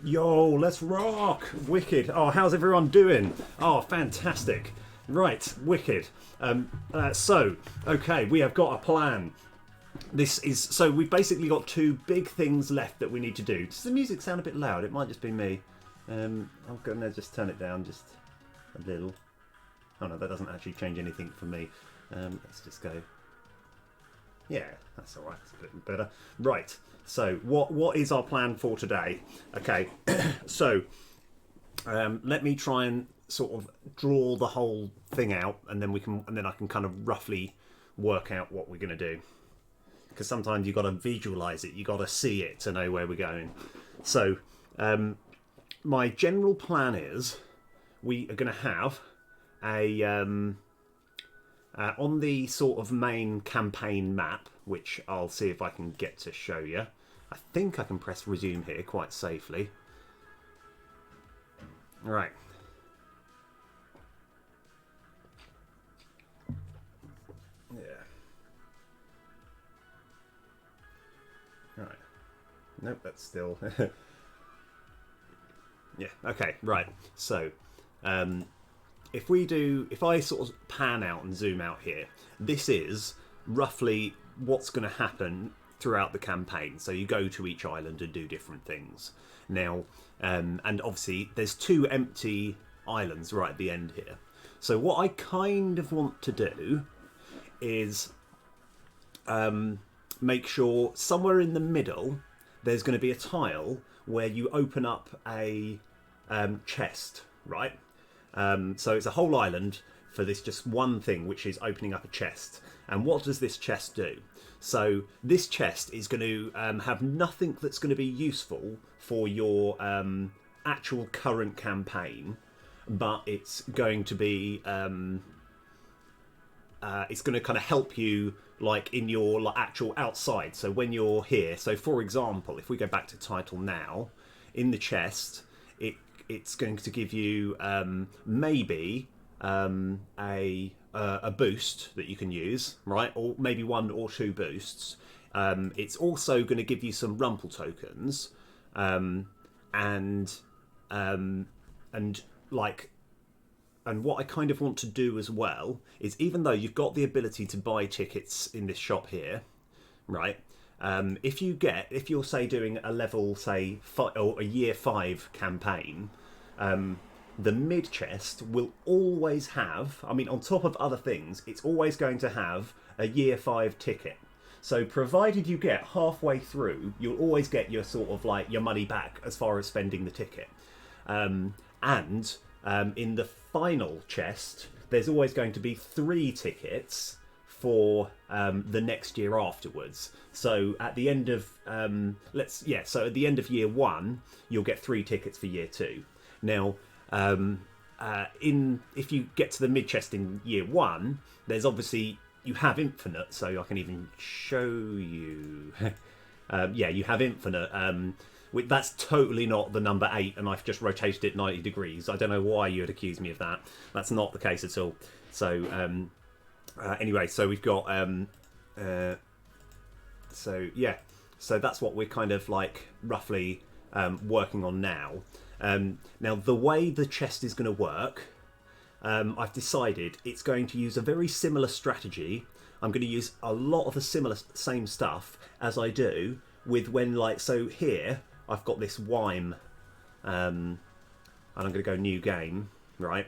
Yo, let's rock! Wicked. Oh, how's everyone doing? Oh, fantastic. Right, wicked. Okay, we have got a plan. So we've basically got two big things left that we need to do. Does the music sound a bit loud? It might just be me. I'm going to just turn it down just a little. Oh no, that doesn't actually change anything for me. Let's just go. Yeah, that's all right. It's a bit better. Right. So what is our plan for today? Okay. So let me try and sort of draw the whole thing out, and then I can kind of roughly work out what we're going to do. Because sometimes you've got to visualize it, you've got to see it to know where we're going. So my general plan is we are going to have a on the sort of main campaign map, which I'll see if I can get to show you. I think I can press resume here quite safely. Right. Yeah. Right. Nope, that's still... Yeah, okay, right. So, if I sort of pan out and zoom out here, this is roughly what's going to happen throughout the campaign. So you go to each island and do different things. Now, and obviously there's two empty islands right at the end here. So what I kind of want to do is make sure somewhere in the middle there's going to be a tile where you open up a chest, right? So it's a whole island for this just one thing, which is opening up a chest. And what does this chest do? So this chest is going to have nothing that's going to be useful for your actual current campaign, but it's going to be it's going to kind of help you like in your actual outside. So when you're here, so for example, if we go back to title now, in the chest, it's going to give you maybe a boost that you can use, right? Or maybe one or two boosts. It's also going to give you some rumple tokens, and what I kind of want to do as well is, even though you've got the ability to buy tickets in this shop here, right? If you're say doing a level say or a year 5 campaign, the mid chest will always have, I mean, on top of other things, it's always going to have a year 5 ticket. So provided you get halfway through, you'll always get your sort of like your money back as far as spending the ticket. In the final chest, there's always going to be 3 tickets for the next year afterwards. So at the end of so at the end of year 1, you'll get 3 tickets for year 2. Now, if you get to the mid chest in year 1, there's obviously you have infinite. So I can even show you. Yeah, you have infinite. That's totally not the number 8, and I've just rotated it 90 degrees. I don't know why you would accuse me of that. That's not the case at all. So anyway, so we've got so that's what we're kind of like roughly working on now. Now the way the chest is going to work, I've decided it's going to use a very similar strategy. I'm going to use a lot of the same stuff as I do with so here I've got this Wime, and I'm going to go new game, right?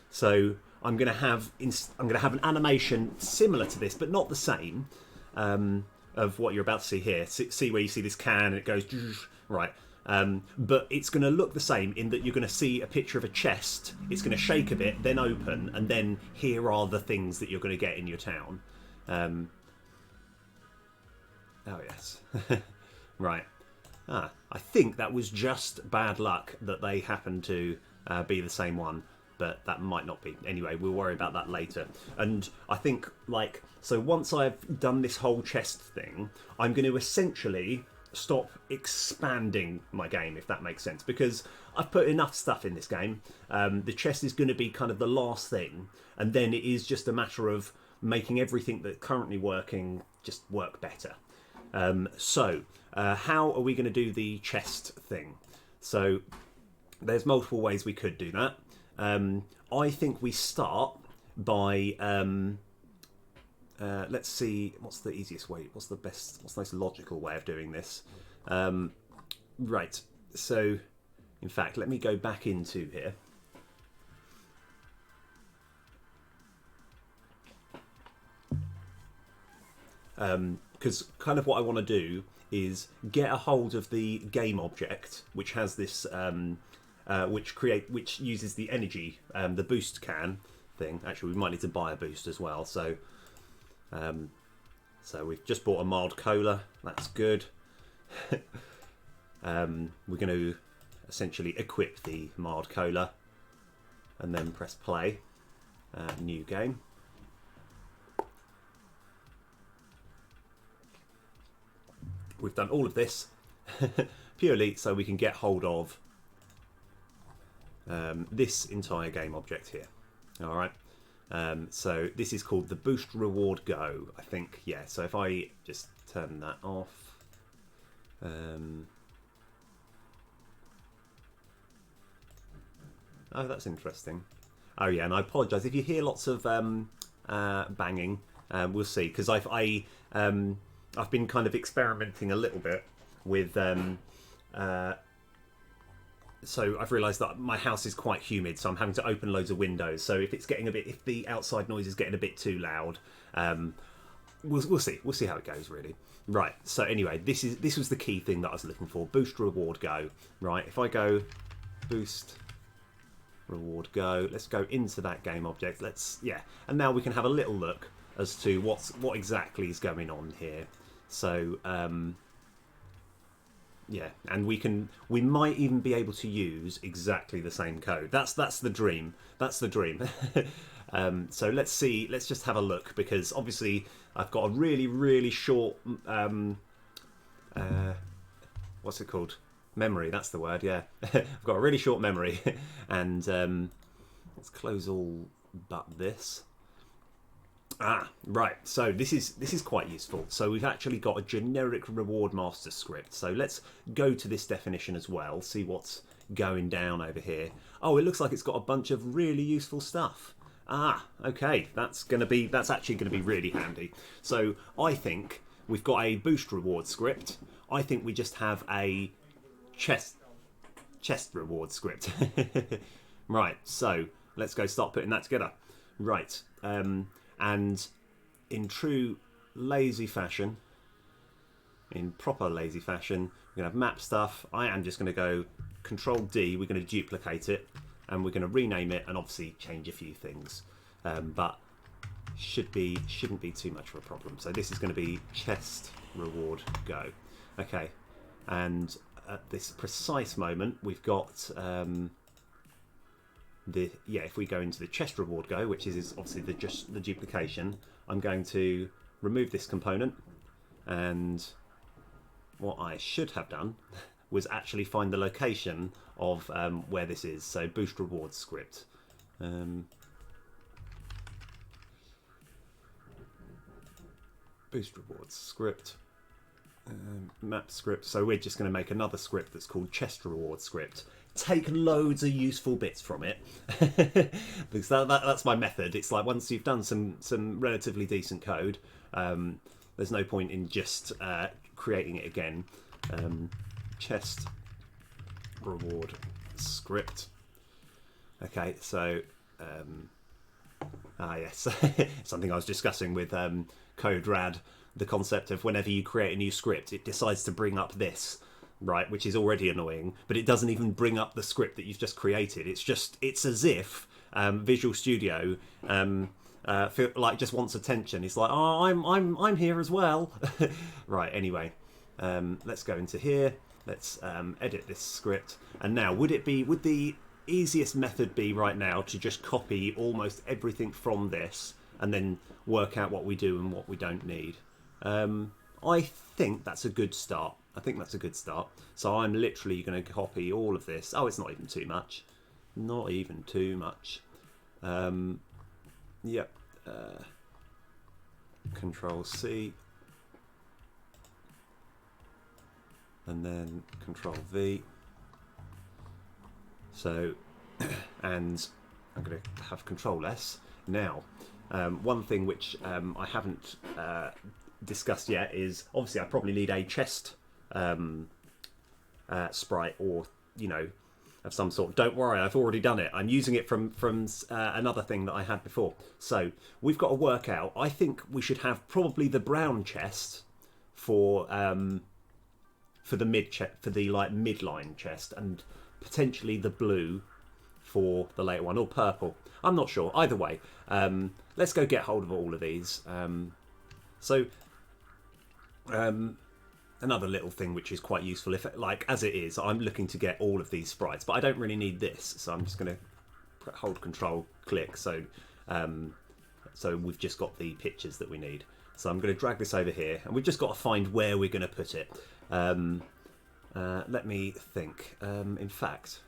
So I'm going to have an animation similar to this, but not the same, of what you're about to see here. See where you see this can and it goes right. But it's going to look the same in that you're going to see a picture of a chest. It's going to shake a bit, then open, and then here are the things that you're going to get in your town. Oh yes, right. I think that was just bad luck that they happened to be the same one, but that might not be. Anyway, we'll worry about that later. And I think so once I've done this whole chest thing, I'm going to essentially stop expanding my game, if that makes sense, because I've put enough stuff in this game. The chest is going to be kind of the last thing, and then it is just a matter of making everything that's currently working just work better. So how are we going to do the chest thing? So there's multiple ways we could do that. I think we start by let's see, what's the easiest way, what's the most logical way of doing this. Right, so in fact, let me go back into here. Because kind of what I want to do is get a hold of the game object, which has this, which uses the energy, the boost can thing. Actually, we might need to buy a boost as well. So, so we've just bought a mild cola. That's good. We're going to essentially equip the mild cola, and then press play. New game. We've done all of this purely so we can get hold of this entire game object here. All right. So this is called the Boost Reward Go, I think. Yeah. So if I just turn that off. Oh, that's interesting. Oh yeah, and I apologise if you hear lots of banging. We'll see, because I've been kind of experimenting a little bit with. So I've realised that my house is quite humid, so I'm having to open loads of windows. So if if the outside noise is getting a bit too loud, we'll see. We'll see how it goes, really. Right. So anyway, this was the key thing that I was looking for. Boost Reward Go. Right. If I go Boost Reward Go, let's go into that game object. And now we can have a little look as to what exactly is going on here. So yeah, and we might even be able to use exactly the same code. That's the dream. That's the dream. So let's see. Let's just have a look, because obviously I've got a really short what's it called? Memory. That's the word. Yeah, I've got a really short memory, and let's close all but this. Right, so this is quite useful. So we've actually got a generic reward master script. So let's go to this definition as well, see what's going down over here. Oh, it looks like it's got a bunch of really useful stuff. Okay, that's actually gonna be really handy. So I think we've got a boost reward script. I think we just have a chest reward script. Right, so let's go start putting that together. Right, and in true lazy fashion, in proper lazy fashion, we're going to have map stuff. I am just going to go Control D, we're going to duplicate it, and we're going to rename it and obviously change a few things. But shouldn't be too much of a problem. So this is going to be Chest Reward Go. Okay, and at this precise moment, we've got if we go into the Chest Reward Go, which is obviously just the duplication, I'm going to remove this component, and what I should have done was actually find the location of where this is. So Boost Reward script. Boost Rewards script. Map script. So we're just going to make another script that's called Chest Reward script. Take loads of useful bits from it, because that's my method. It's like once you've done some relatively decent code, there's no point in just creating it again. Chest Reward script. Okay, so yes, something I was discussing with CodeRad. The concept of whenever you create a new script, it decides to bring up this, right, which is already annoying, but it doesn't even bring up the script that you've just created. It's as if Visual Studio feel like just wants attention. It's like, oh, I'm here as well. Right, anyway, let's go into here. Let's edit this script. And now, would the easiest method be right now to just copy almost everything from this and then work out what we do and what we don't need? I think that's a good start. So I'm literally going to copy all of this. Oh, it's not even too much. Not even too much. Yep. Control C. And then Control V. So, and I'm going to have Control S. Now, one thing which I haven't discussed yet is obviously I probably need a chest sprite, or of some sort. Don't worry, I've already done it. I'm using it from another thing that I had before. So we've got to work out. I think we should have probably the brown chest for the midline chest, and potentially the blue for the later one, or purple. I'm not sure. Either way, let's go get hold of all of these. Another little thing which is quite useful, if as it is, I'm looking to get all of these sprites, but I don't really need this, so I'm just going to hold Control, click, so we've just got the pictures that we need. So I'm going to drag this over here, and we've just got to find where we're going to put it. Let me think. In fact,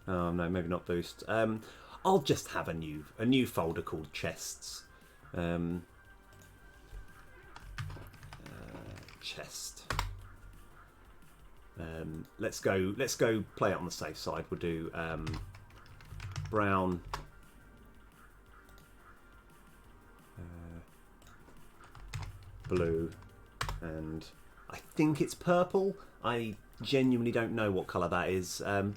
oh no, maybe not boost. I'll just have a new folder called chests. Chest. Let's go play it on the safe side. We'll do brown, blue, and I think it's purple. I genuinely don't know what colour that is. I'll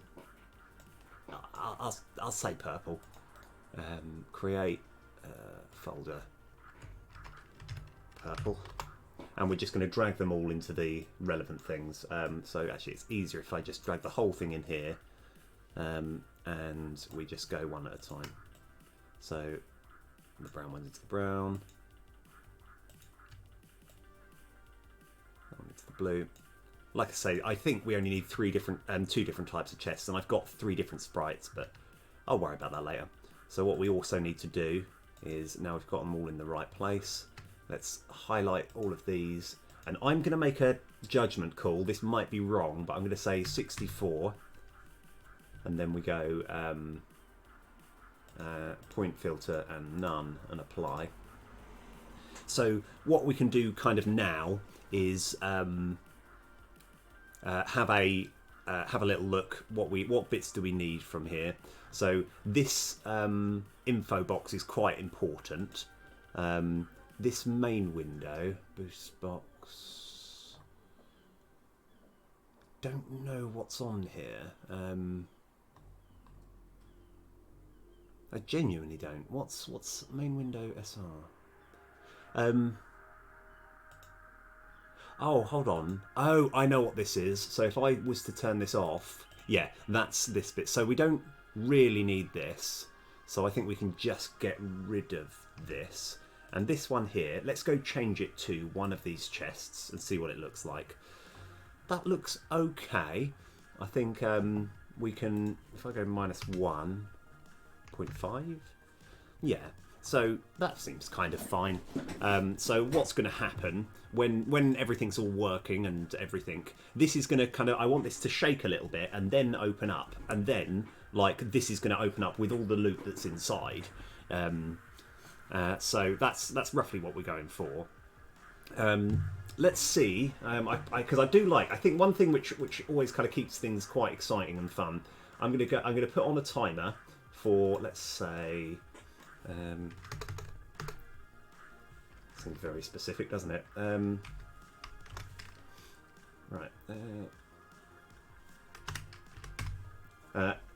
say purple. Create folder purple, and we're just going to drag them all into the relevant things. So actually it's easier if I just drag the whole thing in here, and we just go one at a time. So the brown one's into the brown, that one into the blue. Like I say, I think we only need two different types of chests, and I've got 3 different sprites, but I'll worry about that later. So what we also need to do is, now we've got them all in the right place, let's highlight all of these, and I'm going to make a judgment call. This might be wrong, but I'm going to say 64, and then we go point filter and none, and apply. So what we can do kind of now is have a little look. What bits do we need from here? So this info box is quite important. This main window, boost box, don't know what's on here. I genuinely don't. What's main window SR? Oh, hold on. Oh, I know what this is. So if I was to turn this off, yeah, that's this bit. So we don't really need this. So I think we can just get rid of this. And this one here, let's go change it to one of these chests and see what it looks like. That looks okay. I think we can, if I go -1.5, yeah. So that seems kind of fine. So what's going to happen when everything's all working and everything, this is going to kind of, I want this to shake a little bit and then open up, and then this is going to open up with all the loot that's inside. So that's roughly what we're going for. Let's see, because I think one thing which always kind of keeps things quite exciting and fun. I'm going to put on a timer for, let's say. Seems very specific, doesn't it? Right.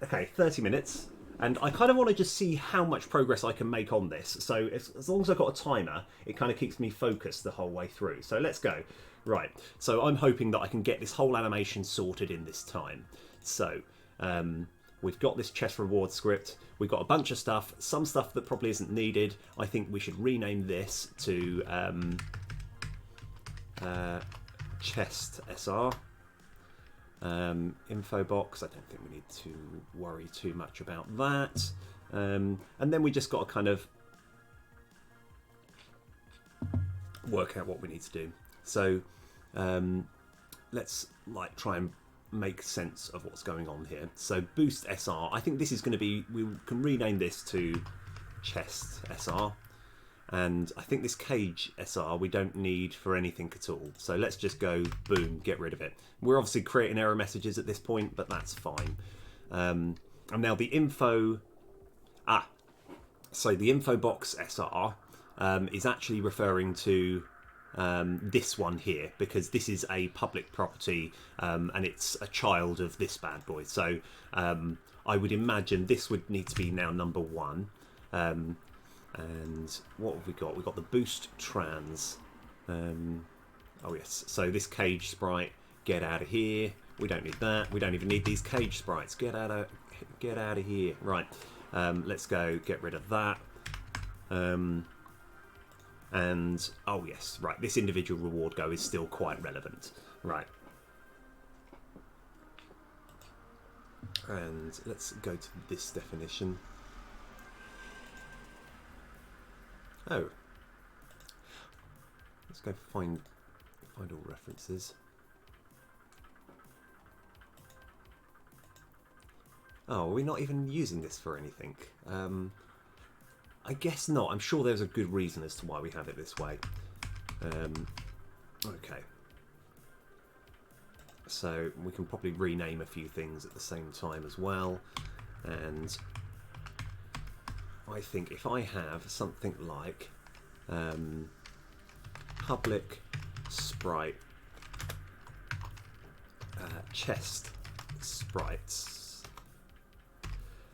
Okay, 30 minutes. And I kind of want to just see how much progress I can make on this. So as long as I've got a timer, it kind of keeps me focused the whole way through. So let's go. Right. So I'm hoping that I can get this whole animation sorted in this time. So we've got this chest reward script. We've got a bunch of stuff. Some stuff that probably isn't needed. I think we should rename this to chest SR. Info box, I don't think we need to worry too much about that. And then we just got to kind of work out what we need to do. So let's try and make sense of what's going on here. So boost SR, I think this is going to be, we can rename this to chest SR. And I think this cage SR we don't need for anything at all. So let's just go, boom, get rid of it. We're obviously creating error messages at this point, but that's fine. And now the info... so the info box SR is actually referring to this one here, because this is a public property and it's a child of this bad boy. So I would imagine this would need to be now number 1. And what have we got? We've got the boost trans. Oh yes, so this cage sprite, get out of here. We don't need that. We don't even need these cage sprites. Get out of here. Right, let's go get rid of that. And oh yes, right, this individual reward go is still quite relevant. Right. And let's go to this definition. Oh, let's go find all references. Oh, are we not even using this for anything? I guess not. I'm sure there's a good reason as to why we have it this way. Okay. So we can probably rename a few things at the same time as well. And I think if I have something like public sprite chest sprites,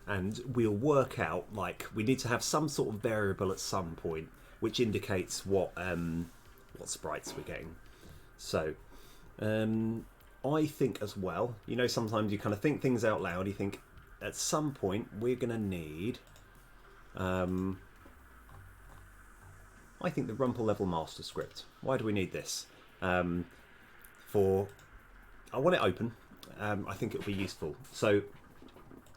and we'll work out, like, we need to have some sort of variable at some point which indicates what sprites we're getting. So I think as well, you know, sometimes you kind of think things out loud. You think at some point we're going to need I think the Rumple level master script. Why do we need this? I want it open. I think it'll be useful. So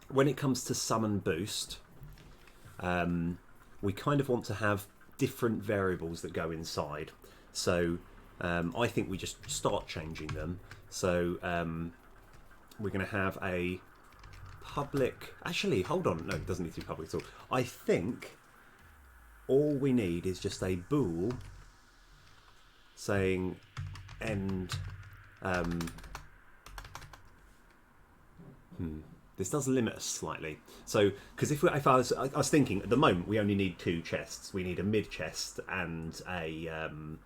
when it comes to summon boost, we kind of want to have different variables that go inside. So I think we just start changing them. So we're going to have a public... Actually, hold on. No, it doesn't need to be public at all. I think all we need is just a bool saying end... This does limit us slightly. So, because if I was thinking, at the moment, we only need 2 chests. We need a mid chest and an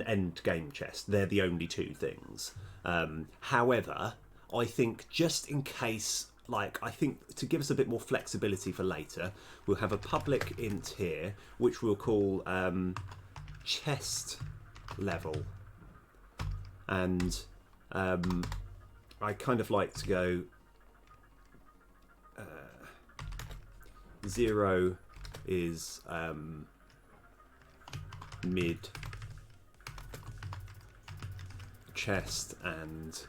end game chest. They're the only 2 things. However, I think just in case, like, I think to give us a bit more flexibility for later, we'll have a public int here, which we'll call chest level. And I kind of like to go 0 is mid chest and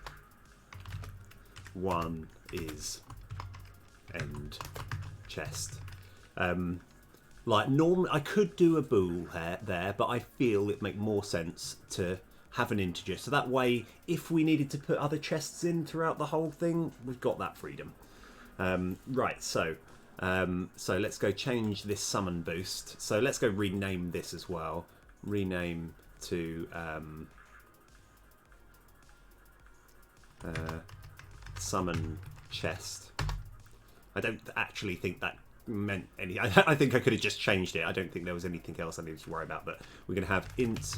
1 is end chest. Like normally I could do a bool there, but I feel it make more sense to have an integer, so that way if we needed to put other chests in throughout the whole thing, we've got that freedom. Right, so let's go change this summon boost. So let's go rename this as well. Rename to summon chest. I don't actually think that meant any... I think I could have just changed it. I don't think there was anything else I needed to worry about, but we're going to have int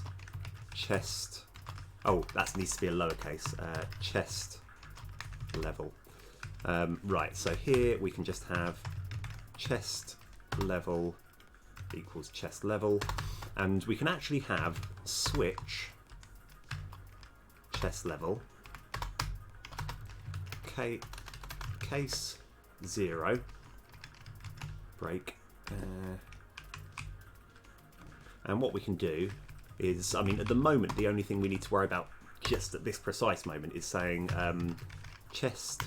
chest... Oh, that needs to be a lowercase. Chest level. Right, so here we can just have chest level equals chest level, and we can actually have switch chest level case 0 break, and what we can do is, I mean, at the moment the only thing we need to worry about just at this precise moment is saying chest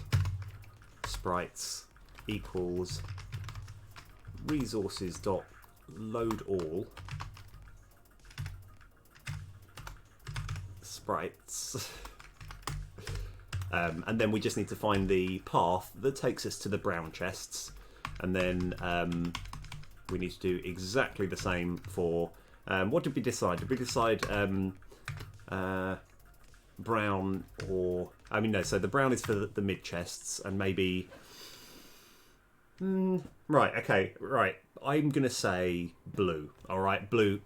sprites equals resources dot load all sprites, and then we just need to find the path that takes us to the brown chests, and then we need to do exactly the same for... what did we decide? Did we decide brown or... I mean, no, so the brown is for the mid-chests and maybe... right, okay, right. I'm going to say blue, all right? Blue,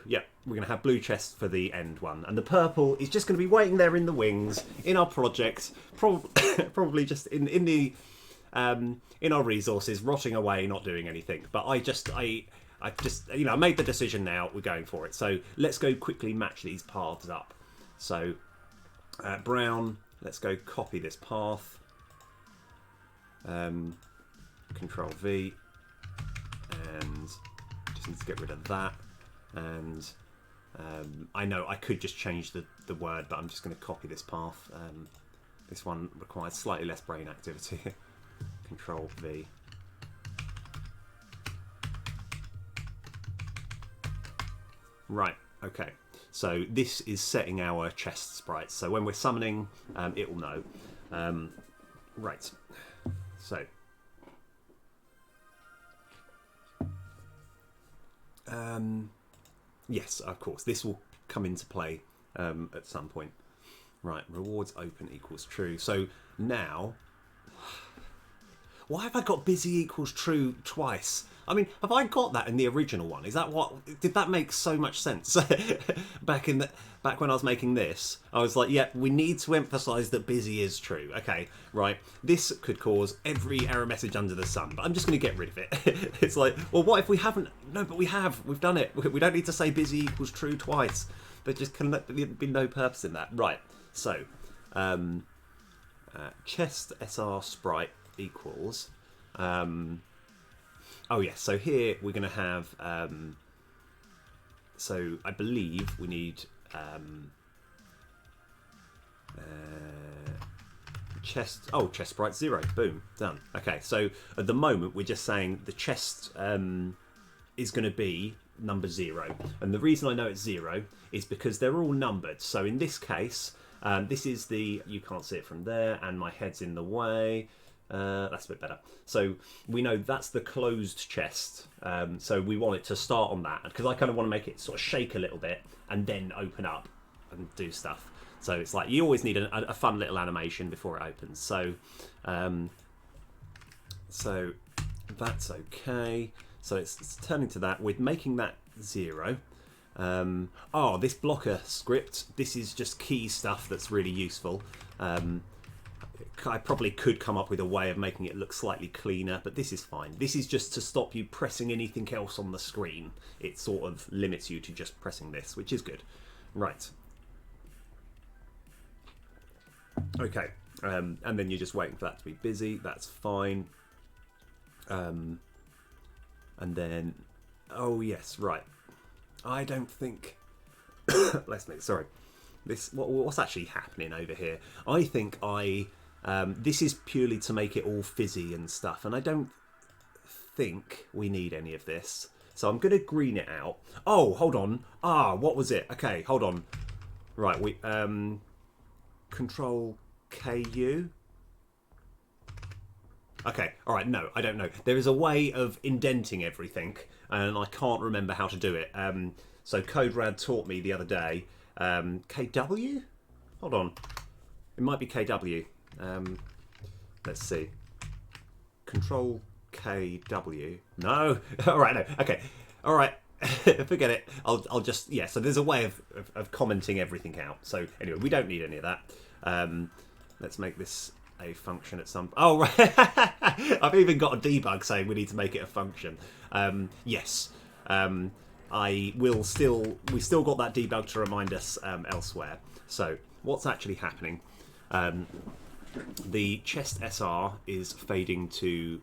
yeah. We're going to have blue chests for the end one. And the purple is just going to be waiting there in the wings, in our project, probably just in our resources, rotting away, not doing anything. But I just, you know, I made the decision now, we're going for it. So let's go quickly match these paths up. So brown, let's go copy this path. Control V, and just need to get rid of that. And I know I could just change the word, but I'm just going to copy this path. This one requires slightly less brain activity. Control V. Right, okay. So this is setting our chest sprites. So when we're summoning, it will know. Right, so... yes, of course, this will come into play at some point. Right, rewards open equals true. So now, why have I got busy equals true twice? I mean, have I got that in the original one? Is that what... Did that make so much sense? back when I was making this, I was like, yeah, we need to emphasise that busy is true. Okay, right. This could cause every error message under the sun, but I'm just going to get rid of it. It's like, well, what if we haven't... No, but we have. We've done it. We don't need to say busy equals true twice. There just can be no purpose in that. Right, so... chest SR sprite equals... oh yes, so here we're going to have, so I believe we need chest sprite 0, boom, done. Okay, so at the moment we're just saying the chest is going to be number 0, and the reason I know it's 0 is because they're all numbered. So in this case, this is the, you can't see it from there, and my head's in the way. That's a bit better. So we know that's the closed chest. So we want it to start on that, because I kind of want to make it sort of shake a little bit and then open up and do stuff. So it's like you always need a fun little animation before it opens. So so that's okay. So it's turning to that. We're making that 0. Oh, this blocker script. This is just key stuff that's really useful. I probably could come up with a way of making it look slightly cleaner, but this is fine. This is just to stop you pressing anything else on the screen. It sort of limits you to just pressing this, which is good. Right. Okay. And then you're just waiting for that to be busy. That's fine. And then... Oh, yes, right. I don't think... Let's make... Sorry. What's actually happening over here? I think this is purely to make it all fizzy and stuff, and I don't think we need any of this. So I'm going to green it out. Oh, hold on. What was it? Okay, hold on. Right, we Control KU. Okay, all right. No, I don't know. There is a way of indenting everything, and I can't remember how to do it. So CodeRad taught me the other day. KW? Hold on. It might be KW. Let's see. Control KW. No. All right. No. Okay. All right. Forget it. I'll just, yeah. So there's a way of commenting everything out. So anyway, we don't need any of that. Let's make this a function at some... Oh, right. I've even got a debug saying we need to make it a function. Yes. We still got that debug to remind us elsewhere. So what's actually happening? The chest SR is fading to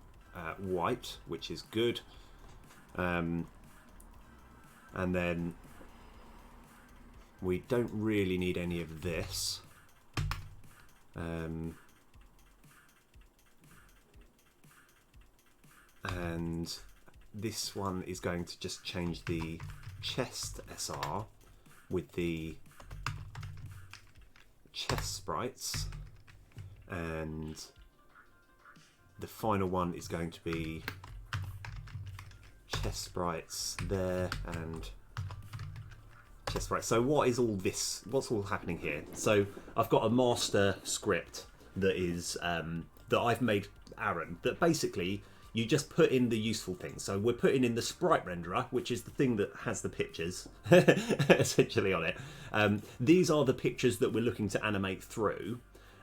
white, which is good. And then we don't really need any of this. And this one is going to just change the chest SR with the chest sprites, and the final one is going to be chest sprites there and chest sprites. So what is all this? What's all happening here? So I've got a master script that is that I've made Aaron, that basically you just put in the useful things. So we're putting in the sprite renderer, which is the thing that has the pictures essentially on it. These are the pictures that we're looking to animate through,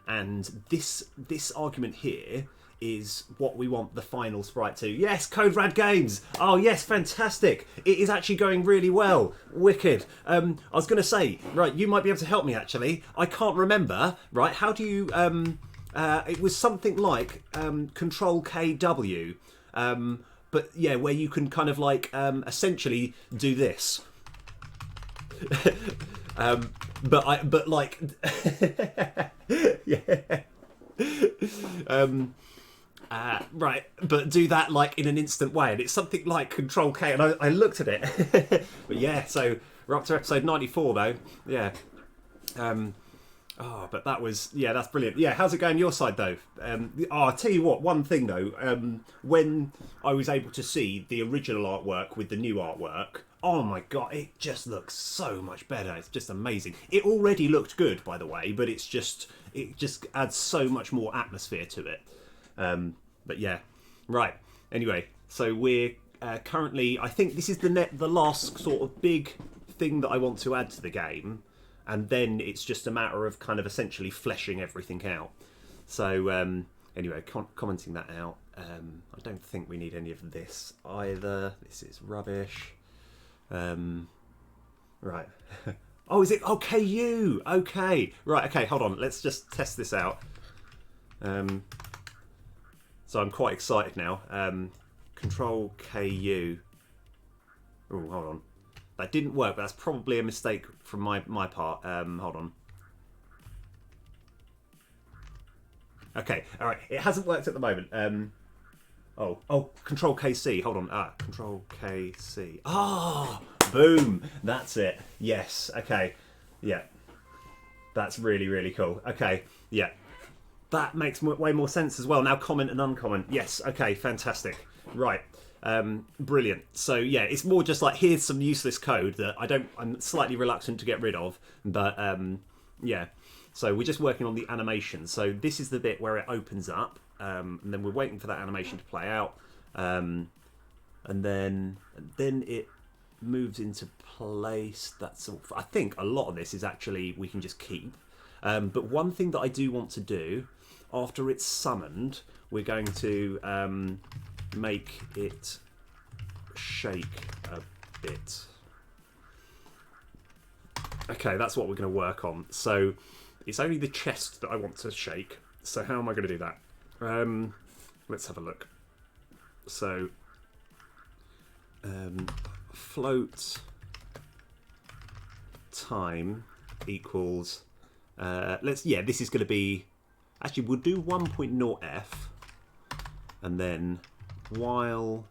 and this argument here is what we want the final sprite to. Yes, Code Rad Games. Oh yes, fantastic. It is actually going really well. Wicked. I was going to say, right, you might be able to help me actually. I can't remember. Right, how do you? It was something like Control KW, but yeah, where you can kind of like essentially do this. But like yeah. Right, but do that like in an instant way, and it's something like Control K, and I looked at it. But yeah, so we're up to episode 94 though. Yeah. But that was, yeah, that's brilliant. Yeah, how's it going your side though? I'll tell you what, one thing though, when I was able to see the original artwork with the new artwork, oh my god, it just looks so much better. It's just amazing. It already looked good, by the way, but it just adds so much more atmosphere to it. But yeah, right. Anyway, so we're currently, I think this is the last sort of big thing that I want to add to the game. And then it's just a matter of kind of essentially fleshing everything out. So anyway, commenting that out. I don't think we need any of this either. This is rubbish. Right. Oh, is it? Oh, KU. Okay. Right. Okay. Hold on. Let's just test this out. So I'm quite excited now. Control KU. Oh, hold on. That didn't work, but that's probably a mistake from my part. Hold on. Okay, all right. It hasn't worked at the moment. Oh, Control KC. Hold on. Control KC. Boom. That's it. Yes. Okay. Yeah. That's really, really cool. Okay. Yeah. That makes way more sense as well. Now comment and uncomment. Yes. Okay. Fantastic. Right. Brilliant. So yeah, it's more just like, here's some useless code that I'm slightly reluctant to get rid of, but yeah. So we're just working on the animation. So this is the bit where it opens up, and then we're waiting for that animation to play out, and then it moves into place. That's all. I think a lot of this is actually we can just keep. But one thing that I do want to do after it's summoned, we're going to make it shake a bit. Okay, that's what we're going to work on. So it's only the chest that I want to shake. So how am I going to do that? Let's have a look. So float time equals this is going to be, actually we'll do 1.0f, and then while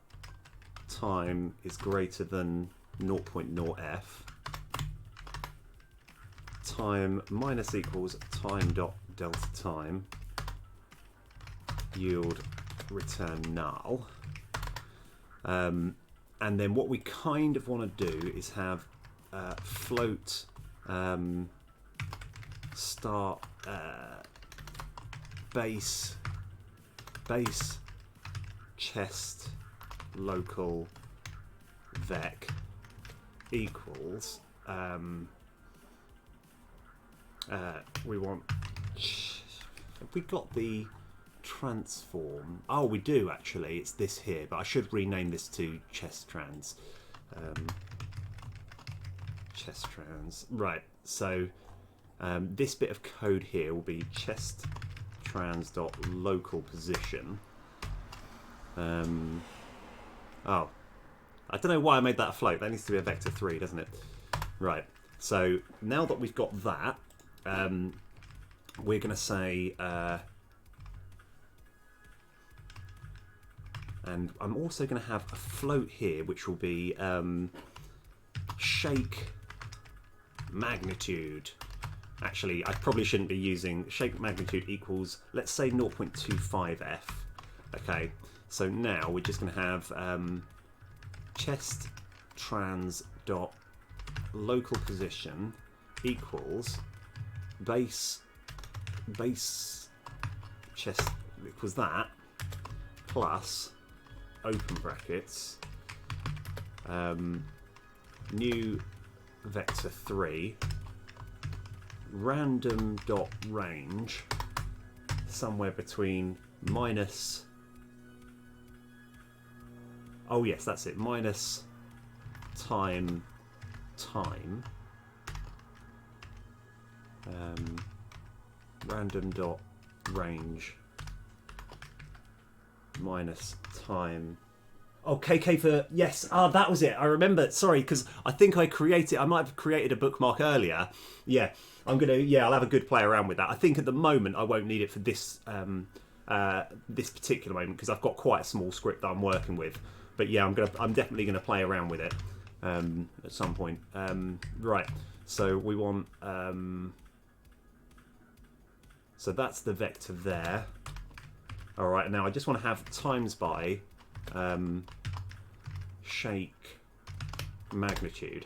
time is greater than 0.0f, time minus equals time dot delta time, yield return null. And then what we kind of want to do is have float start base chest local vec equals we want, have we got the transform? Oh, we do actually. It's this here, but I should rename this to chest trans. Chest trans. Right. So this bit of code here will be chest trans dot local position. Oh, I don't know why I made that a float. That needs to be a vector 3, doesn't it? Right. So now that we've got that, we're going to say, and I'm also going to have a float here, which will be shake magnitude. Actually, I probably shouldn't be using shake magnitude equals, let's say 0.25f. Okay, so now we're just going to have chest trans dot local position equals base chest equals that plus open brackets new vector 3 random dot range somewhere between minus, oh yes, that's it, minus time random dot range minus time. Oh, KK for, yes, that was it, I remember, sorry, because I think I might have created a bookmark earlier. Yeah, I'll have a good play around with that. I think at the moment I won't need it for this this particular moment because I've got quite a small script that I'm working with. But yeah, I'm definitely gonna play around with it at some point. Right, so we want so that's the vector there. All right, now I just want to have times by shake magnitude.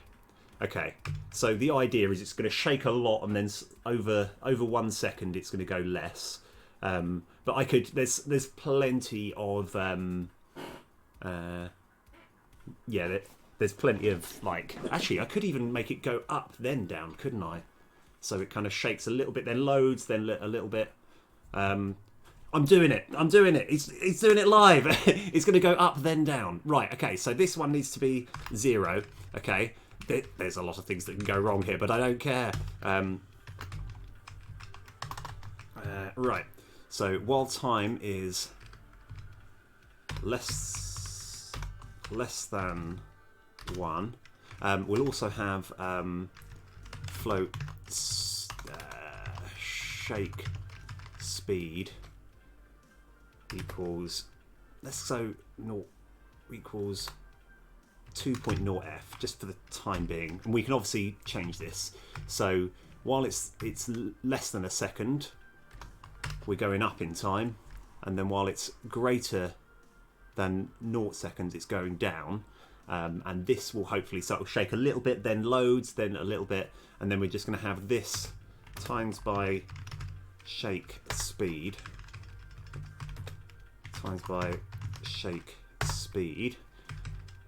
Okay, so the idea is it's going to shake a lot, and then over 1 second it's going to go less. But I could. There's plenty of yeah. There's plenty of like. Actually, I could even make it go up then down, couldn't I? So it kind of shakes a little bit, then loads, then a little bit. I'm doing it. It's doing it live. It's going to go up, then down. Right, okay, so this one needs to be 0. Okay, there's a lot of things that can go wrong here, but I don't care. Right, so while time is less than 1, we'll also have float shake speed equals, let's go 0 equals 2.0 f just for the time being, and we can obviously change this. So while it's less than a second, we're going up in time, and then while it's greater than 0 seconds, it's going down. And this will hopefully sort of shake a little bit, then loads, then a little bit, and then we're just going to have this times by shake speed times by shake speed.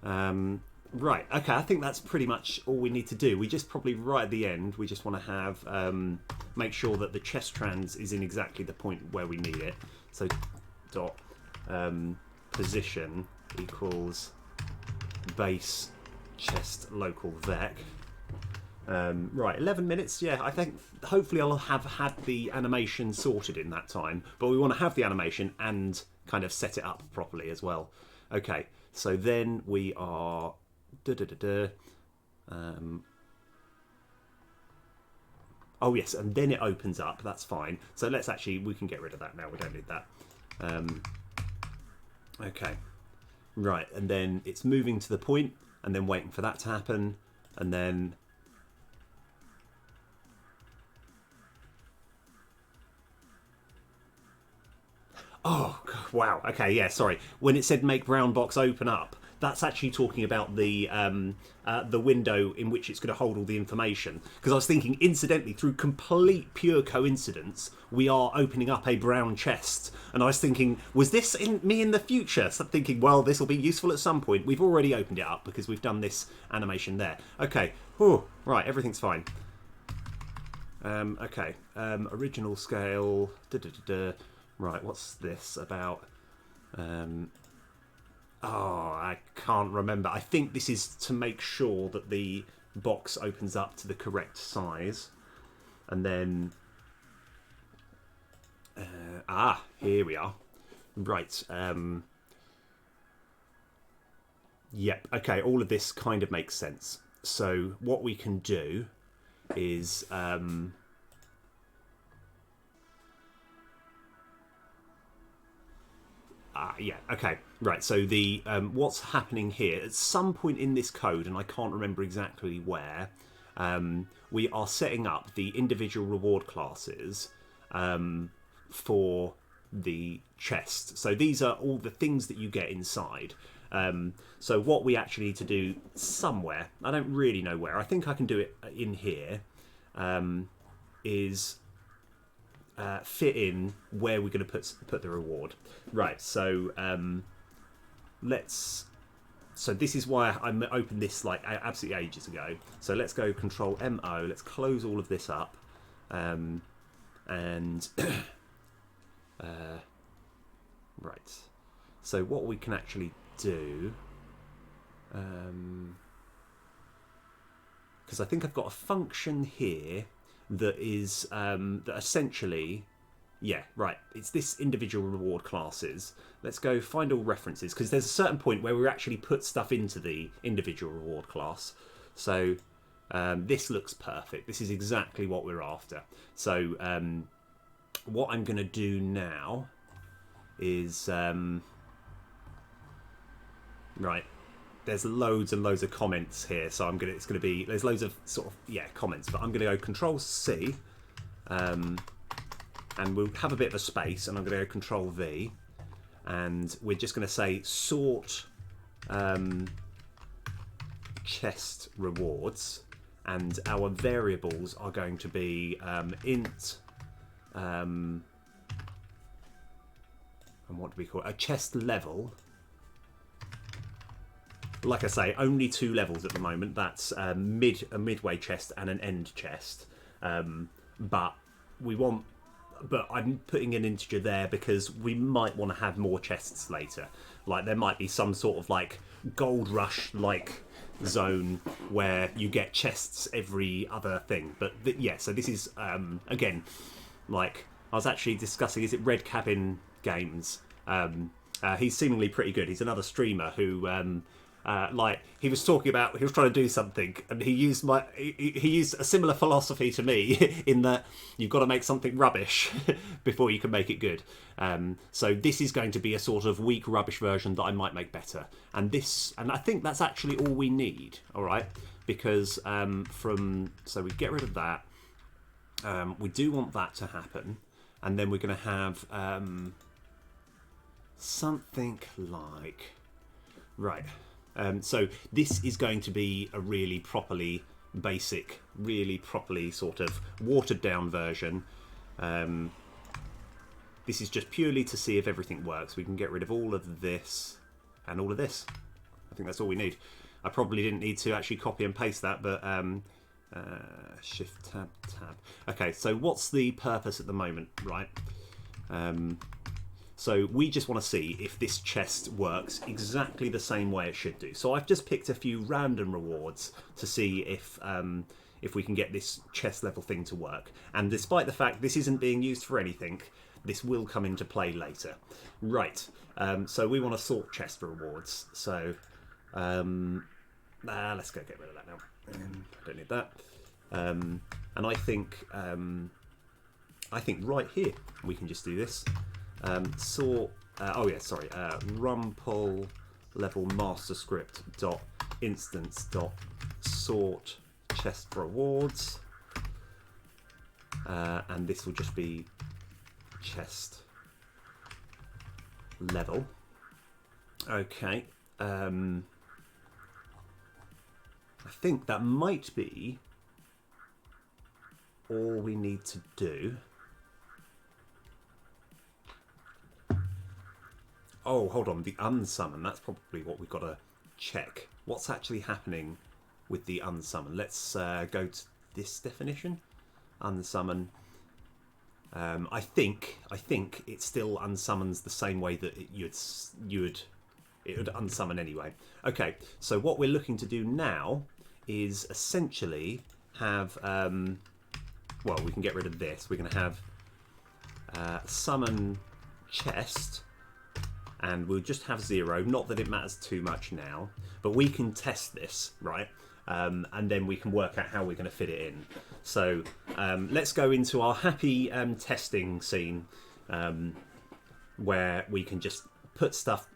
Right, okay, I think that's pretty much all we need to do. We just probably right at the end, we just want to have make sure that the chest trans is in exactly the point where we need it. So dot position equals base chest local vec. Right, 11 minutes. Yeah, I think hopefully I'll have had the animation sorted in that time, but we want to have the animation and kind of set it up properly as well. Okay, so then we are oh yes, and then it opens up. That's fine. So let's actually, we can get rid of that now. We don't need that. Okay, right, and then it's moving to the point and then waiting for that to happen, and then oh, wow. Okay, yeah, sorry. When it said make brown box open up, that's actually talking about the window in which it's going to hold all the information. Because I was thinking, incidentally, through complete pure coincidence, we are opening up a brown chest. And I was thinking, was this me in the future? So I'm thinking, well, this will be useful at some point. We've already opened it up because we've done this animation there. Okay. Whew. Right, everything's fine. Okay. Original scale. Right, what's this about? Oh, I can't remember. I think this is to make sure that the box opens up to the correct size. And then... here we are. Right. Yep, okay, all of this kind of makes sense. So what we can do is... yeah, okay, right, so the what's happening here, at some point in this code, and I can't remember exactly where, we are setting up the individual reward classes for the chest. So these are all the things that you get inside. So what we actually need to do somewhere, I don't really know where, I think I can do it in here, is fit in where we're going to put the reward. Right, so so this is why I opened this like absolutely ages ago. So let's go Control MO, let's close all of this up, and right, so what we can actually do, because I think I've got a function here that is that essentially, yeah, right, it's this individual reward classes. Let's go find all references, because there's a certain point where we actually put stuff into the individual reward class. So this looks perfect. This is exactly what we're after. So what I'm going to do now is right, there's loads and loads of comments here, so it's gonna be, there's loads of sort of, yeah, comments, but I'm gonna go Control C, and we'll have a bit of a space, and I'm gonna go Control V, and we're just gonna say sort chest rewards, and our variables are going to be int, and what do we call it? A chest level. Like I say, only 2 levels at the moment. That's a midway chest and an end chest. But I'm putting an integer there because we might want to have more chests later. Like there might be some sort of like gold rush like zone where you get chests every other thing. But yeah, so this is again, like I was actually discussing. Is it Red Cabin Games? He's seemingly pretty good. He's another streamer who. Like he was talking about, he was trying to do something, and he used a similar philosophy to me in that you've got to make something rubbish before you can make it good. So this is going to be a sort of weak rubbish version that I might make better, and I think that's actually all we need. All right, because so we get rid of that. We do want that to happen, and then we're going to have something like right. So this is going to be a really properly basic, really properly sort of watered down version. This is just purely to see if everything works. We can get rid of all of this and all of this. I think that's all we need. I probably didn't need to actually copy and paste that, but Shift Tab. Okay, so what's the purpose at the moment, right? So we just want to see if this chest works exactly the same way it should do. So I've just picked a few random rewards to see if we can get this chest level thing to work. And despite the fact this isn't being used for anything, this will come into play later. Right, so we want to sort chest rewards. So let's go get rid of that now. I don't need that. And I think right here we can just do this. Sort rumpel level master script dot instance dot sort chest rewards, and this will just be chest level. Okay, I think that might be all we need to do. Oh, hold on, the unsummon, that's probably what we've got to check. What's actually happening with the unsummon? Let's go to this definition. Unsummon. I think it still unsummons the same way that it would unsummon anyway. Okay, so what we're looking to do now is essentially have, well, we can get rid of this. We're going to have summon chest, and we'll just have 0. Not that it matters too much now, but we can test this, right? And then we can work out how we're going to fit it in. So let's go into our happy testing scene, where we can just put stuff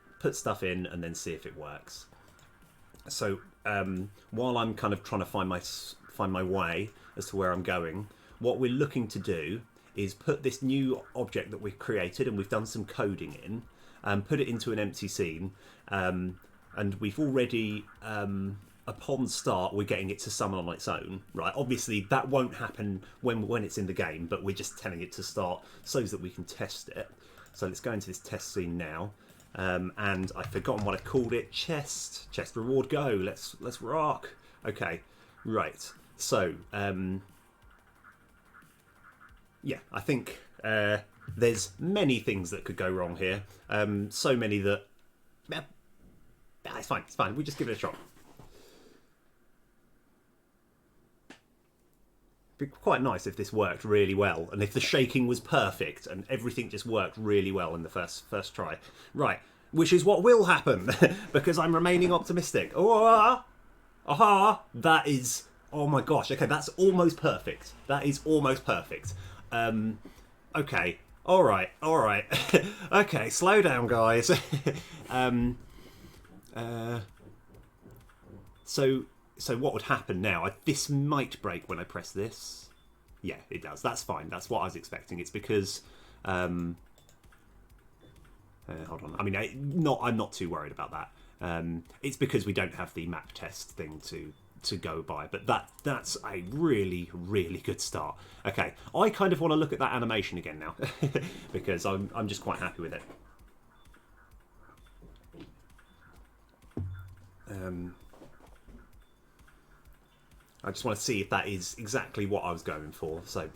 in and then see if it works. So while I'm kind of trying to find my way as to where I'm going, what we're looking to do is put this new object that we've created and we've done some coding in, put it into an empty scene, and we've already upon start we're getting it to summon on its own, right? Obviously that won't happen when it's in the game, but we're just telling it to start so that we can test it. So let's go into this test scene now. And I've forgotten what I called it. Chest reward, go. Let's rock. Okay, right. So yeah, I think there's many things that could go wrong here. So many that it's fine. We just give it a shot. It'd be quite nice if this worked really well, and if the shaking was perfect and everything just worked really well in the first try. Right, which is what will happen because I'm remaining optimistic. Oh, aha! That is, oh my gosh. Okay, that's almost perfect. That is almost perfect. Okay. All right. Okay, slow down, guys. So what would happen now? This might break when I press this. Yeah, it does. That's fine. That's what I was expecting. It's because hold on. I mean, I'm not too worried about that. It's because we don't have the map test thing to go by. But that's a really, really good start. Okay, I kind of want to look at that animation again now because I'm just quite happy with it. I just want to see if that is exactly what I was going for. So,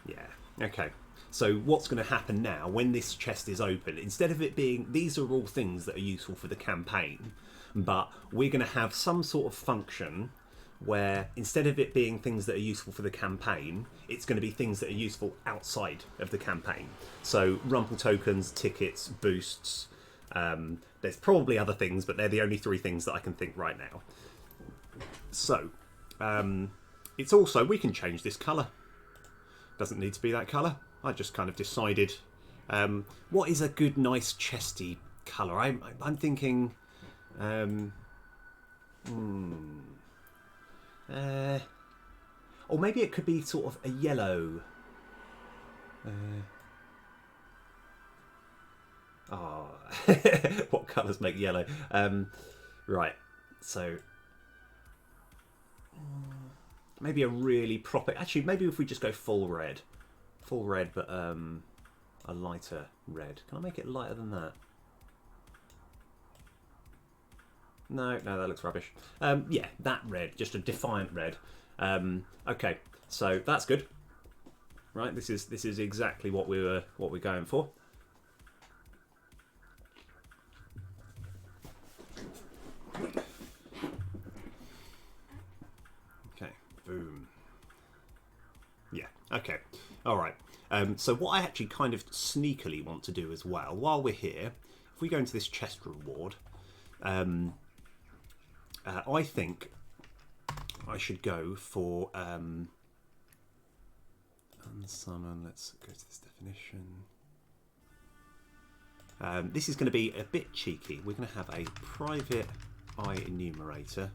yeah, okay. So what's going to happen now when this chest is open? Instead of it being, these are all things that are useful for the campaign, but we're going to have some sort of function where instead of it being things that are useful for the campaign, it's going to be things that are useful outside of the campaign. So Rumple tokens, tickets, boosts. There's probably other things, but they're the only three things that I can think right now. So, it's also, we can change this colour. Doesn't need to be that colour. I just kind of decided, what is a good, nice, chesty colour? I'm thinking, or maybe it could be sort of a yellow. What colours make yellow? Right, so maybe a really proper. Actually, maybe if we just go full red, but a lighter red. Can I make it lighter than that? No, that looks rubbish. Yeah, that red, just a defiant red. Okay, so that's good. Right, this is exactly what we're going for. Okay, boom. Yeah, okay, all right. So what I actually kind of sneakily want to do as well, while we're here, if we go into this chest reward, I think I should go for unsummon. Let's go to this definition. This is going to be a bit cheeky. We're going to have a private eye enumerator.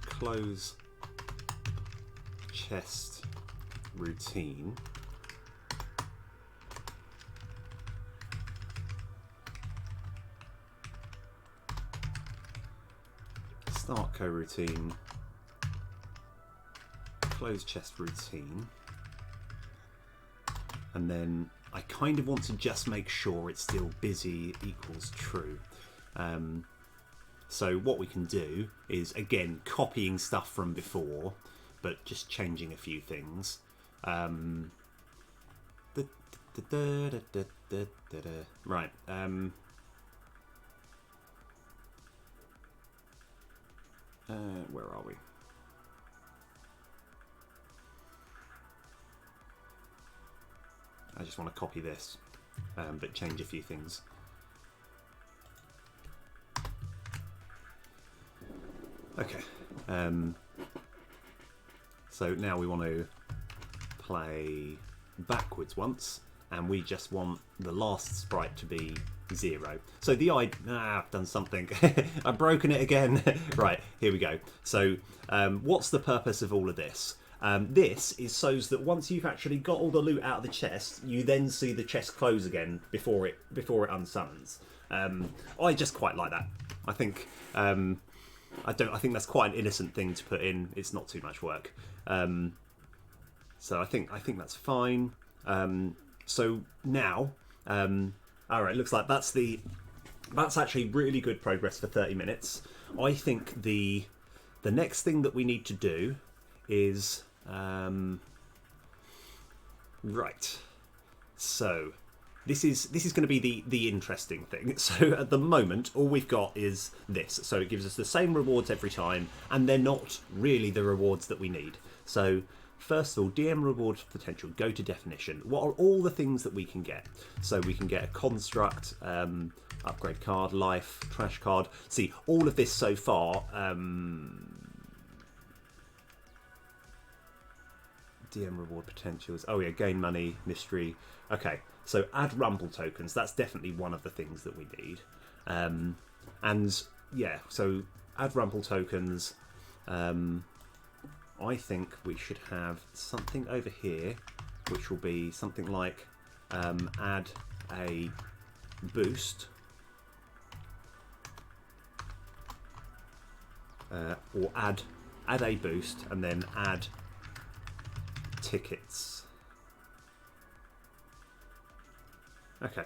Close chest routine. Start coroutine. Close chest routine. And then I kind of want to just make sure it's still busy equals true. So what we can do is, again, copying stuff from before, but just changing a few things. Right. Where are we? I just want to copy this, but change a few things. Okay. So now we want to play backwards once, and we just want the last sprite to be 0. So the I've done something. I've broken it again. Right, here we go. So what's the purpose of all of this? This is so that once you've actually got all the loot out of the chest, you then see the chest close again before it unsummons. I just quite like that. I think I think that's quite an innocent thing to put in. It's not too much work. So I think that's fine. So now, all right, looks like that's actually really good progress for 30 minutes. I think the next thing that we need to do is right. So this is going to be the interesting thing. So at the moment, all we've got is this. So it gives us the same rewards every time, and they're not really the rewards that we need. So first of all, DM reward potential, go to definition. What are all the things that we can get? So we can get a construct, upgrade card, life, trash card. See, all of this so far, DM reward potentials. Oh yeah, gain money, mystery. Okay, so add rumble tokens. That's definitely one of the things that we need. And yeah, so add rumble tokens. I think we should have something over here, which will be something like add a boost, or add a boost, and then add tickets. Okay.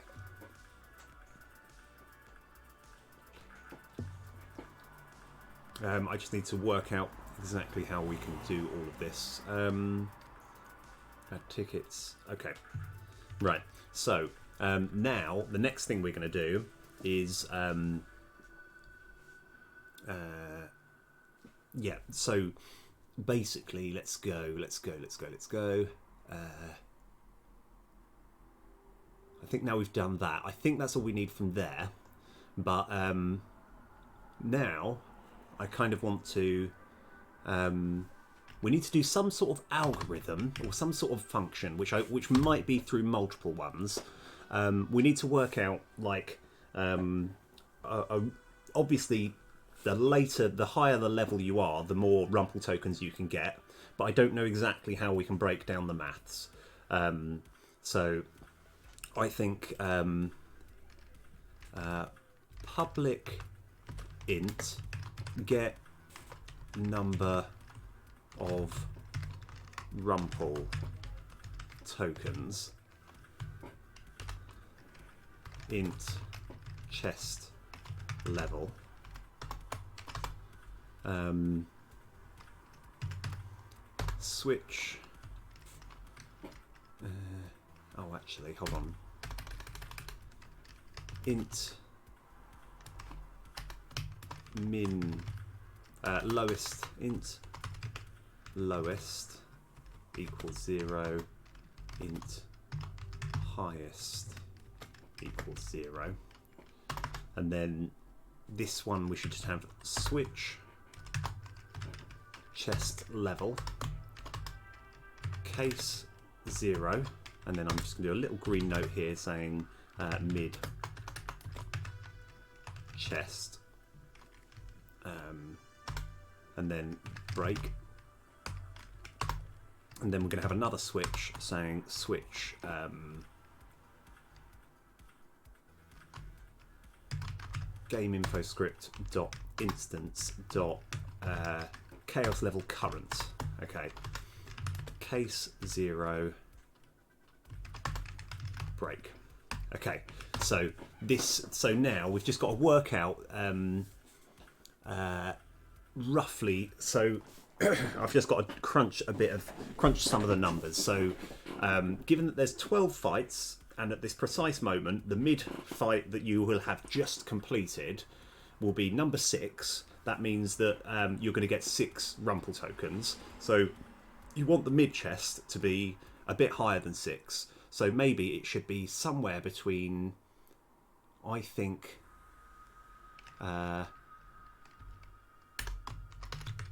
I just need to work out exactly how we can do all of this. Add tickets. Okay. Right. So now the next thing we're going to do is yeah. So basically, let's go. I think now we've done that. I think that's all we need from there. But now I kind of want to. We need to do some sort of algorithm or some sort of function, which might be through multiple ones. We need to work out like obviously the higher the level you are, the more rumple tokens you can get. But I don't know exactly how we can break down the maths. So I think public int get number of rumple tokens int chest level switch oh actually hold on, int min lowest, int lowest equals 0, int highest equals 0, and then this one we should just have switch chest level case 0, and then I'm just going to do a little green note here saying mid chest, and then break, and then we're going to have another switch saying switch game info script dot instance dot chaos level current. Okay, case 0 break. Okay, so now we've just got to work out roughly. So I've just got to crunch some of the numbers. So given that there's 12 fights, and at this precise moment, the mid fight that you will have just completed will be number 6. That means that you're going to get 6 rumple tokens. So you want the mid chest to be a bit higher than 6. So maybe it should be somewhere between, I think,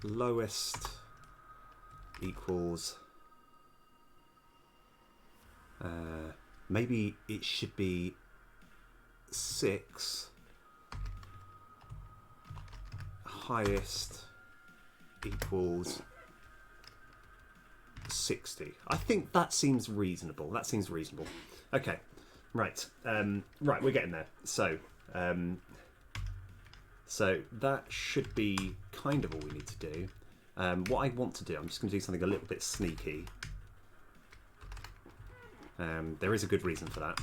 lowest equals, maybe it should be 6, highest equals 60. I think that seems reasonable. Okay, right. Right, we're getting there. So that should be kind of all we need to do. What I want to do, I'm just going to do something a little bit sneaky. There is a good reason for that.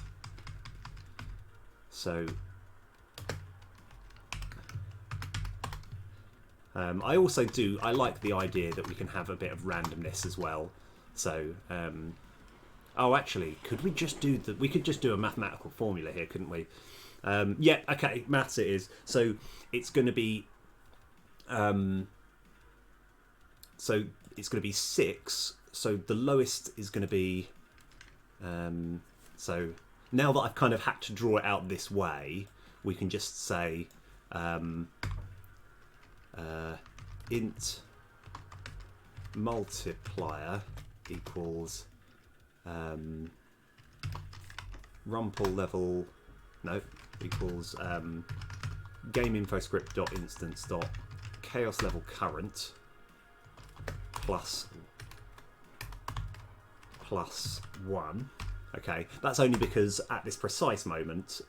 So I also I like the idea that we can have a bit of randomness as well. So, oh, actually, could we just do we could just do a mathematical formula here, couldn't we? Yeah, okay, maths it is. So it's going to be, so it's going to be 6. So the lowest is going to be, so now that I've kind of had to draw it out this way, we can just say, int multiplier equals rumple level equals game info script dot instance dot chaos level current plus 1. Okay, that's only because at this precise moment,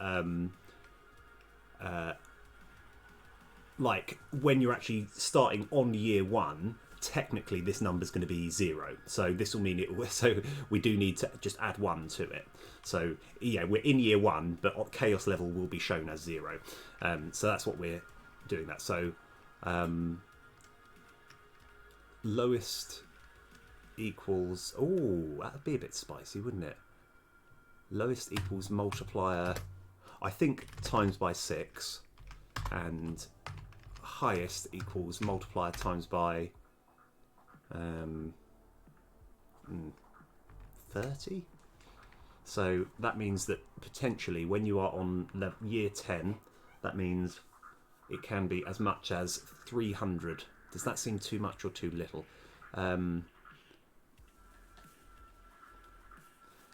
like when you're actually starting on year 1, technically this number's going to be 0. So this will mean so we do need to just add 1 to it. So yeah, we're in year 1, but chaos level will be shown as 0. So that's what we're doing that. So lowest equals, oh, that'd be a bit spicy, wouldn't it? Lowest equals multiplier, I think, times by 6, and highest equals multiplier times by 30. So that means that potentially when you are on year 10, that means it can be as much as 300. Does that seem too much or too little?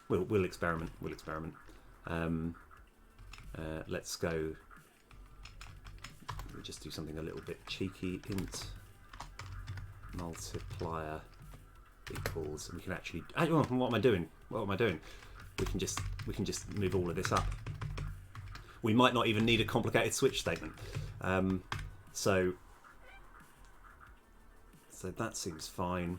We'll experiment. Let's go. We'll just do something a little bit cheeky. Int multiplier equals. We can actually. What am I doing? We can just move all of this up. We might not even need a complicated switch statement. So that seems fine.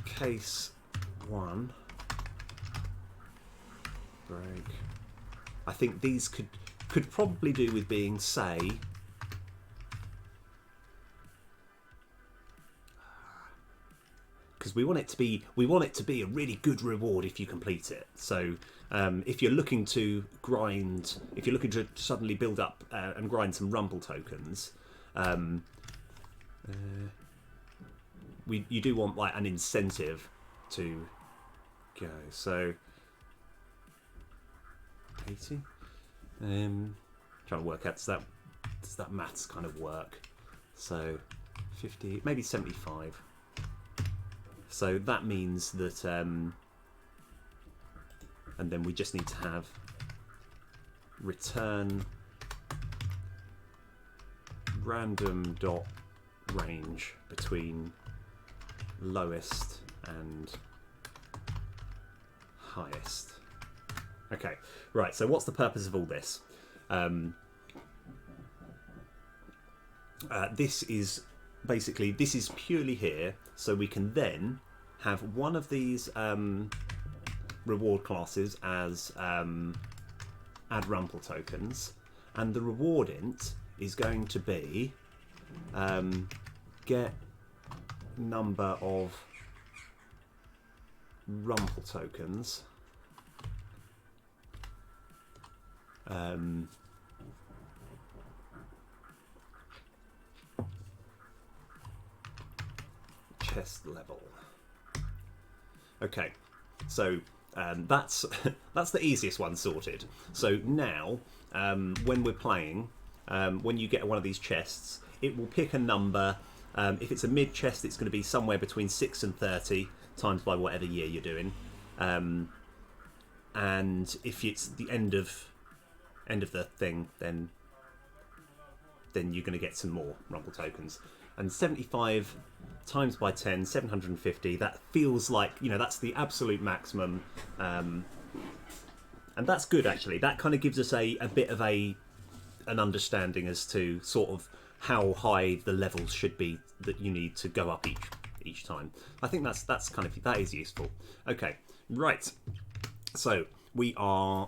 Case 1 break. I think these could probably do with being, say, because we want it to be a really good reward if you complete it. So if you're looking to suddenly build up and grind some rumble tokens, you do want like an incentive to go. So 80. Trying to work out, does that maths kind of work? So 50, maybe 75. So that means that, and then we just need to have return random dot range between lowest and highest. Okay, right, so what's the purpose of all this? This is purely here so we can then have one of these reward classes as add rumple tokens, and the reward int is going to be get number of rumple tokens chest level. Okay, so that's the easiest one sorted. So now when we're playing, when you get one of these chests, it will pick a number. If it's a mid chest, it's going to be somewhere between 6 and 30 times by whatever year you're doing, and if it's the end of the thing, then you're going to get some more rumble tokens. and 75 times by 10, 750. That feels like, you know, that's the absolute maximum. And that's good, actually. That kind of gives us a bit of an understanding as to sort of how high the levels should be that you need to go up each time. I think that is useful. Okay, right. So we are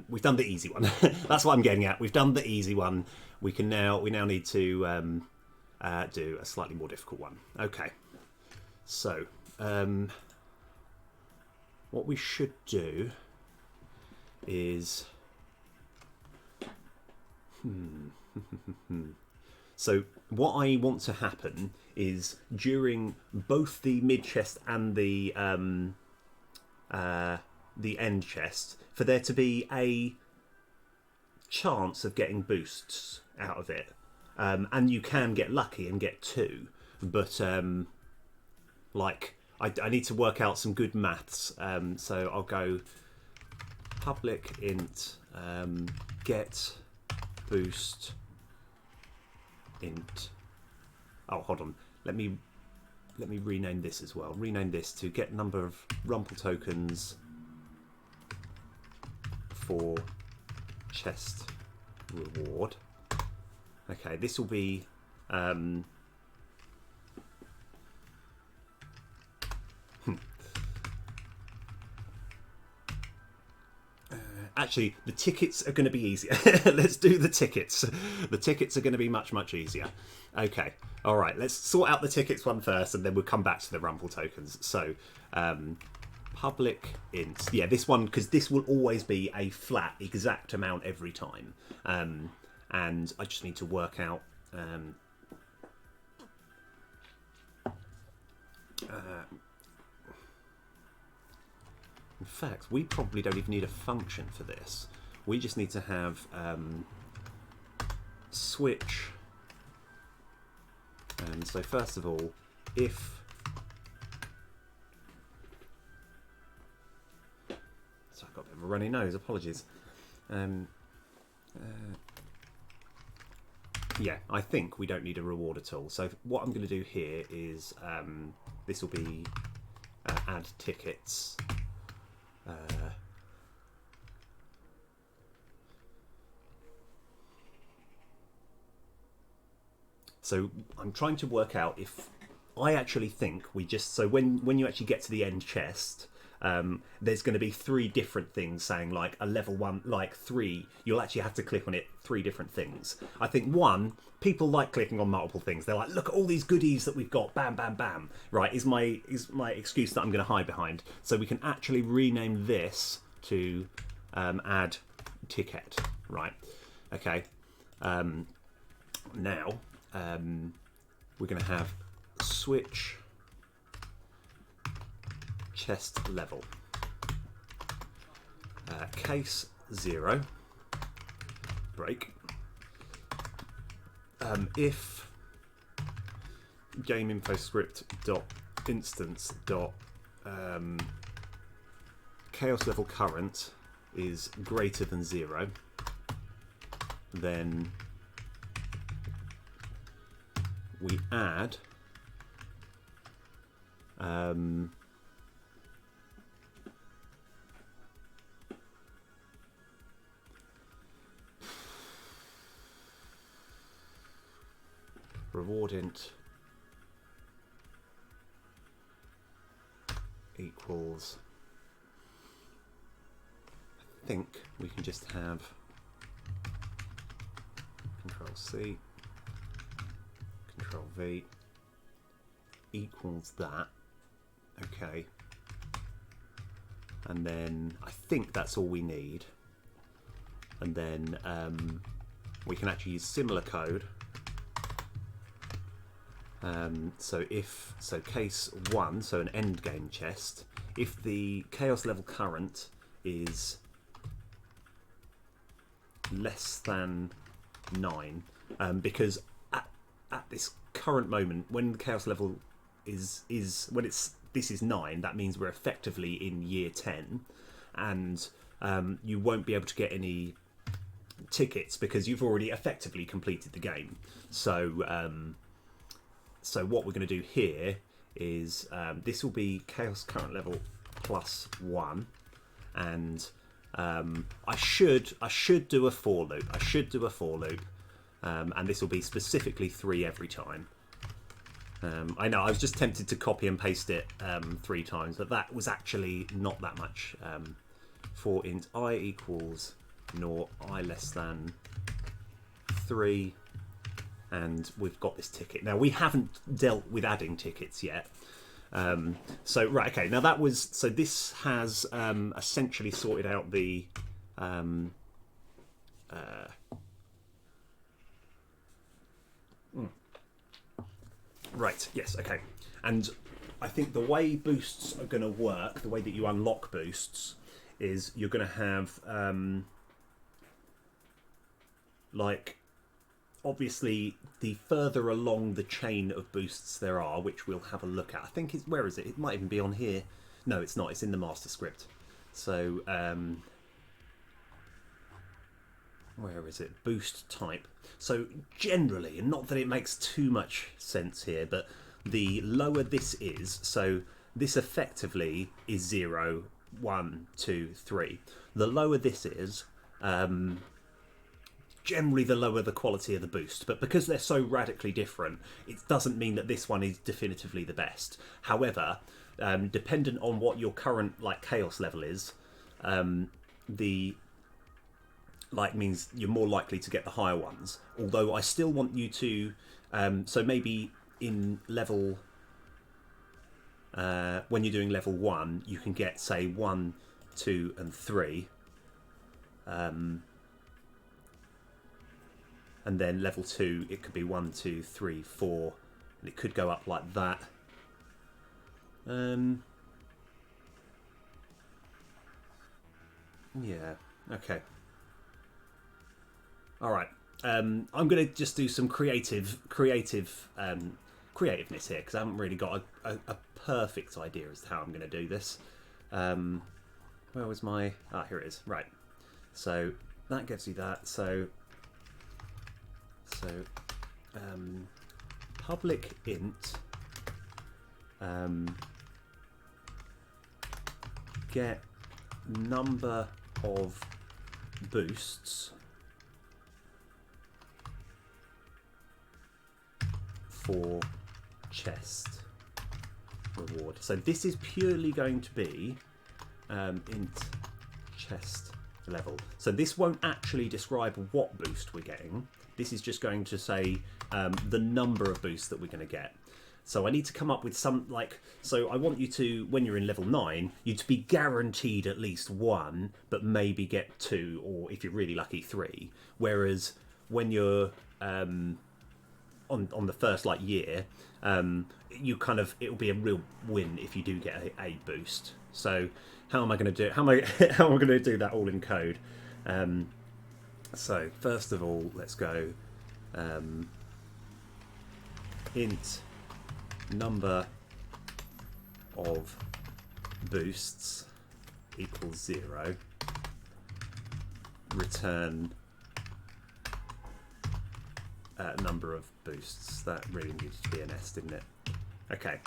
we've done the easy one. That's what I'm getting at. We've done the easy one. We now need to do a slightly more difficult one. Okay. So what we should do is so what I want to happen is during both the mid chest and the end chest, for there to be a chance of getting boosts out of it, and you can get lucky and get 2, but like I need to work out some good maths, so I'll go public int get boost int. Oh, hold on. Let me rename this as well. Rename this to get number of Rumple tokens for chest reward. Okay, this will be actually, the tickets are going to be easier. Let's do the tickets. The tickets are going to be much, much easier. Okay, all right. Let's sort out the tickets one first, and then we'll come back to the Rumple tokens. So, public int. Yeah, this one, because this will always be a flat, exact amount every time. And I just need to work out... in fact, we probably don't even need a function for this. We just need to have switch. And so first of all, if... So I've got a bit of a runny nose, apologies. Yeah, I think we don't need a reward at all. So what I'm going to do here is, this will be add tickets. So I'm trying to work out if I actually think we just... So when you actually get to the end chest, there's going to be 3 different things saying like a level 1, like 3. You'll actually have to click on it 3 different things. I think 1, people like clicking on multiple things. They're like, look at all these goodies that we've got. Bam, bam, bam. Right, is my excuse that I'm going to hide behind. So we can actually rename this to add ticket. Right. Okay. Now we're going to have switch chest level case 0 break if game info script dot instance dot chaos level current is greater than 0, then we add reward int equals, I think we can just have Control C, Control V equals that. Okay, and then I think that's all we need, and then we can actually use similar code. So case 1, so an end game chest, if the chaos level current is less than 9, because at this current moment, when the chaos level is when this is 9, that means we're effectively in year 10, and you won't be able to get any tickets because you've already effectively completed the game. So So what we're going to do here is this will be chaos current level +1, and I should do a for loop. I should do a for loop, and this will be specifically 3 every time. I know I was just tempted to copy and paste it 3 times, but that was actually not that much. For int I equals 0, I less than 3, and we've got this ticket. Now we haven't dealt with adding tickets yet. So right, okay. Now that was so. This has essentially sorted out the right. Yes. Okay. And I think the way boosts are going to work, the way that you unlock boosts, is you're going to have like, obviously, the further along the chain of boosts there are, which we'll have a look at. I think it's, where is it? It might even be on here. No, it's not. It's in the master script. So, where is it? Boost type. So generally, and not that it makes too much sense here, but the lower this is, so this effectively is 0, 1, 2, 3. The lower this is, generally the lower the quality of the boost, but because they're so radically different, it doesn't mean that this one is definitively the best. However, dependent on what your current like chaos level is, the like means you're more likely to get the higher ones. Although I still want you to, so maybe in level, when you're doing level 1, you can get say 1, 2, and 3. And then level 2, it could be 1, 2, 3, 4, and it could go up like that. Yeah, okay. All right. I'm going to just do some creativeness here, because I haven't really got a perfect idea as to how I'm going to do this. Where was my... Ah, here it is. Right. So that gives you that. So public int get number of boosts for chest reward. So this is purely going to be int chest level. So this won't actually describe what boost we're getting. This is just going to say the number of boosts that we're going to get. So I need to come up with some, like, so I want you to, when you're in level 9, you to be guaranteed at least 1, but maybe get 2, or if you're really lucky, 3. Whereas when you're on the first like year, you kind of, it'll be a real win if you do get a boost. So how am I going to do it? How am I going to do that all in code? So first of all, let's go int number of boosts equals 0. Return number of boosts. That really needs to be an S, didn't it? Okay.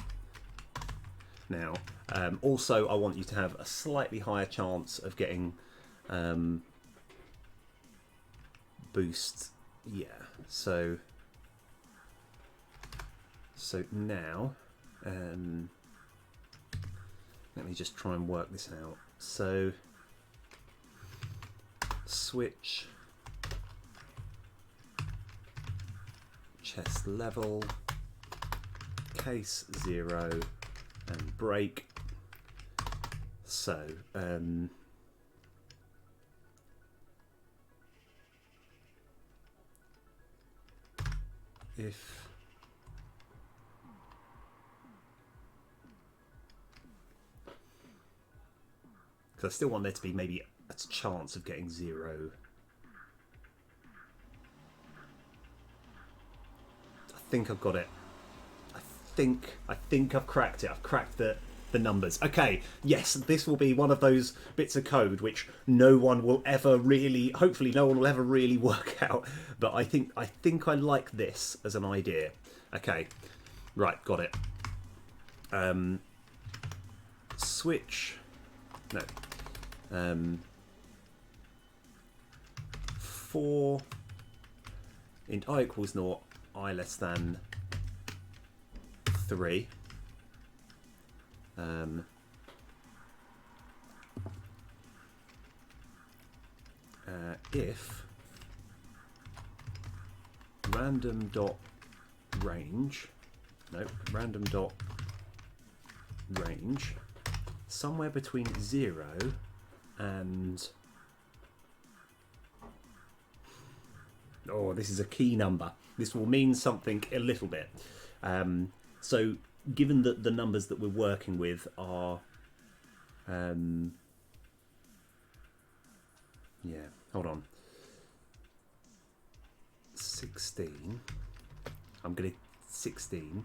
Now, also I want you to have a slightly higher chance of getting boosts. Yeah. So now, let me just try and work this out. So switch chest level, case 0, and break. So if because I still want there to be maybe a chance of getting 0. I think I've got it. I think I've cracked it. I've cracked the numbers. Okay, yes, this will be one of those bits of code which no one will ever really, hopefully no one will ever really work out. But I think I like this as an idea. Okay, Right, got it. Switch. No. 4 int I equals 0, I less than 3. If random dot range, no, random dot range, somewhere between 0 and, oh, this is a key number. This will mean something a little bit. So given that the numbers that we're working with are, yeah, hold on, 16, I'm going to, 16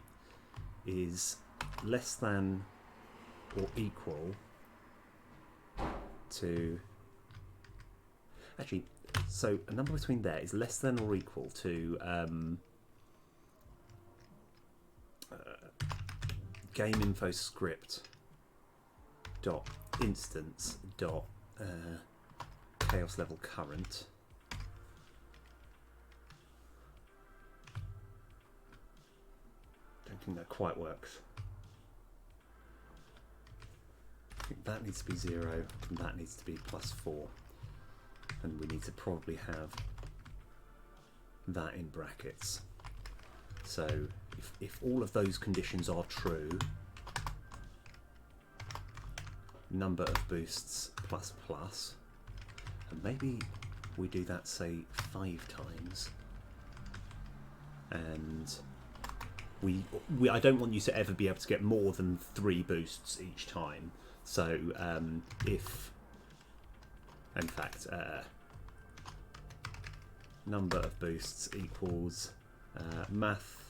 is less than or equal to, actually, so a number between there is less than or equal to game info script dot instance dot chaos level current. Don't think that quite works. I think that needs to be 0 and that needs to be +4, and we need to probably have that in brackets. So if all of those conditions are true, number of boosts ++, and maybe we do that, say, 5 times, and I don't want you to ever be able to get more than 3 boosts each time. So if, in fact, number of boosts equals math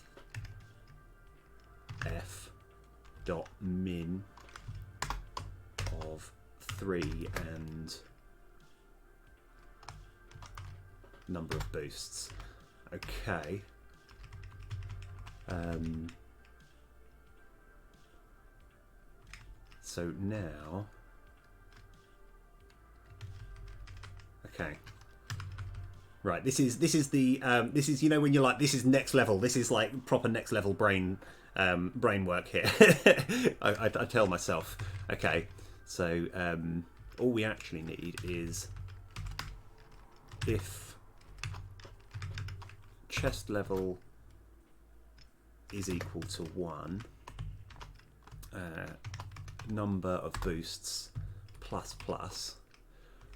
f dot min of 3 and number of boosts. Okay. So now, okay, right. This is the this is, you know, when you're like, this is next level. This is like proper next level brain work here. I tell myself. Okay, so all we actually need is if chest level is equal to 1, number of boosts ++.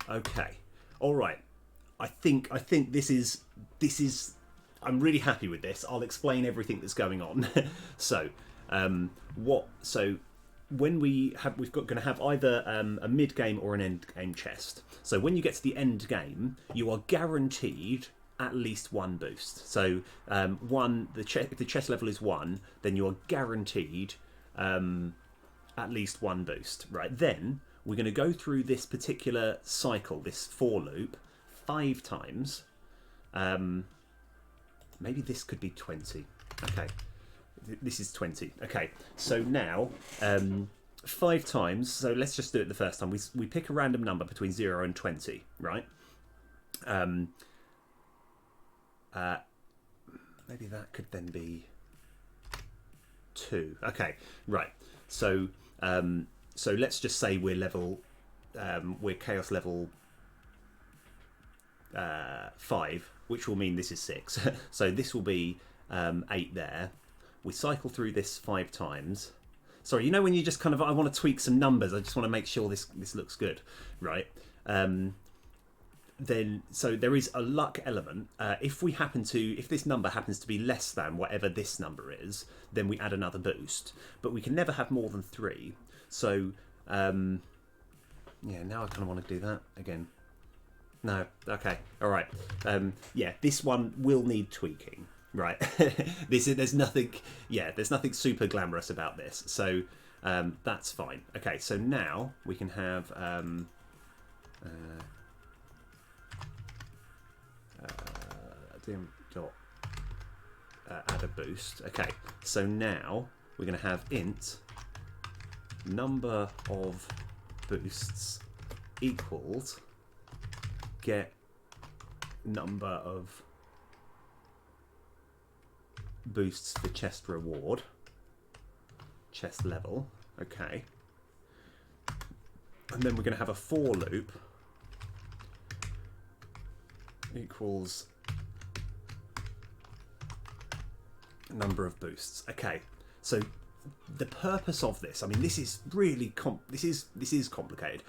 Okay, all right. I think this is I'm really happy with this. I'll explain everything that's going on. So when we're going to have either a mid game or an end game chest. So when you get to the end game, you are guaranteed at least 1 boost. So if the chest level is 1, then you are guaranteed at least 1 boost. Right, then we're going to go through this particular cycle, this for loop, 5 times. Maybe this could be 20. Okay, this is 20. Okay, so now 5 times. So let's just do it the first time. We pick a random number between 0 and 20, right? Maybe that could then be 2. Okay, right. So so let's just say we're chaos level 5, which will mean this is 6. So this will be 8 there. We cycle through this 5 times. Sorry, you know when you just kind of, I want to tweak some numbers. I just want to make sure this looks good, right? Then so there is a luck element. If this number happens to be less than whatever this number is, then we add another boost. But we can never have more than 3. So yeah, now I kind of want to do that again. No, okay, all right. Yeah, this one will need tweaking, right? There's nothing super glamorous about this, so that's fine. Okay, so now we can have dim dot add a boost. Okay, so now we're going to have int number of boosts equals get number of boosts for chest reward, chest level. Okay, and then we're going to have a for loop equals number of boosts. Okay, so the purpose of this, I mean, this is really this is complicated.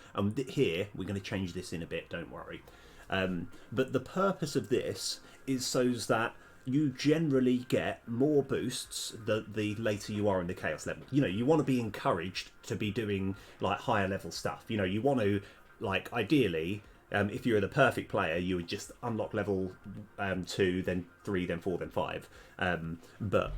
Here we're going to change this in a bit. Don't worry. But the purpose of this is so that you generally get more boosts the later you are in the chaos level. You know, you want to be encouraged to be doing like higher level stuff. You know, you want to, like, ideally, if you're the perfect player, you would just unlock level 2, then 3, then 4, then 5. But,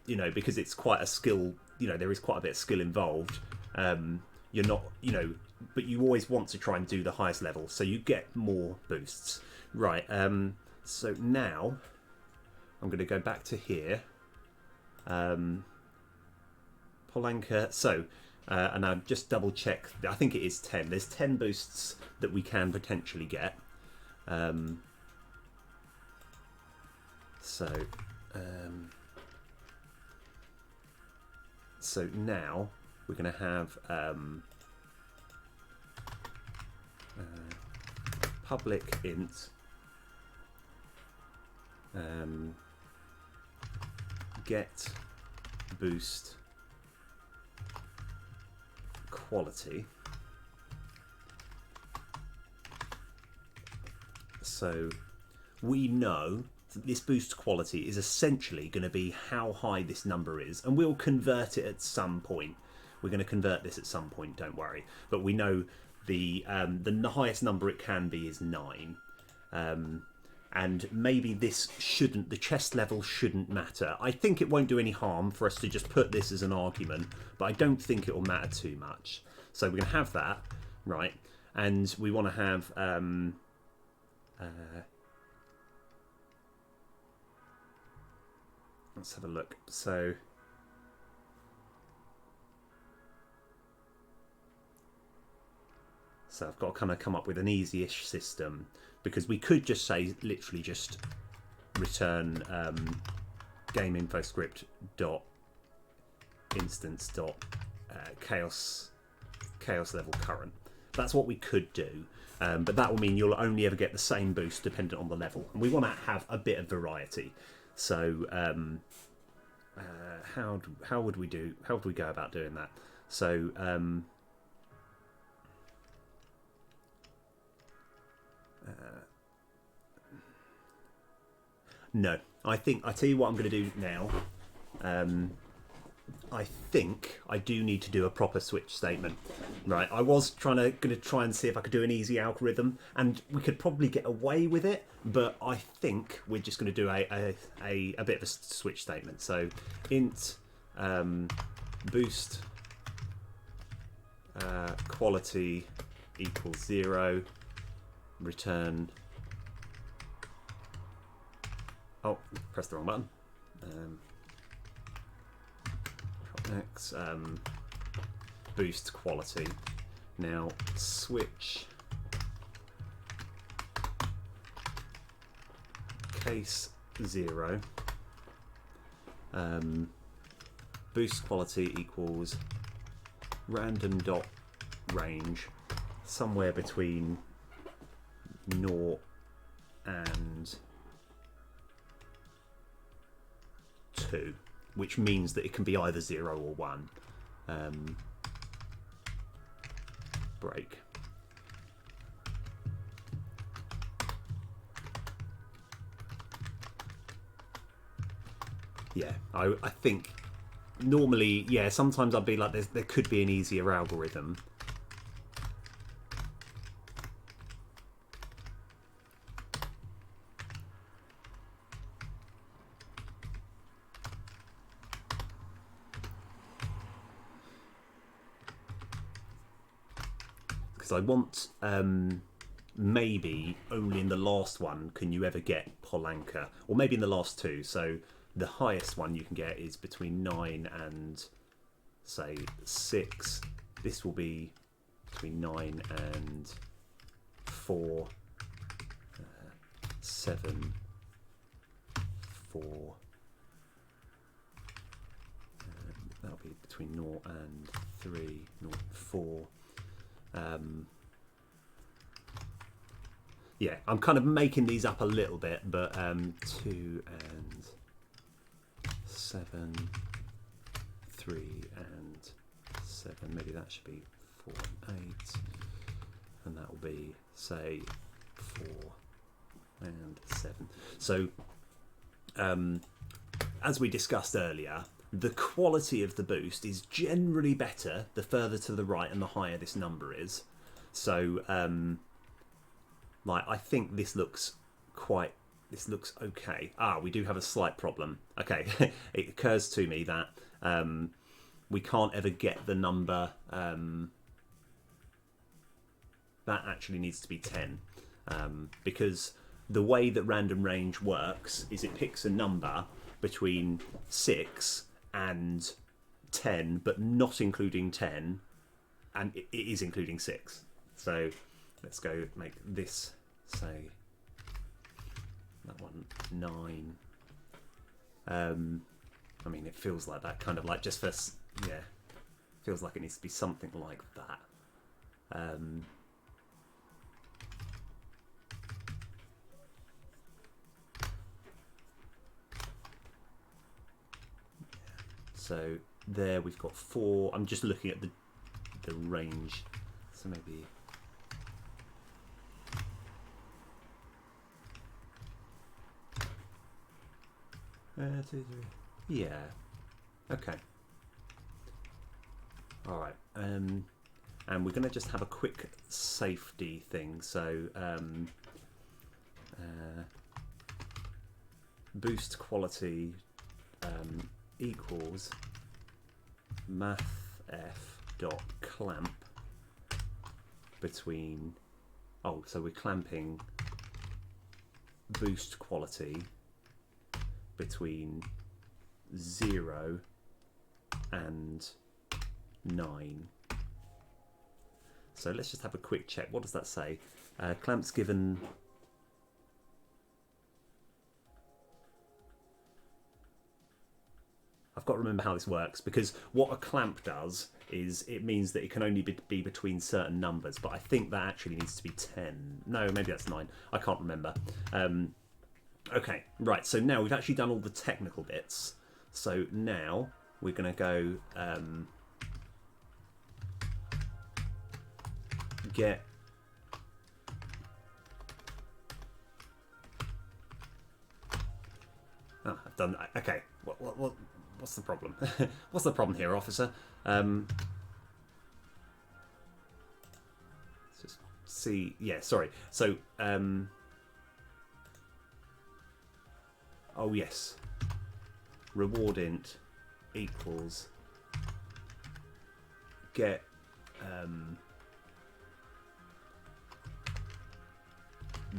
you know, because it's quite a skill, you know, there is quite a bit of skill involved. You're not, you know, but you always want to try and do the highest level, so you get more boosts. Right, so now I'm going to go back to here. Polanka, so, and I'll just double check, I think it is 10. There's 10 boosts that we can potentially get. So now we're going to have public int get boost quality. So we know that this boost quality is essentially going to be how high this number is, and we'll convert it at some point. We're going to convert this at some point, don't worry. But we know the highest number it can be is 9. And maybe this shouldn't, the chest level shouldn't matter. I think it won't do any harm for us to just put this as an argument, but I don't think it will matter too much. So we're going to have that, right? And we want to have let's have a look. So I've got to kind of come up with an easy-ish system, because we could just say, literally just return game info script dot instance dot chaos level current. That's what we could do, but that will mean you'll only ever get the same boost dependent on the level, and we want to have a bit of variety. So how would we go about doing that? So no, I tell you what I'm going to do now. I think I do need to do a proper switch statement. Right, I was going to try and see if I could do an easy algorithm, and we could probably get away with it, but I think we're just going to do a bit of a switch statement. So int boost quality equals 0, return, oh, press the wrong button, X, boost quality. Now switch case 0, boost quality equals random dot range, somewhere between 0 and 2, which means that it can be either 0 or 1. Break. Yeah, I think normally, yeah, sometimes I'd be like, there could be an easier algorithm. I want maybe only in the last one can you ever get Polanka, or maybe in the last 2. So the highest one you can get is between 9 and say 6. This will be between 9 and 4, 7, 4. That'll be between 0 and 3, 0 and 4. Yeah, I'm kind of making these up a little bit, but 2 and 7, 3 and 7, maybe that should be 4 and 8, and that will be, say, 4 and 7. So, as we discussed earlier, the quality of the boost is generally better the further to the right and the higher this number is. So, like, I think this looks okay. We do have a slight problem. Okay, it occurs to me that we can't ever get the number that actually needs to be 10, because the way that random range works is it picks a number between 6 and 10, but not including 10, and it is including 6. So let's go make this, say, that one 9. I mean, it feels like that, kind of like, just for, yeah, feels like it needs to be something like that. So there we've got 4. I'm just looking at the range, so maybe 2, 3. Yeah. Okay. All right. And we're going to just have a quick safety thing. So boost quality equals mathf.clamp between. Oh, so we're clamping boost quality between 0 and 9. So let's just have a quick check. What does that say? Clamps given. I've got to remember how this works, because what a clamp does is it means that it can only be between certain numbers, but I think that actually needs to be 10. No, maybe that's 9. I can't remember. Okay, right, so now we've actually done all the technical bits. So now we're going to go get I've done that. Okay, what's the problem? What's the problem here, officer? Let's just see. Yeah, sorry. So, oh yes, reward int equals get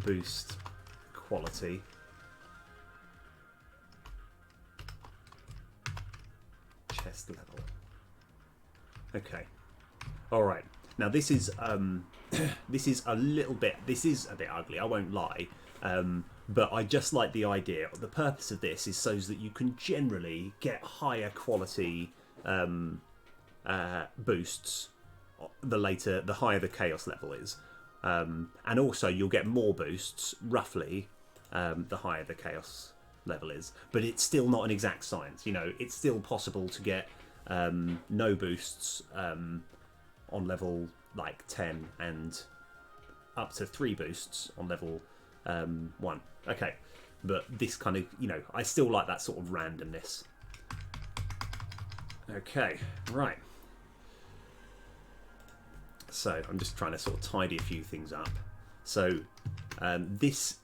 boost quality chest level. Okay. All right. Now this is this is a bit ugly, I won't lie. But I just like the idea. The purpose of this is so that you can generally get higher quality boosts the higher the chaos level is. And also you'll get more boosts, roughly, the higher the chaos level is. But it's still not an exact science. You know, it's still possible to get no boosts on level like 10 and up to 3 boosts on level 1. Okay, but this kind of, you know, I still like that sort of randomness. Okay, right. So I'm just trying to sort of tidy a few things up. So this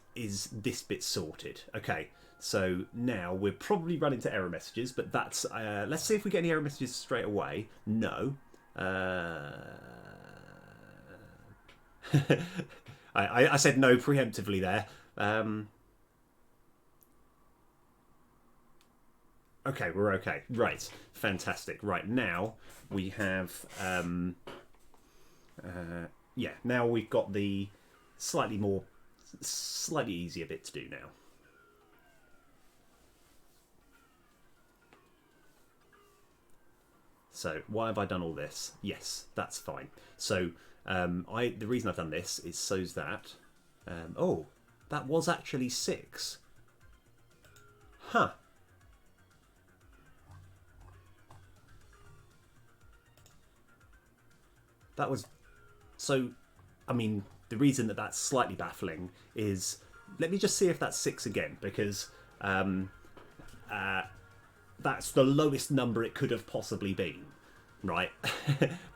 bit sorted. Okay, so now we're probably running to error messages, but that's let's see if we get any error messages straight away. No. I said no preemptively there. Okay, we're okay. Right, fantastic. Right, now we have... yeah, now we've got the slightly easier bit to do now. So why have I done all this? Yes, that's fine. So the reason I've done this is so that... oh, that was actually 6. Huh. That was... So, I mean, the reason that that's slightly baffling is... Let me just see if that's 6 again, because that's the lowest number it could have possibly been, right?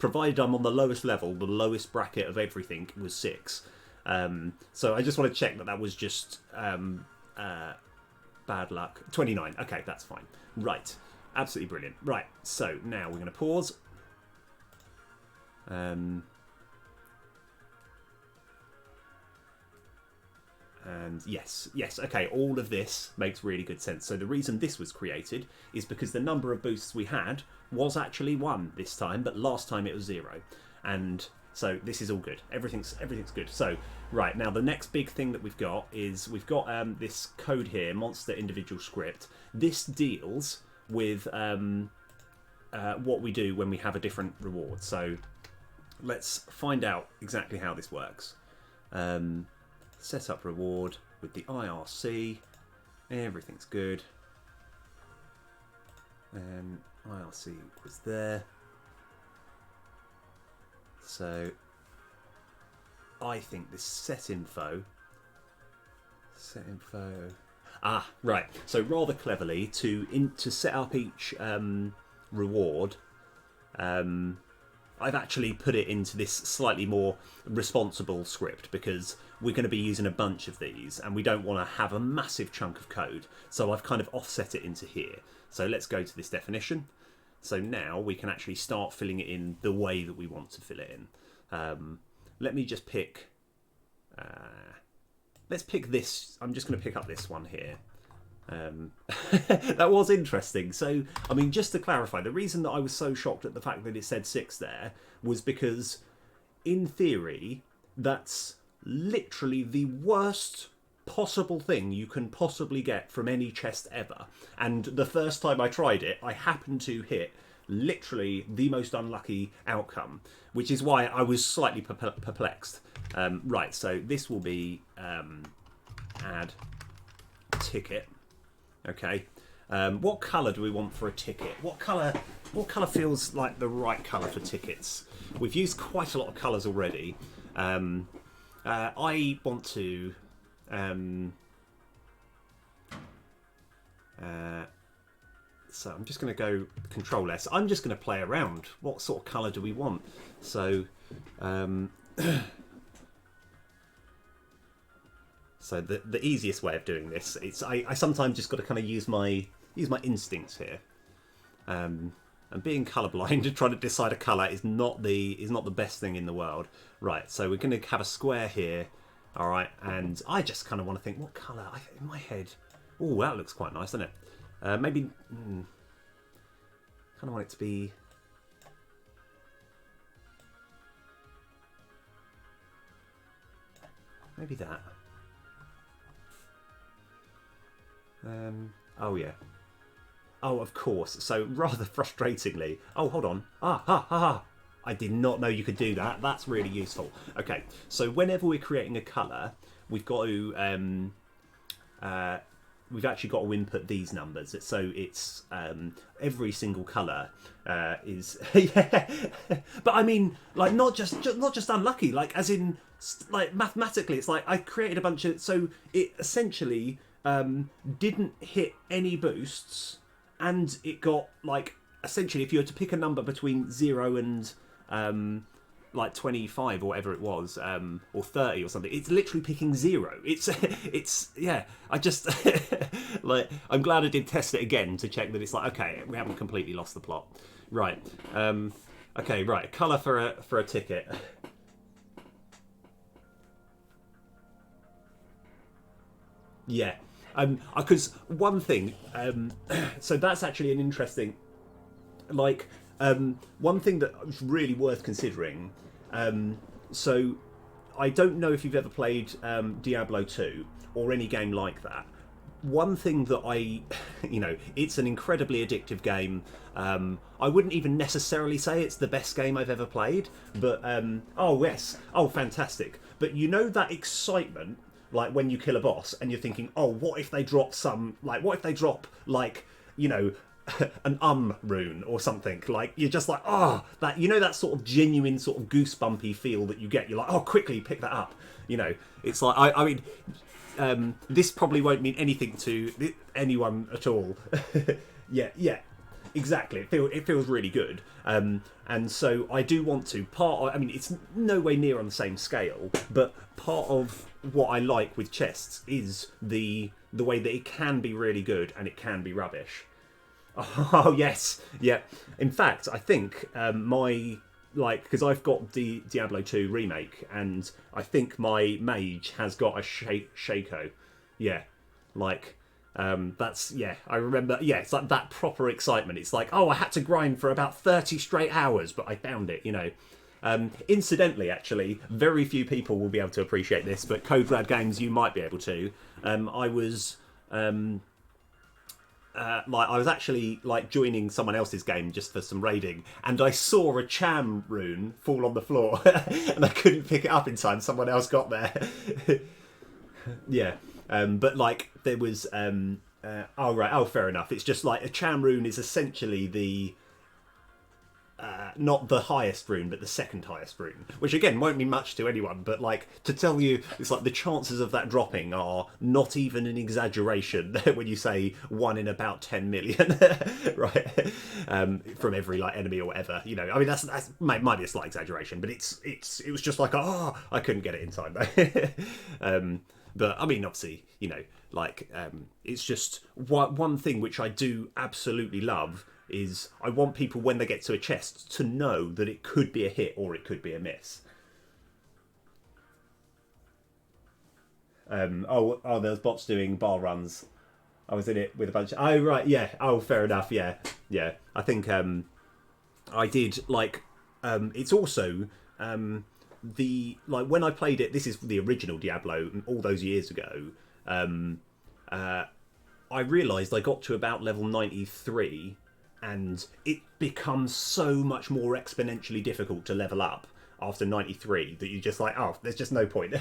Provided I'm on the lowest level, the lowest bracket of everything was 6. So I just want to check that that was just bad luck. 29. Okay, that's fine. Right. Absolutely brilliant. Right, so now we're going to pause. And yes, okay, all of this makes really good sense. So the reason this was created is because the number of boosts we had was actually 1 this time, but last time it was 0. And so this is all good. Everything's good. So, right, now the next big thing that we've got is we've got this code here, monster individual script. This deals with what we do when we have a different reward. So let's find out exactly how this works. Set up reward with the IRC. Everything's good. And IRC was there. So I think this set info. Ah, right. So rather cleverly, to set up each reward, I've actually put it into this slightly more responsible script because we're going to be using a bunch of these and we don't want to have a massive chunk of code. So I've kind of offset it into here. So let's go to this definition. So now we can actually start filling it in the way that we want to fill it in. Let me just pick... let's pick this. I'm just going to pick up this one here. That was interesting. So, I mean, just to clarify, the reason that I was so shocked at the fact that it said 6 there was because, in theory, that's literally the worst possible thing you can possibly get from any chest ever. And the first time I tried it, I happened to hit literally the most unlucky outcome, which is why I was slightly perplexed. Right, so this will be add ticket. Okay. What colour do we want for a ticket? What colour feels like the right colour for tickets? We've used quite a lot of colours already. I want to... so I'm just going to go Control S. I'm just going to play around. What sort of colour do we want? So... So the easiest way of doing this, I sometimes just got to kind of use my instincts here, and being colourblind and trying to decide a colour is not the best thing in the world. Right, so we're going to have a square here, all right, and I just kind of want to think what colour in my head. Oh, that looks quite nice, doesn't it? Maybe kind of want it to be. Maybe that. Oh yeah. Oh, of course. So rather frustratingly. Oh, hold on. I did not know you could do that. That's really useful. Okay, so whenever we're creating a colour, we've got to we've actually got to input these numbers. So it's every single colour is yeah. But I mean, like not just unlucky. Like as in like mathematically, it's like I created a bunch of. So it essentially. Didn't hit any boosts, and it got like essentially if you were to pick a number between 0 and like 25 or whatever it was, or 30 or something, it's literally picking 0. It's yeah. I just like I'm glad I did test it again to check that it's like okay, we haven't completely lost the plot. Right. Okay. Right. Colour for a ticket. Yeah. Because one thing, so that's actually an interesting, like, one thing that's really worth considering. So I don't know if you've ever played Diablo 2 or any game like that. One thing that it's an incredibly addictive game. I wouldn't even necessarily say it's the best game I've ever played, but oh yes, oh fantastic. But you know that excitement, like when you kill a boss and you're thinking, oh, what if they drop an rune or something, like you're just like, oh, that, that sort of genuine sort of goosebumpy feel that you get. You're like, oh, quickly pick that up. It's like I mean, this probably won't mean anything to anyone at all. yeah, exactly. It feels really good, and so I do want to. I mean, it's no way near on the same scale, but part of what I like with chests is the way that it can be really good and it can be rubbish. Oh yes, yeah. In fact, I think because I've got the Diablo 2 remake, and I think my mage has got a Shaco. Yeah, like that's I remember. Yeah, it's like that proper excitement. It's like, oh, I had to grind for about 30 straight hours, but I found it. Incidentally, actually, very few people will be able to appreciate this, but Code Red Games, you might be able to. I was. I was actually joining someone else's game just for some raiding, and I saw a Cham rune fall on the floor, and I couldn't pick it up in time. Someone else got there. Yeah, but there was fair enough. It's just like a Cham rune is essentially the not the highest rune, but the second highest rune, which again won't mean much to anyone, but to tell you, it's like the chances of that dropping are not even an exaggeration when you say 1 in about 10 million, right? From every enemy or whatever, I mean that's might be a slight exaggeration, but it was just like, oh, I couldn't get it in time though. But I mean, obviously, it's just one thing which I do absolutely love is I want people, when they get to a chest, to know that it could be a hit or it could be a miss. There's bots doing bar runs. I was in it with a bunch of... Oh, right, yeah. Oh, fair enough, yeah. Yeah, I think I did, it's also... when I played it, this is the original Diablo, all those years ago, I realised I got to about level 93... and it becomes so much more exponentially difficult to level up after 93 that you're just like, oh, there's just no point.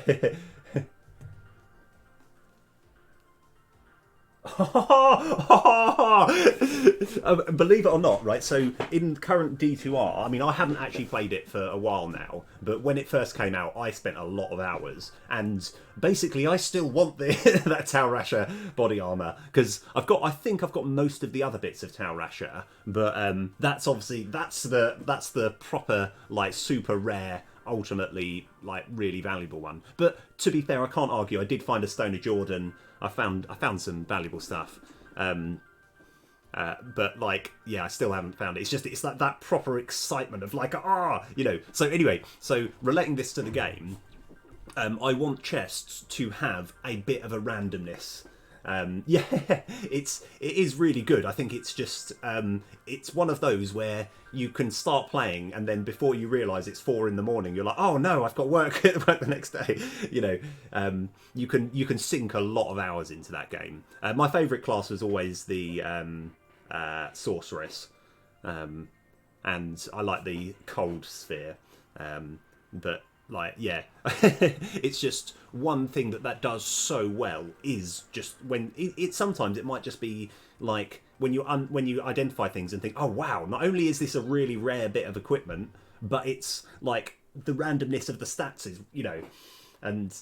Believe it or not, right? So in current D2R, I mean, I haven't actually played it for a while now, but when it first came out, I spent a lot of hours, and basically, I still want that Tal Rasha body armor because I think I've got most of the other bits of Tal Rasha, but that's the proper super rare, ultimately really valuable one. But to be fair, I can't argue. I did find a Stone of Jordan. I found some valuable stuff, but I still haven't found it. It's that proper excitement of So anyway, so relating this to the game, I want chests to have a bit of a randomness. It is really good. I think it's just it's one of those where you can start playing and then before you realise it's 4 a.m, you're like, oh no, I've got work the next day. You can sink a lot of hours into that game. My favourite class was always the sorceress, and I like the cold sphere, but it's just one thing that does so well is just when it sometimes it might just be when you identify things and think, oh wow, not only is this a really rare bit of equipment, but it's the randomness of the stats is and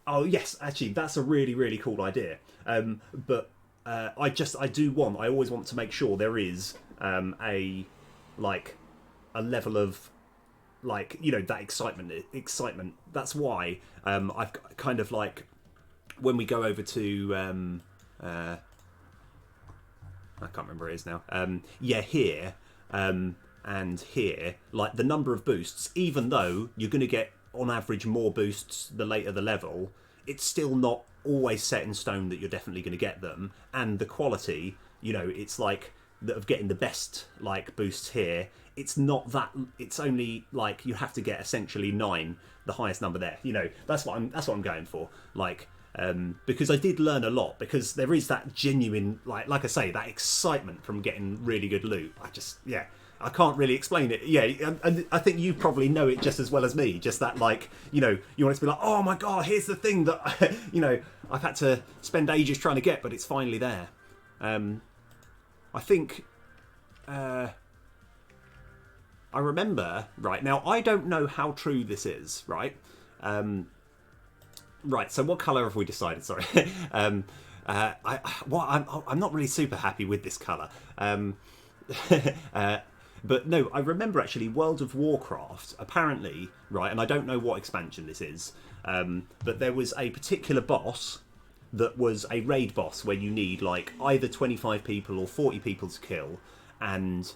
oh yes, actually that's a really, really cool idea, but I always want to make sure there is a level of that excitement. That's why I've kind of when we go over to I can't remember what it is now, here and here, the number of boosts, even though you're going to get on average more boosts the later the level, it's still not always set in stone that you're definitely going to get them. And the quality, you know, it's like of getting the best like boosts here. It's not that. It's only like you have to get essentially 9, the highest number there. You know, that's what I'm going for. Like. Because I did learn a lot, because there is that genuine, like I say, that excitement from getting really good loot. I can't really explain it. Yeah, and I think you probably know it just as well as me. Just that, like, you know, you want it to be like, oh my god, here's the thing that, you know, I've had to spend ages trying to get, but it's finally there. I think, I remember, right, now I don't know how true this is, right? Right, so what colour have we decided? Sorry. I'm not really super happy with this colour. But no, I remember actually World of Warcraft, apparently, right, and I don't know what expansion this is, but there was a particular boss that was a raid boss where you need like either 25 people or 40 people to kill, and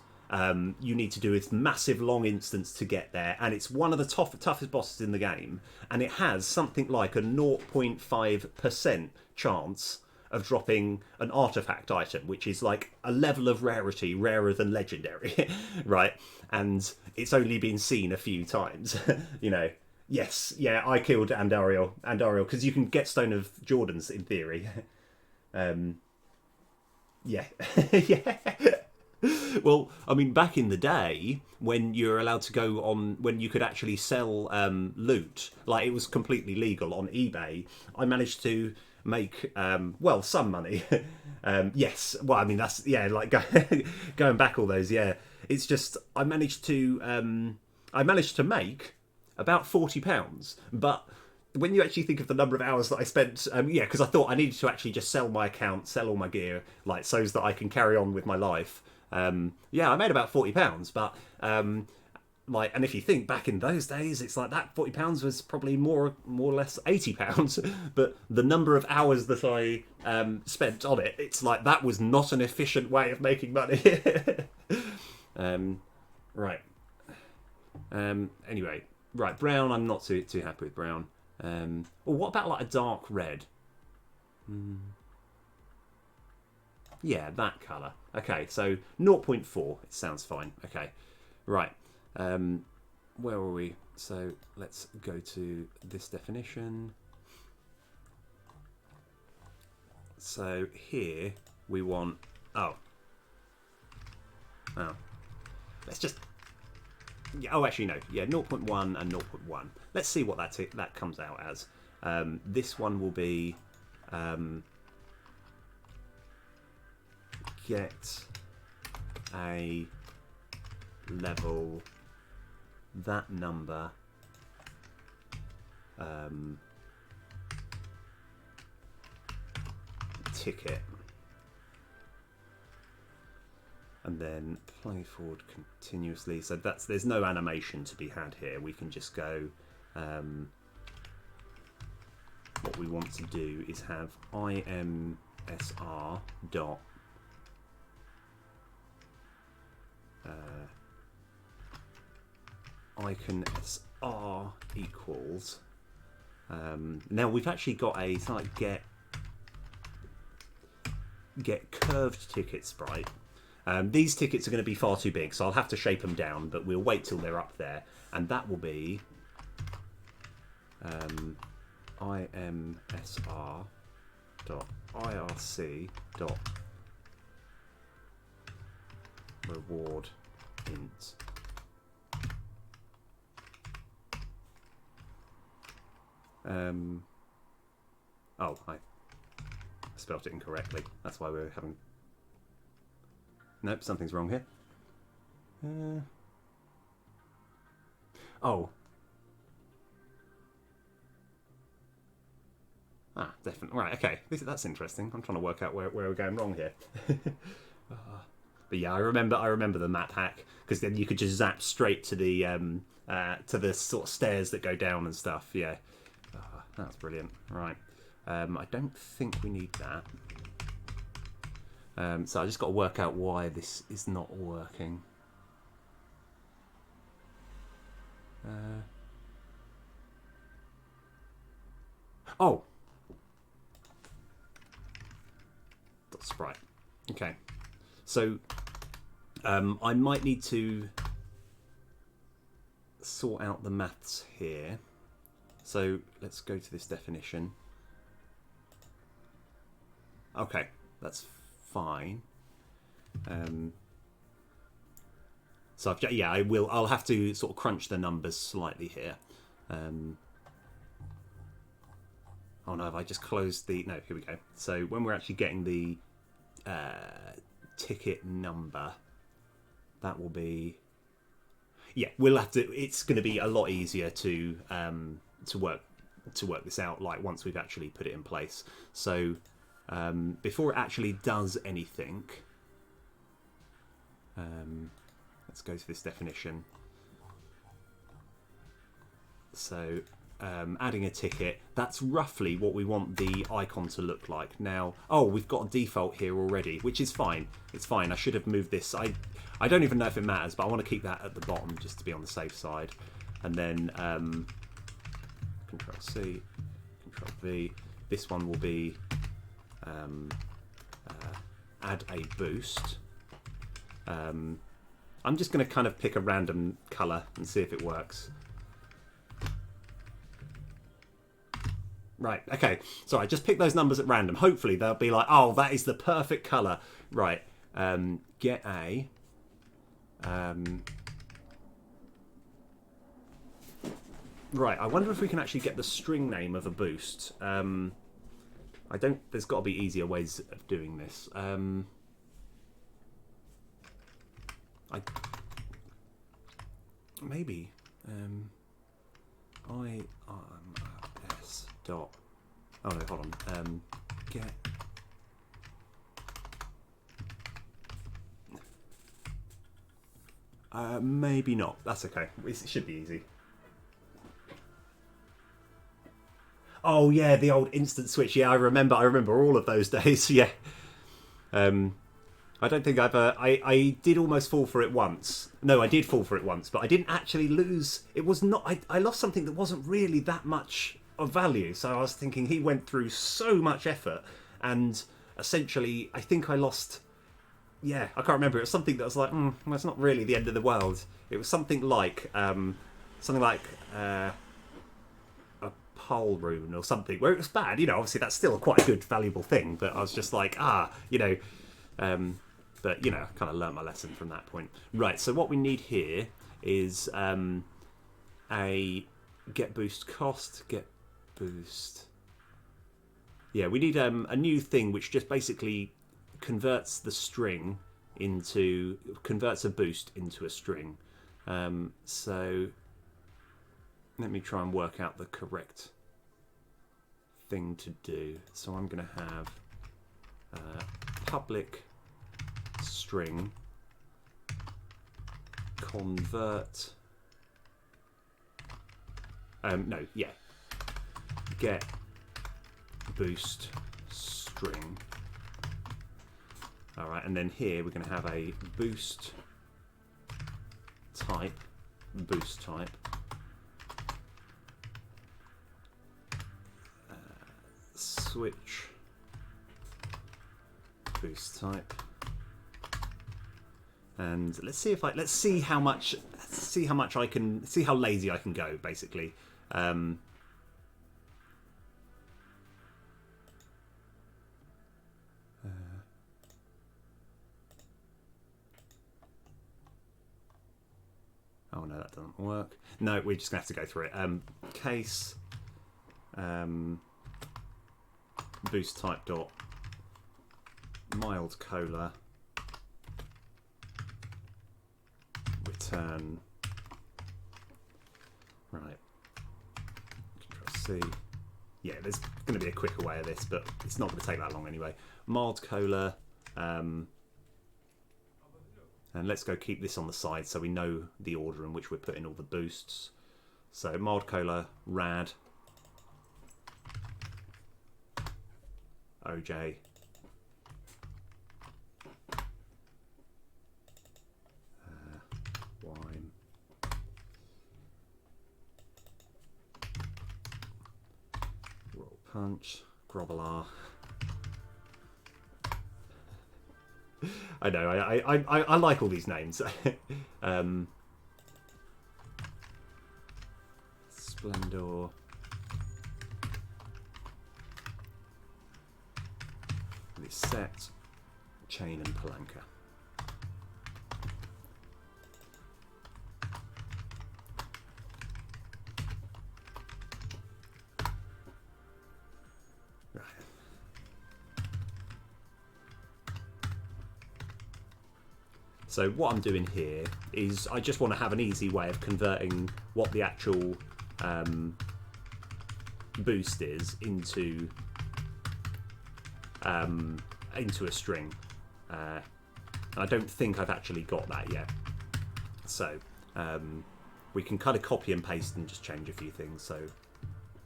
you need to do this massive long instance to get there, and it's one of the toughest bosses in the game, and it has something like a 0.5% chance of dropping an artifact item, which is like a level of rarity rarer than legendary, right? And it's only been seen a few times, you know. Yes, yeah, I killed Andariel, because you can get Stone of Jordans in theory. Yeah, yeah. Well, I mean, back in the day, when you're allowed to go on, when you could actually sell loot, like it was completely legal on eBay, I managed to make, well, some money. Yes, well, I mean, that's, yeah, like going back all those, yeah. It's just, I managed to make about £40, but when you actually think of the number of hours that I spent, yeah, because I thought I needed to actually just sell my account, sell all my gear, like, so that I can carry on with my life. Yeah, I made about £40, but like, and if you think back in those days, it's like that £40 was probably more or less £80. But the number of hours that I spent on it, it's like that was not an efficient way of making money. Right. Anyway, right, brown. I'm not too happy with brown. Well, what about like a dark red? Yeah, that colour. Okay, so 0.4. It sounds fine. Okay, right. Where are we? So let's go to this definition. So here we want... Oh. Let's just... Yeah, oh, actually, no. Yeah, 0.1 and 0.1. Let's see what that comes out as. This one will be... get a level, that number, ticket, and then play forward continuously. So there's no animation to be had here. We can just go, what we want to do is have imsr dot icon sr equals, now we've actually got a like get curved ticket sprite. These tickets are going to be far too big, so I'll have to shape them down, but we'll wait till they're up there, and that will be imsr dot irc dot reward int. Oh, I spelt it incorrectly. That's why we're having... Nope, something's wrong here. Oh. Ah, definitely. Right, okay. That's interesting. I'm trying to work out where we're going wrong here. But yeah, I remember the map hack, because then you could just zap straight to the sort of stairs that go down and stuff. Yeah, that's brilliant. Right, I don't think we need that. So I just got to work out why this is not working. Oh. Dot sprite. Okay. So I might need to sort out the maths here. So let's go to this definition. Okay, that's fine. So yeah, I'll have to sort of crunch the numbers slightly here. Oh no, have I just closed the... No, here we go. So when we're actually getting the ticket number, that will be... Yeah, we'll have to... It's going to be a lot easier to work this out, like once we've actually put it in place. So before it actually does anything, let's go to this definition. So adding a ticket, that's roughly what we want the icon to look like. Now, oh, we've got a default here already, which is fine. It's fine. I should have moved this. I don't even know if it matters, but I want to keep that at the bottom just to be on the safe side. And then Control C, Control V. This one will be add a boost. I'm just going to kind of pick a random colour and see if it works. Right, okay. So I just picked those numbers at random. Hopefully they'll be like, oh, that is the perfect colour. Right, get a... Right, I wonder if we can actually get the string name of a boost. I don't... There's got to be easier ways of doing this. Maybe IRS dot... Oh no, hold on. Get... Maybe not. That's okay. It should be easy. Oh yeah, the old instant switch. Yeah, I remember all of those days. Yeah. I don't think I did almost fall for it once. No, I did fall for it once, but I didn't actually lose. It was not... I lost something that wasn't really that much of value. So I was thinking he went through so much effort, and essentially I think I lost... Yeah, I can't remember. It was something that was like, well, it's not really the end of the world. It was something like a pole rune or something, where it was bad. You know, obviously that's still quite a good, valuable thing. But I was just like, you know... but, you know, I kind of learnt my lesson from that point. Right, so what we need here is a get boost cost, get boost... Yeah, we need a new thing which just basically converts the string into... converts a boost into a string. So let me try and work out the correct thing to do. So I'm going to have public... string convert get boost string. Alright, and then here we're going to have a boost type switch boost type. And let's see how much I can see how lazy I can go, basically. Oh no, that doesn't work. No, we're just gonna have to go through it. Case boost type dot mild cola return. Right. Control C. Yeah, there's going to be a quicker way of this, but it's not going to take that long anyway. Mild cola. And let's go keep this on the side so we know the order in which we're putting all the boosts. So mild cola, rad, OJ, wine, roll Punch, Grobbler. I know, I like all these names. Splendor. Set, Chain and Palanca. Right. So what I'm doing here is I just want to have an easy way of converting what the actual boost is into a string. I don't think I've actually got that yet. So we can kind of copy and paste and just change a few things. So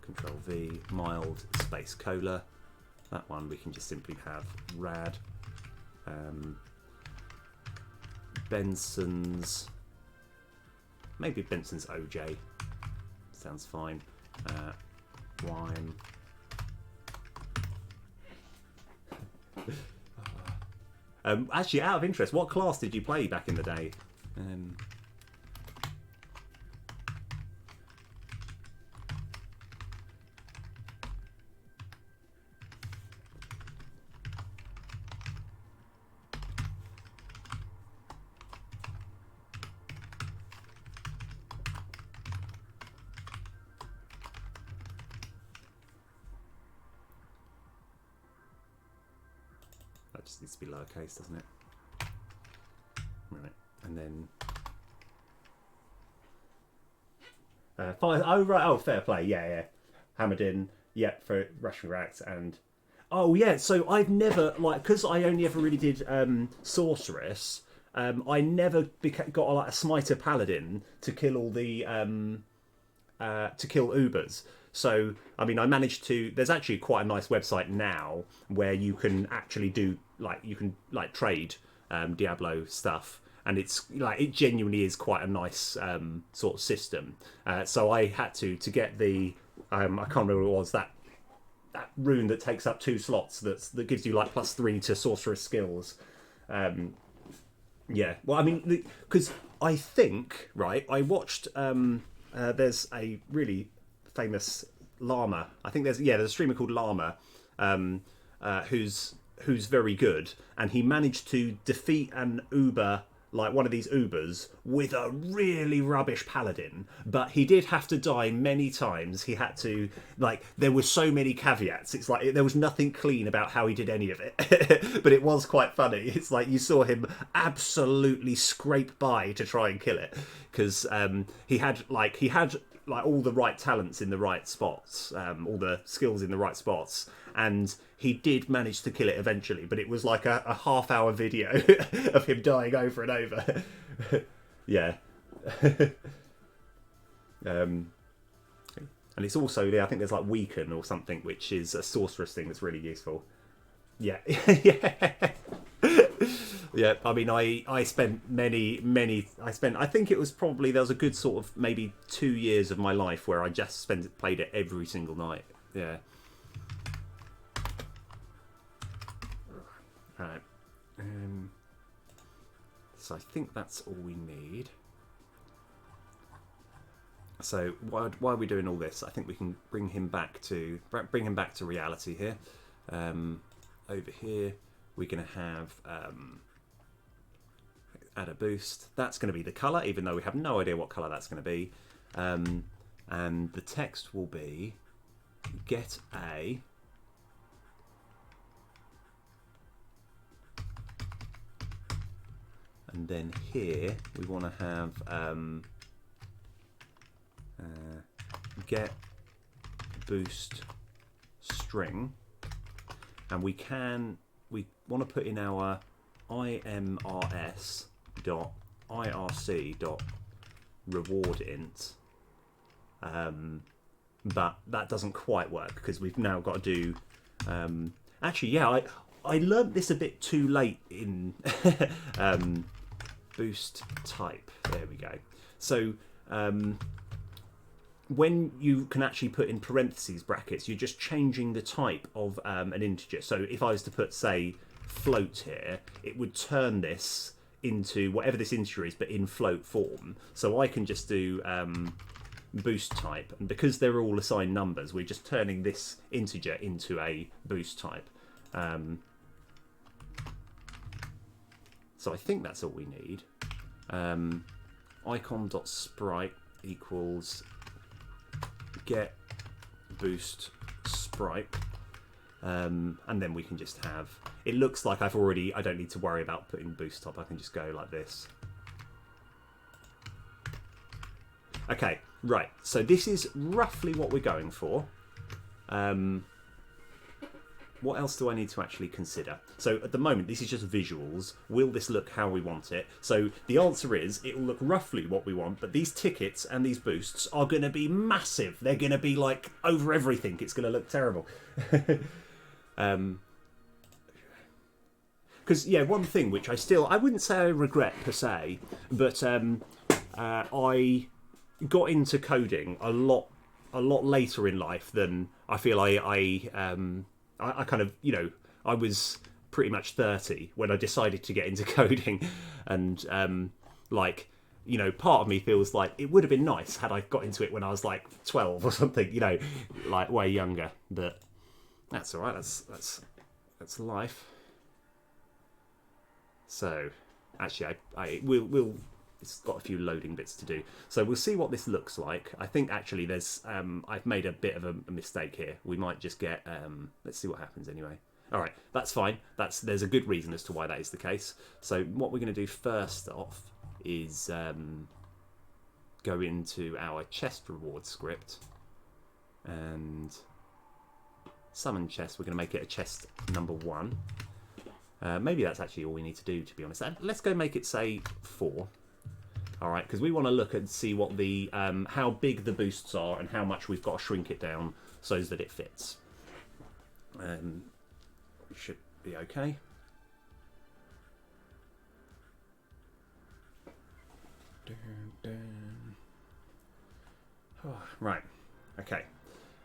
Control V, mild space cola. That one we can just simply have rad. Benson's, maybe Benson's OJ. Sounds fine. Wine. Actually, out of interest, what class did you play back in the day? That just needs to be lowercase, doesn't it? Right, and then fire. Oh right, oh fair play. Yeah. Hammered in. Yeah, for Russian Rats and. Oh yeah, so I've never because I only ever really did Sorceress. I never got like a Smiter Paladin to kill all the to kill Ubers. So, I mean, I managed to. There's actually quite a nice website now where you can actually do trade Diablo stuff, and it's it genuinely is quite a nice sort of system. So I had to get the I can't remember what it was, that rune that takes up 2 slots that gives you +3 to sorceress skills. Yeah, well, I mean, because I think I watched. There's a really famous llama. I think there's a streamer called Llama, who's very good, and he managed to defeat an Uber, one of these Ubers, with a really rubbish paladin. But he did have to die many times. He had to there were so many caveats. It's there was nothing clean about how he did any of it. But it was quite funny. It's you saw him absolutely scrape by to try and kill it, because he had all the right talents in the right spots, all the skills in the right spots, and he did manage to kill it eventually, but it was a half-hour video of him dying over and over. Yeah. And it's also, I think there's Weaken or something, which is a sorceress thing that's really useful. Yeah. Yeah. Yeah, I mean, I spent I think it was probably, there was a good sort of maybe 2 years of my life where I just played it every single night. Yeah. Right. So I think that's all we need. So while we're doing all this, I think we can bring him back to reality here. Over here, we're going to have add a boost. That's going to be the colour, even though we have no idea what colour that's going to be. And the text will be get a and then here we want to have get boost string, and we want to put in our imrs.irc.rewardInt, but that doesn't quite work because we've now got to do actually, yeah, I learnt this a bit too late in boost type. There we go. So when you can actually put in parentheses brackets, you're just changing the type of an integer. So if I was to put, say, float here, it would turn this into whatever this integer is, but in float form. So I can just do boost type, and because they're all assigned numbers, we're just turning this integer into a boost type. So I think that's all we need. Icon.sprite equals get boost sprite, and then we can just have, it looks like I don't need to worry about putting boost top. I can just go like this. Okay, right, so this is roughly what we're going for. What else do I need to actually consider? So at the moment, this is just visuals. Will this look how we want it? So the answer is, it will look roughly what we want, but these tickets and these boosts are going to be massive. They're going to be like over everything. It's going to look terrible. Because, yeah, one thing which I wouldn't say I regret per se, but I got into coding a lot later in life than I feel I kind of, you know, I was pretty much 30 when I decided to get into coding, and like, you know, part of me feels like it would have been nice had I got into it when I was like 12 or something, you know, like way younger. But that's all right. That's life. So actually, we'll it's got a few loading bits to do, so we'll see what this looks like. I think actually there's I've made a bit of a mistake here. We might just get let's see what happens anyway. All right, that's fine. There's a good reason as to why that is the case. So what we're going to do first off is go into our chest reward script and summon chest. We're going to make it a chest number 1. Maybe that's actually all we need to do, to be honest. Let's go make it, say, 4. All right, because we want to look and see what the how big the boosts are and how much we've got to shrink it down so that it fits. Should be okay. Oh, right. Okay.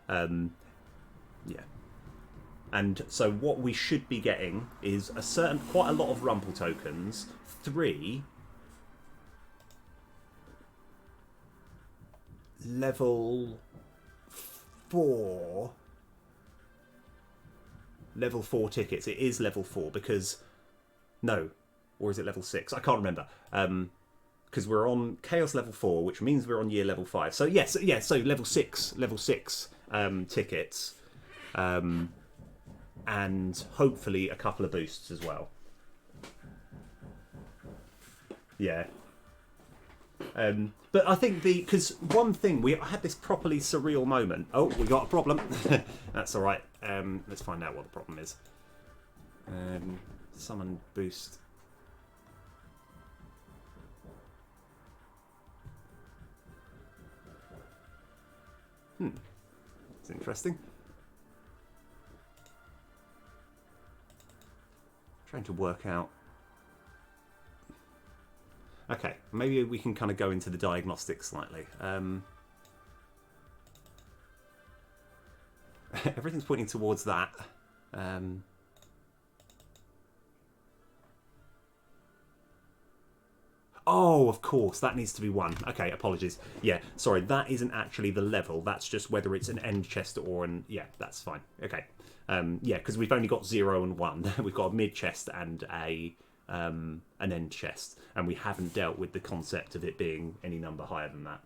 Yeah. And so what we should be getting is quite a lot of Rumple tokens, 3 level 4 tickets. It is level 4 because no, or is it level 6? I can't remember. Because we're on Chaos level 4, which means we're on year level 5. So yes, yeah, so level 6 tickets, and hopefully a couple of boosts as well. Yeah. But I think because one thing, I had this properly surreal moment. Oh, we got a problem. That's all right. Let's find out what the problem is. Summon boost. It's interesting. Trying to work out. Okay, maybe we can kind of go into the diagnostics slightly. Everything's pointing towards that. Oh, of course, that needs to be 1. Okay, apologies. Yeah, sorry, that isn't actually the level. That's just whether it's an end chest or an... Yeah, that's fine. Okay. Yeah, because we've only got 0 and 1. We've got a mid chest and an end chest, and we haven't dealt with the concept of it being any number higher than that.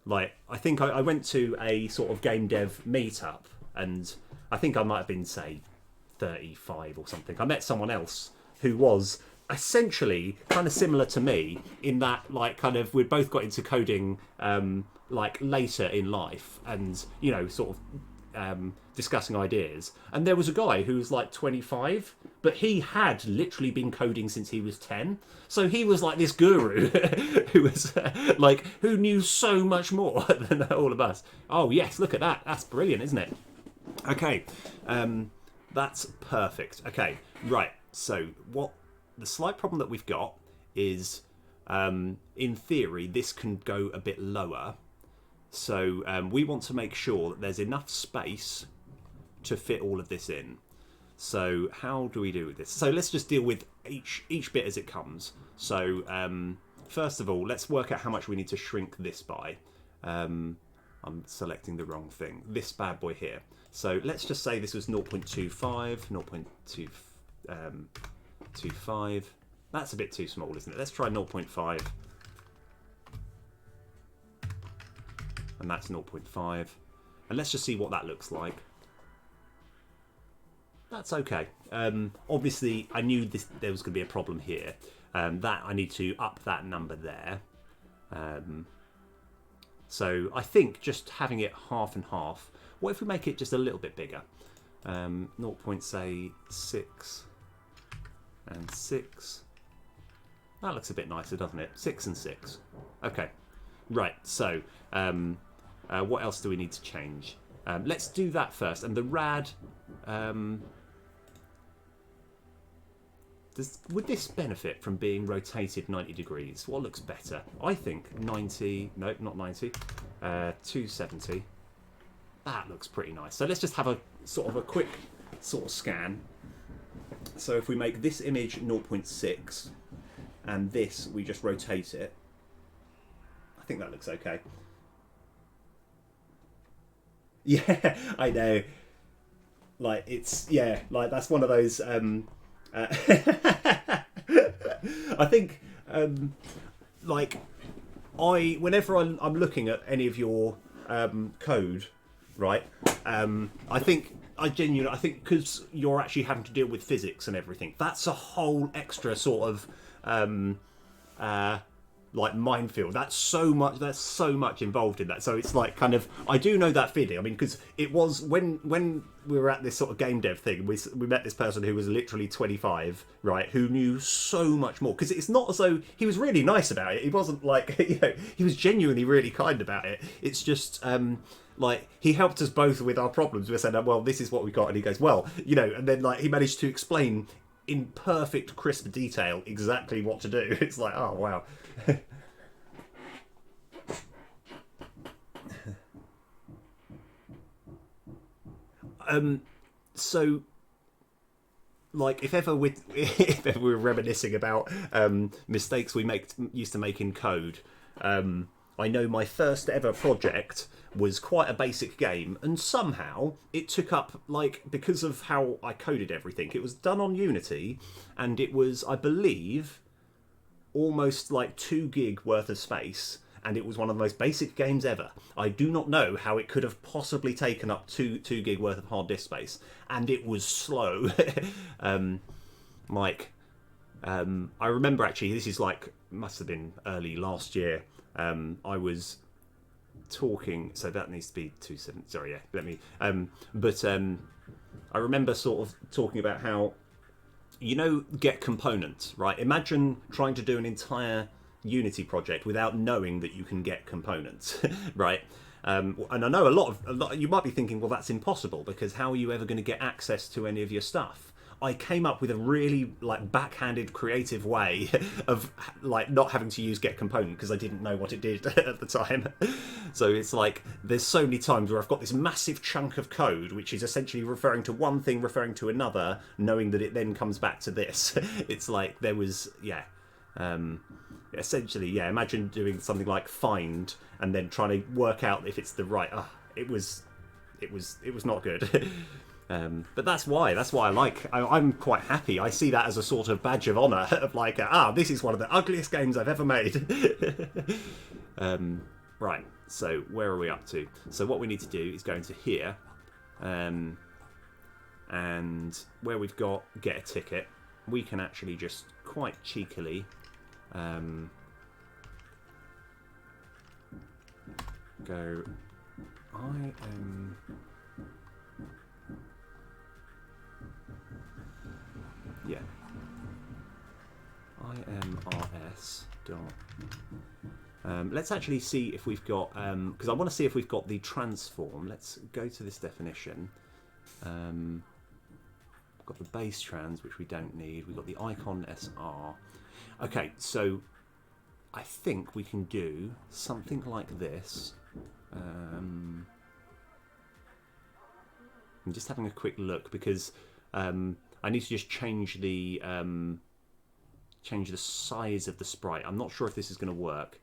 Like, I think I went to a sort of game dev meetup, and I think I might have been, say, 35 or something. I met someone else who was essentially kind of similar to me in that, like, kind of we'd both got into coding like later in life, and, you know, sort of discussing ideas. And there was a guy who was like 25, but he had literally been coding since he was 10. So he was like this guru who was like, who knew so much more than all of us. Oh yes, look at that. That's brilliant, isn't it? Okay, that's perfect. Okay, right. So what the slight problem that we've got is in theory, this can go a bit lower. So we want to make sure that there's enough space to fit all of this in. So how do we do with this? So let's just deal with each bit as it comes. So first of all, let's work out how much we need to shrink this by. I'm selecting the wrong thing. This bad boy here. So let's just say this was 0.25, 0.25. That's a bit too small, isn't it? Let's try 0.5. And that's 0.5. And let's just see what that looks like. That's okay. Obviously, I knew there was going to be a problem here. That I need to up that number there. So I think just having it half and half. What if we make it just a little bit bigger? 0.6 and 6. That looks a bit nicer, doesn't it? 6 and 6. Okay. Right. So what else do we need to change? Let's do that first. And the rad. Would this benefit from being rotated 90 degrees? What looks better? I think 90. No, not 90. 270. That looks pretty nice. So let's just have a sort of a quick sort of scan. So if we make this image 0.6 and this, we just rotate it. I think that looks okay. Yeah, I know. Like it's like that's one of those. I think whenever I'm looking at any of your code, right? I think because you're actually having to deal with physics and everything, that's a whole extra sort of like minefield. That's so much involved in that. So it's like kind of, I do know that feeling. I mean, because it was when we were at this sort of game dev thing, we met this person who was literally 25, right, who knew so much more. Because it's not as though he was really nice about it. He wasn't like, he was genuinely really kind about it. It's just like he helped us both with our problems. We said, well, this is what we got, and he goes, well, and then like he managed to explain in perfect crisp detail exactly what to do. It's like, oh wow. So like if ever we're reminiscing about mistakes we used to make in code, I know my first ever project was quite a basic game, and somehow it took up, like, because of how I coded everything, it was done on Unity, and it was, I believe, almost like 2 gig worth of space, and it was one of the most basic games ever. I do not know how it could have possibly taken up 2 gig worth of hard disk space, and it was slow. I remember actually, this is like, must have been early last year, I was talking, so that needs to be 270, sorry, yeah, let me, I remember sort of talking about how, get components, right? Imagine trying to do an entire Unity project without knowing that you can get components, right? And I know a lot, you might be thinking, well, that's impossible, because how are you ever going to get access to any of your stuff? I came up with a really like backhanded creative way of like not having to use get component because I didn't know what it did at the time. So it's like there's so many times where I've got this massive chunk of code which is essentially referring to one thing, referring to another, knowing that it then comes back to this. It's like there was essentially imagine doing something like find and then trying to work out if it's the right. It was not good. But that's why I'm quite happy. I see that as a sort of badge of honour of like, this is one of the ugliest games I've ever made. Right, so where are we up to? So what we need to do is go into here, and where we've got get a ticket, we can actually just quite cheekily go, IMRS dot. Let's actually see if we've got, because I want to see if we've got the transform. Let's go to this definition. We've got the base trans, which we don't need. We've got the icon SR. Okay, so I think we can do something like this. I'm just having a quick look because I need to just change the size of the sprite. I'm not sure if this is going to work.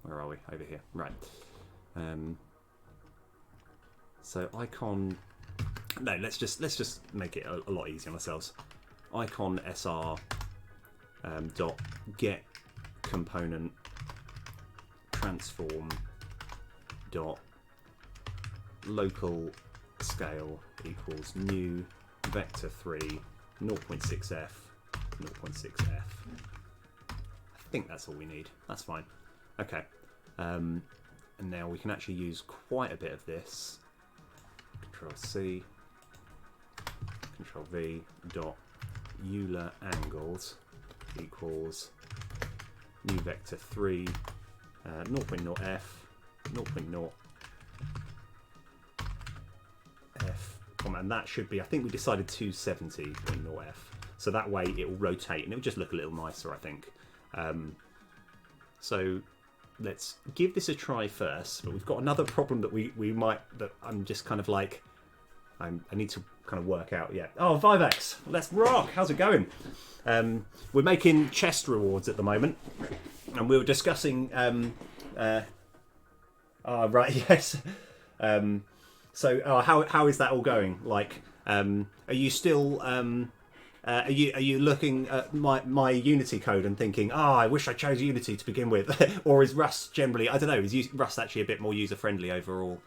Where are we? Over here. Right. So icon. No, let's just make it a lot easier on ourselves. Icon sr dot get component transform dot local scale equals new vector 3 0.6f 0.6f. I think that's all we need. That's fine. Okay. And now we can actually use quite a bit of this. Control C, Control V dot Euler angles equals new vector 3 0.0f 0.0 f, and that should be, I think we decided 270.0f, so that way it will rotate and it will just look a little nicer, I think. So let's give this a try first, but we've got another problem that that I'm just kind of like, I need to kind of work out. Yeah. Oh, Vivex, let's rock. How's it going? We're making chest rewards at the moment, and we were discussing. Right. Yes. So how is that all going? Like, are you still? Are you looking at my Unity code and thinking, I wish I chose Unity to begin with, or is Rust generally? I don't know. Is Rust actually a bit more user friendly overall?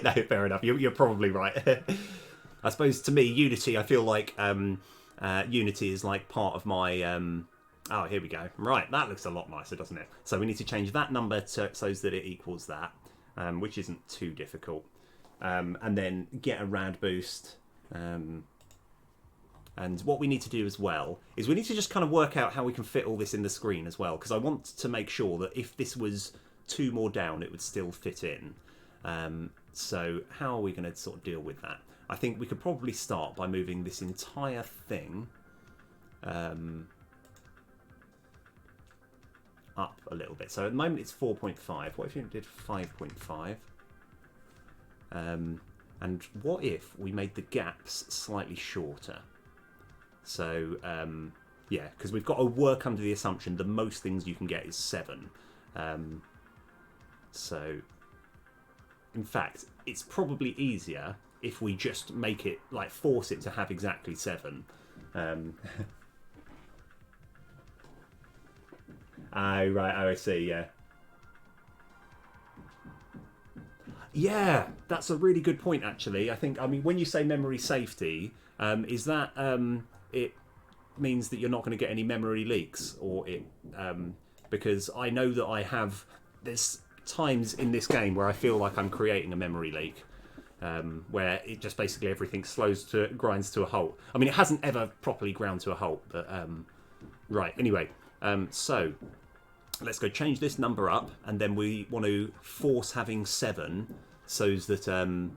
No, fair enough. You're probably right. I suppose to me, Unity, I feel like Unity is like part of my. Oh, here we go. Right, that looks a lot nicer, doesn't it? So we need to change that number so that it equals that, which isn't too difficult. And then get a rad boost. And what we need to do as well is we need to just kind of work out how we can fit all this in the screen as well, because I want to make sure that if this was 2 more down, it would still fit in. So how are we going to sort of deal with that? I think we could probably start by moving this entire thing up a little bit. So at the moment it's 4.5. What if you did 5.5? And what if we made the gaps slightly shorter? So yeah, because we've got to work under the assumption the most things you can get is 7. So in fact, it's probably easier if we just make it, like, force it to have exactly 7. Oh, right. Oh, I see. Yeah. Yeah, that's a really good point, actually. I mean, when you say memory safety, is that it means that you're not going to get any memory leaks, or it? Because I know that there's times in this game where I feel like I'm creating a memory leak, where it just basically everything grinds to a halt. I mean, it hasn't ever properly ground to a halt, but right. Anyway, so let's go change this number up, and then we want to force having 7 so that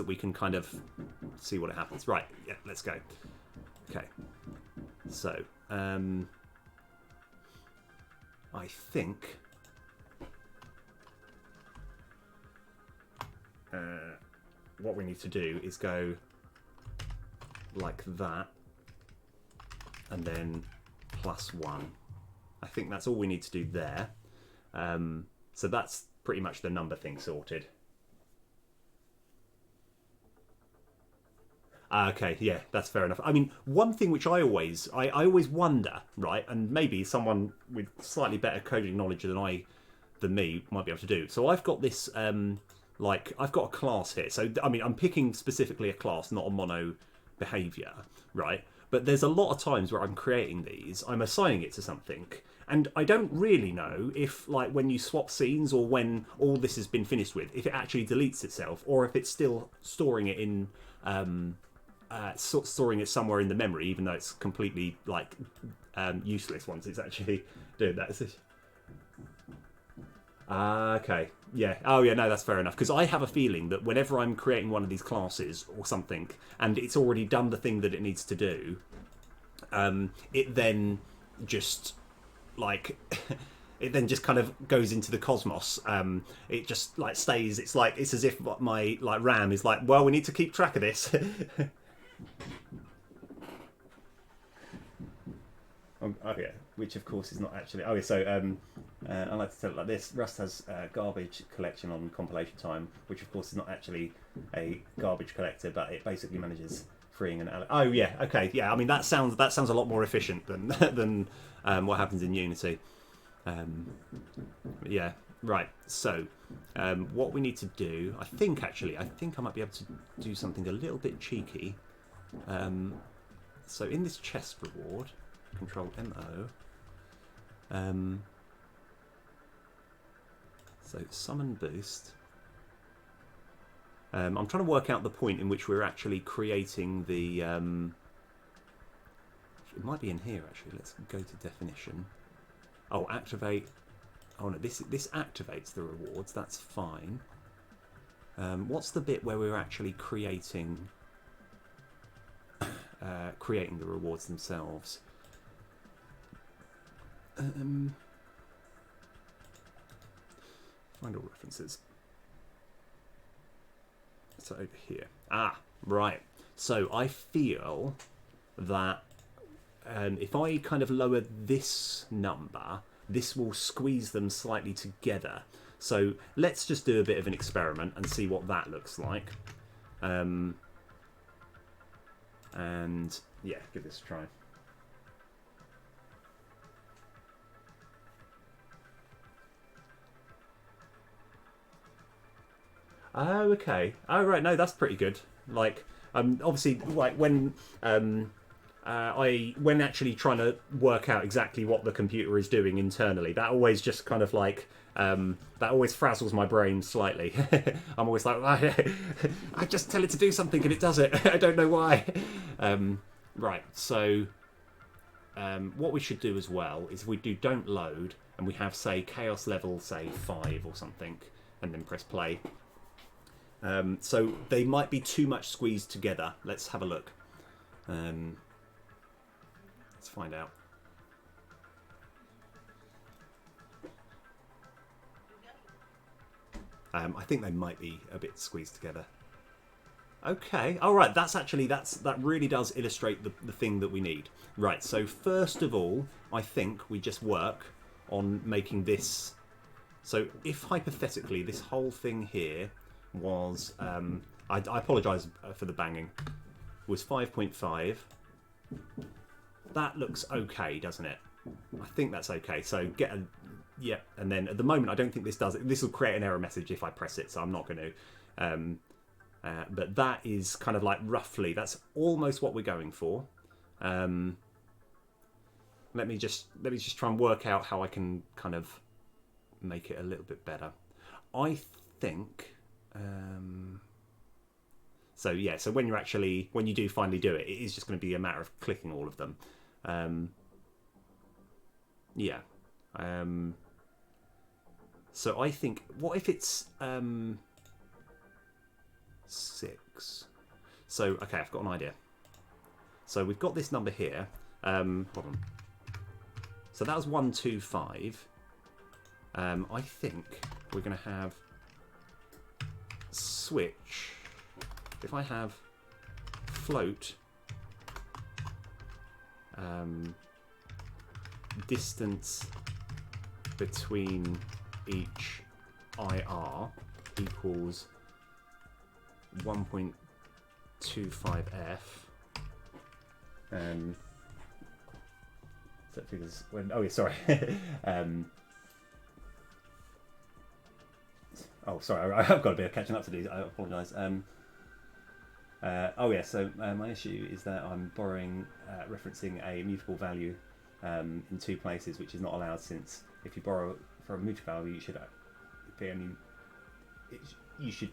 we can kind of see what happens. Right, yeah, let's go. Okay, so I think what we need to do is go like that, and then +1. I think that's all we need to do there. So that's pretty much the number thing sorted. Okay, yeah, that's fair enough. I mean, one thing which I always wonder, right, and maybe someone with slightly better coding knowledge than me might be able to do. So I've got this, I've got a class here. So I mean, I'm picking specifically a class, not a mono behavior, right? But there's a lot of times where I'm creating these, I'm assigning it to something, and I don't really know if, like, when you swap scenes or when all this has been finished with, if it actually deletes itself, or if it's still storing it in, storing it somewhere in the memory, even though it's completely, like, useless once it's actually doing that. Okay. Yeah. Oh, yeah. No, that's fair enough. Because I have a feeling that whenever I'm creating one of these classes or something, and it's already done the thing that it needs to do, it then just like it then just kind of goes into the cosmos. It just like stays. It's like it's as if my like RAM is like, well, we need to keep track of this. Okay, which of course is not actually. Okay, so I like to tell it like this: Rust has garbage collection on compilation time, which of course is not actually a garbage collector, but it basically manages freeing an. Oh yeah, okay, yeah. I mean that sounds a lot more efficient than than what happens in Unity. Yeah, right. So what we need to do, I think I might be able to do something a little bit cheeky. So in this chest reward. Control MO. So summon boost. I'm trying to work out the point in which we're actually creating the. It might be in here actually. Let's go to definition. Oh, activate. Oh no, this activates the rewards. That's fine. What's the bit where we're actually creating the rewards themselves? Find all references. So over here. Ah, right. So I feel that if I kind of lower this number, this will squeeze them slightly together. So let's just do a bit of an experiment and see what that looks like. And yeah, give this a try. Oh, okay. Oh, right. No, that's pretty good. Like, obviously, like when when actually trying to work out exactly what the computer is doing internally, that always just kind of like that always frazzles my brain slightly. I'm always like, I just tell it to do something and it does it. I don't know why. Right. So what we should do as well is if we do don't load and we have say chaos level say 5 or something, and then press play. So they might be too much squeezed together. Let's have a look. Let's find out. I think they might be a bit squeezed together. Okay, all right. That really does illustrate the thing that we need. Right. So first of all, I think we just work on making this. So if hypothetically this whole thing here was I apologise for the banging, was 5.5. That looks okay, doesn't it? I think that's okay. So get a and then at the moment I don't think this does it. This will create an error message if I press it, so I'm not going to. But that is kind of like roughly, that's almost what we're going for. Let me just try and work out how I can kind of make it a little bit better. I think. So yeah, so when you do finally do it, it is just going to be a matter of clicking all of them. Yeah. So I think, what if it's 6? So okay, I've got an idea. So we've got this number here. Hold on. So that was 125. I think we're going to have switch. If I have float distance between each IR equals 1.25f. So that figures when. Oh yeah, sorry. Oh, sorry. I've got a bit of catching up to do. I apologise. Oh yeah. So my issue is that I'm referencing a mutable value in 2 places, which is not allowed, since if you borrow for a mutable value, you should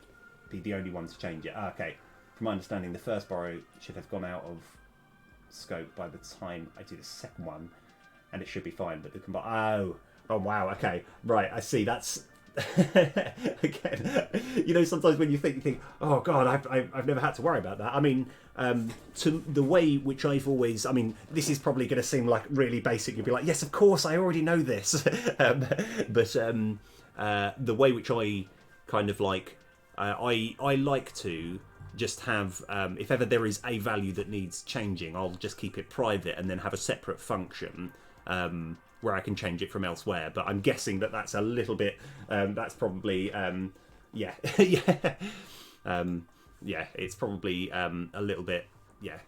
be the only one to change it. Okay. From my understanding, the first borrow should have gone out of scope by the time I do the second one, and it should be fine. But the oh wow. Okay. Right. I see. That's Again, sometimes when you think, oh God, I've never had to worry about that. I mean, to the way which I've always, I mean, this is probably going to seem like really basic. You'll be like, yes, of course, I already know this. But the way which I kind of like, I like to just have, if ever there is a value that needs changing, I'll just keep it private and then have a separate function. Where I can change it from elsewhere, but I'm guessing that that's a little bit. That's probably, yeah, yeah, yeah. It's probably a little bit, yeah.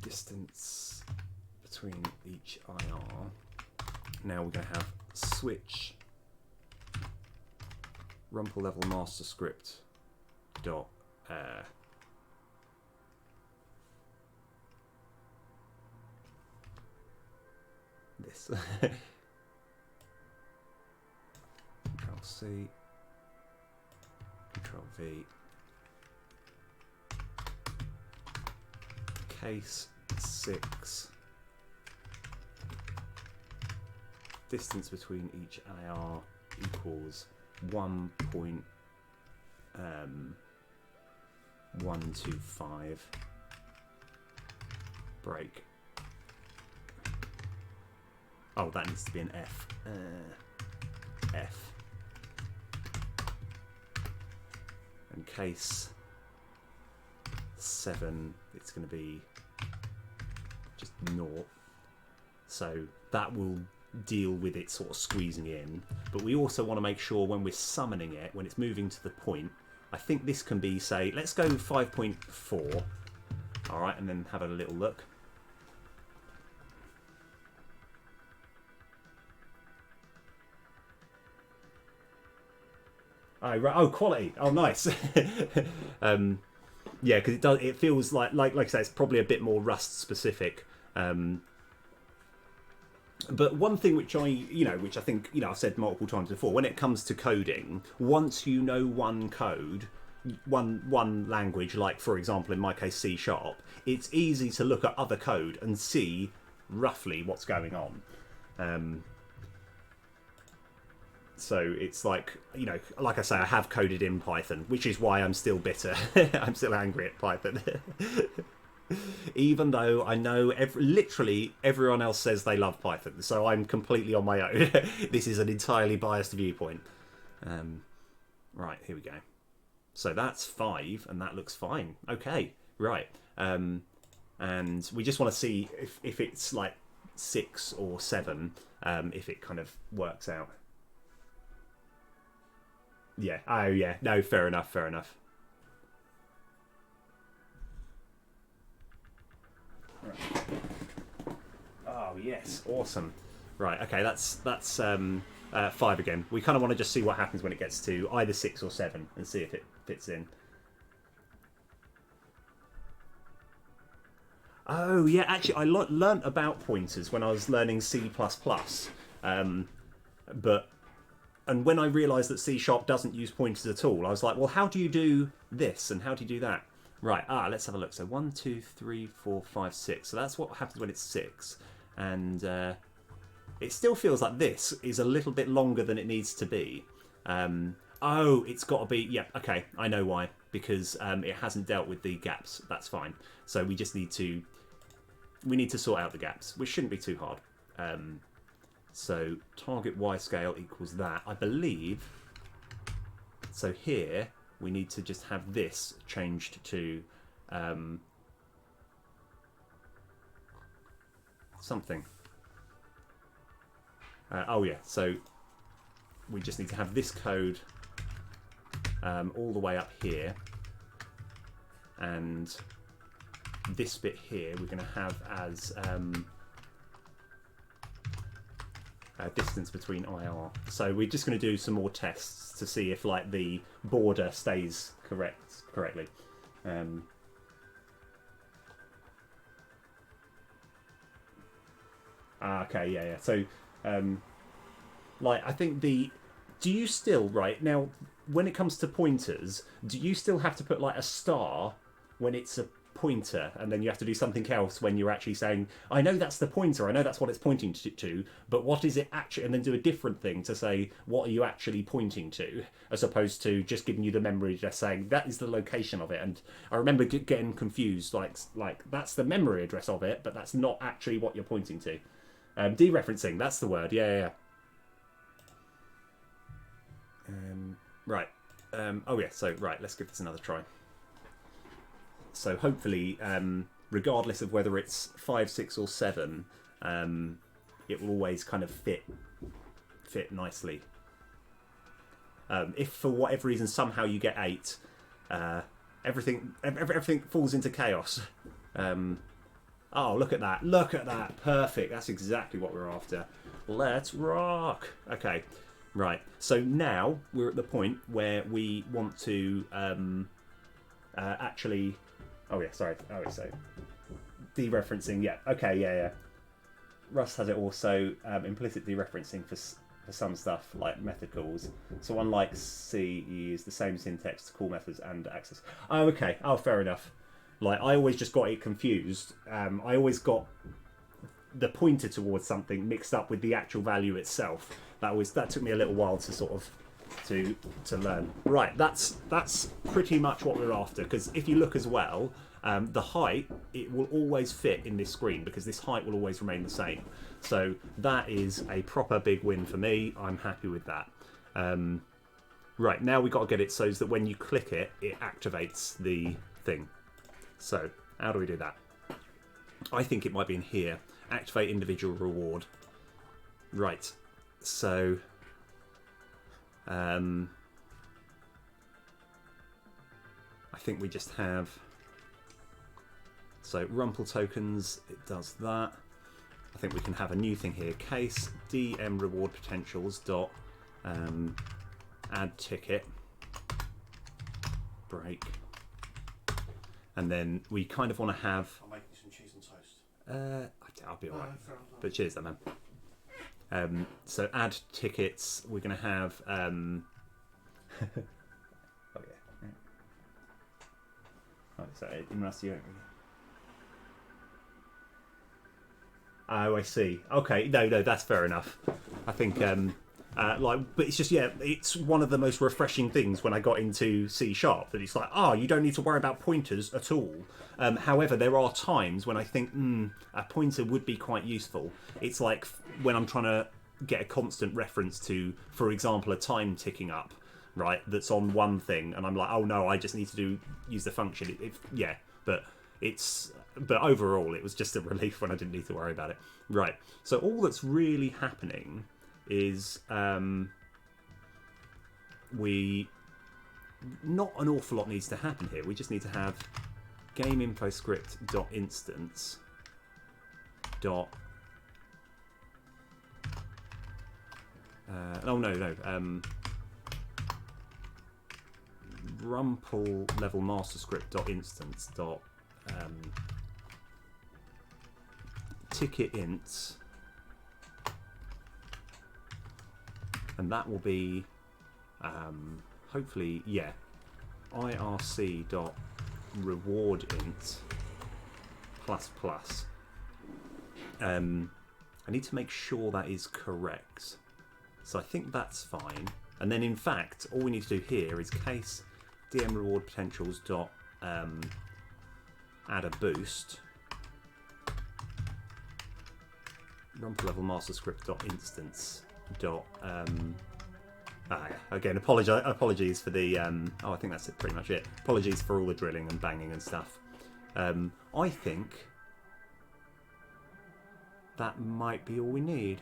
Distance between each IR. Now we're going to have switch rumple level master script dot. This Control C, Control V, case 6, distance between each IR equals 1.125 break. Oh, that needs to be an F. F. And case 7, it's going to be just 0. So that will deal with it sort of squeezing in. But we also want to make sure when we're summoning it, when it's moving to the point, I think this can be, say, let's go 5.4. All right, and then have a little look. Oh, right. Oh, quality. Oh, nice. Yeah, because it does. It feels like I say, it's probably a bit more Rust specific. But one thing which which I think, I've said multiple times before, when it comes to coding, once you know one code, one language, like for example in my case C#, it's easy to look at other code and see roughly what's going on. So it's like, like I say, I have coded in Python, which is why I'm still bitter. I'm still angry at Python. Even though I know literally everyone else says they love Python, so I'm completely on my own. This is an entirely biased viewpoint. Right, here we go. So that's 5, and that looks fine. Okay, right. And we just want to see if it's like 6 or 7, if it kind of works out. Yeah. Oh, yeah. No, fair enough. Fair enough. Right. Oh, yes. Awesome. Right. Okay. That's 5 again. We kind of want to just see what happens when it gets to either 6 or 7 and see if it fits in. Oh, yeah. Actually, I learnt about pointers when I was learning C++. And when I realised that C# doesn't use pointers at all, I was like, well, how do you do this and how do you do that? Right, let's have a look. So 1, 2, 3, 4, 5, 6. So that's what happens when it's 6. And it still feels like this is a little bit longer than it needs to be. Oh, it's got to be... Yeah, okay, I know why. Because it hasn't dealt with the gaps. That's fine. So we just need to... We need to sort out the gaps, which shouldn't be too hard. So target Y scale equals that. I believe... So here, we need to just have this changed to something. Oh yeah, so we just need to have this code all the way up here. And this bit here we're going to have as... distance between IR. So we're just going to do some more tests to see if like the border stays correctly. Okay, yeah. So like I think do you still, right now when it comes to pointers, do you still have to put like a star when it's a pointer, and then you have to do something else when you're actually saying, I know that's the pointer, I know that's what it's pointing to, but what is it actually, and then do a different thing to say what are you actually pointing to, as opposed to just giving you the memory address saying that is the location of it. And I remember getting confused, like that's the memory address of it, but that's not actually what you're pointing to. Dereferencing, that's the word. Yeah. Right. Oh yeah, so right, let's give this another try. So hopefully, regardless of whether it's 5, 6 or 7, it will always kind of fit nicely. If for whatever reason somehow you get 8, everything falls into chaos. Oh, look at that, perfect, that's exactly what we're after. Let's rock. Okay, right, so now we're at the point where we want to actually, oh yeah, sorry, so dereferencing, yeah, okay, yeah. Rust has it also, implicit dereferencing for some stuff like method calls. So unlike C, you use the same syntax to call methods and access. Oh, okay, oh, fair enough. Like, I always just got it confused. I always got the pointer towards something mixed up with the actual value itself. That took me a little while to sort of to learn. Right, that's pretty much what we're after, because if you look as well, the height, it will always fit in this screen because this height will always remain the same. So that is a proper big win for me. I'm happy with that. Right, now we've got to get it so that when you click it, it activates the thing. So how do we do that? I think it might be in here. Activate individual reward. Right, so I think we just have, so Rumple tokens, it does that. I think we can have a new thing here, case DM reward potentials dot add ticket break, and then we kind of want to have, I'll make you some cheese and toast. I'll be alright, but cheers then, man. So add tickets, we're going to have oh yeah. Oh, sorry, unless you. Oh, I see. Okay, no, that's fair enough. I think, but it's just, yeah, it's one of the most refreshing things when I got into C#, that it's like, you don't need to worry about pointers at all. However, there are times when I think, a pointer would be quite useful. It's like when I'm trying to get a constant reference to, for example, a time ticking up, right, that's on one thing, and I'm like, oh no, I just need to use the function. But overall, it was just a relief when I didn't need to worry about it. Right, so all that's really happening is not an awful lot needs to happen here. We just need to have gameinfoscript.instance dot Rumple level masterscript.instance dot ticket ints, and that will be hopefully, yeah, irc dot reward int plus plus. I need to make sure that is correct, so I think that's fine. And then in fact all we need to do here is case dm reward potentials dot add a boost rumple level masterscript dot instance dot again, apologies for the I think that's pretty much it. Apologies for all the drilling and banging and stuff. I think that might be all we need.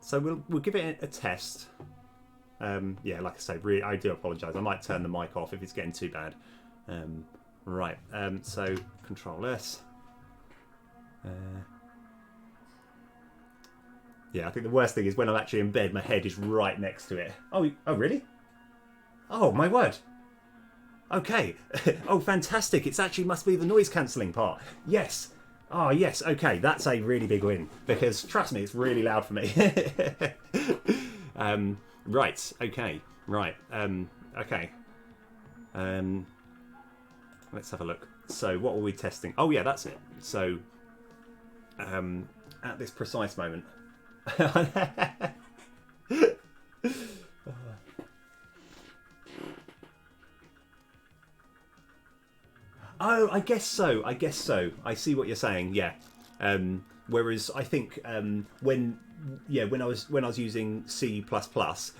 So we'll give it a test. Yeah, like I say, really, I do apologise. I might turn the mic off if it's getting too bad. Right, so Control S. Yeah, I think the worst thing is when I'm actually in bed, my head is right next to it. Oh really? Oh, my word. Okay. Oh, fantastic. It's actually must be the noise cancelling part. Yes. Oh, yes. Okay, that's a really big win because, trust me, it's really loud for me. Right. Okay. Right. Okay. Let's have a look. So what were we testing? Oh yeah, that's it. So at this precise moment. Oh, I guess so. I guess so. I see what you're saying. Yeah. Whereas I think when I was using C++,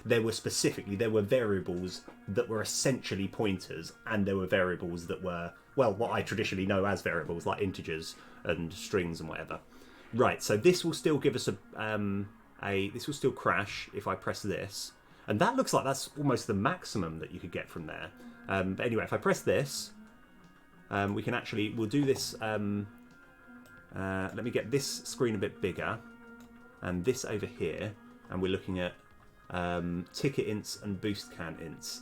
there were variables that were essentially pointers, and there were variables that were, well, what I traditionally know as variables, like integers and strings and whatever. Right. So this will still give us this will still crash if I press this, and that looks like that's almost the maximum that you could get from there. But anyway, if I press this. We'll do this. Let me get this screen a bit bigger, and this over here, and we're looking at ticket ints and boost can ints.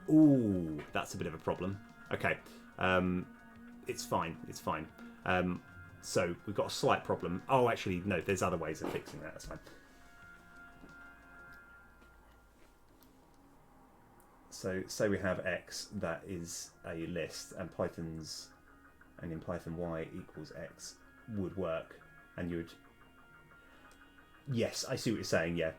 Ooh, that's a bit of a problem. Okay, it's fine. It's fine. So we've got a slight problem. Oh, actually, no. There's other ways of fixing that. That's fine. So say we have X that is a list, and in Python Y equals X would work, and you would. Yes, I see what you're saying. Yeah.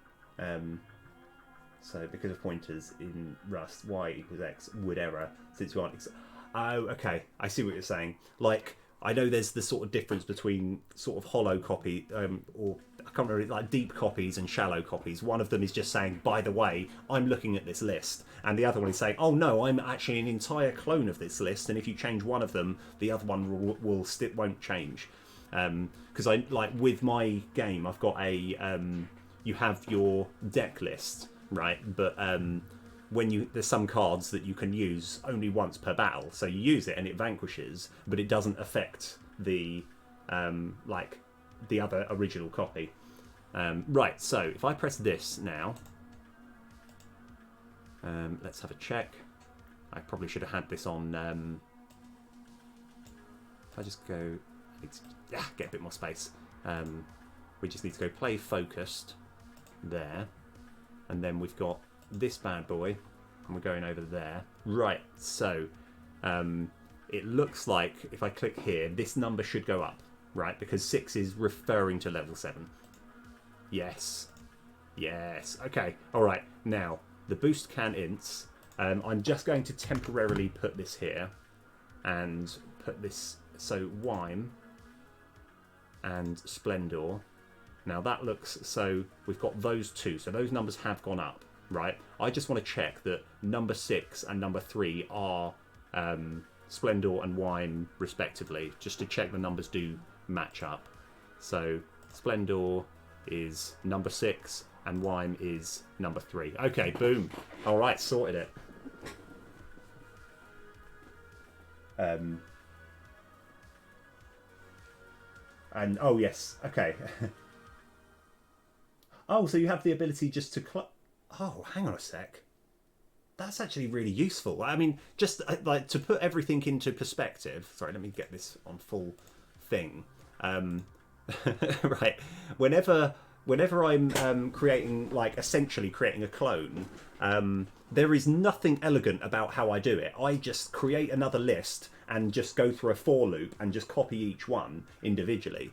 So because of pointers in Rust, Y equals X would error since you aren't. Oh, okay. I see what you're saying. Like, I know there's the sort of difference between sort of hollow copy, or I can't remember, like deep copies and shallow copies. One of them is just saying, by the way, I'm looking at this list, and the other one is saying, oh no, I'm actually an entire clone of this list, and if you change one of them, the other one won't change. Because I like with my game, I've got a you have your deck list, right? But there's some cards that you can use only once per battle, so you use it and it vanquishes, but it doesn't affect the the other original copy. Right, so if I press this now, let's have a check. I probably should have had this on. If I just go, get a bit more space. We just need to go play focused there, and then we've got this bad boy, and we're going over there. Right, so it looks like if I click here, this number should go up, right? Because 6 is referring to level 7. Yes. Yes. Okay. All right. Now, the boost can ints. I'm just going to temporarily put this here and put this, so Wime and Splendor. Now that looks, so we've got those two. So those numbers have gone up, right? I just want to check that number 6 and number 3 are Splendor and Wime respectively, just to check the numbers do match up. So Splendor is number 6 and Wime is number 3. Okay, boom. All right, sorted it. And oh yes, okay. Oh, so you have the ability just to oh, hang on a sec. That's actually really useful. I mean, just like to put everything into perspective. Sorry, let me get this on full thing. Right. Whenever I'm creating, like, essentially creating a clone, there is nothing elegant about how I do it. I just create another list and just go through a for loop and just copy each one individually,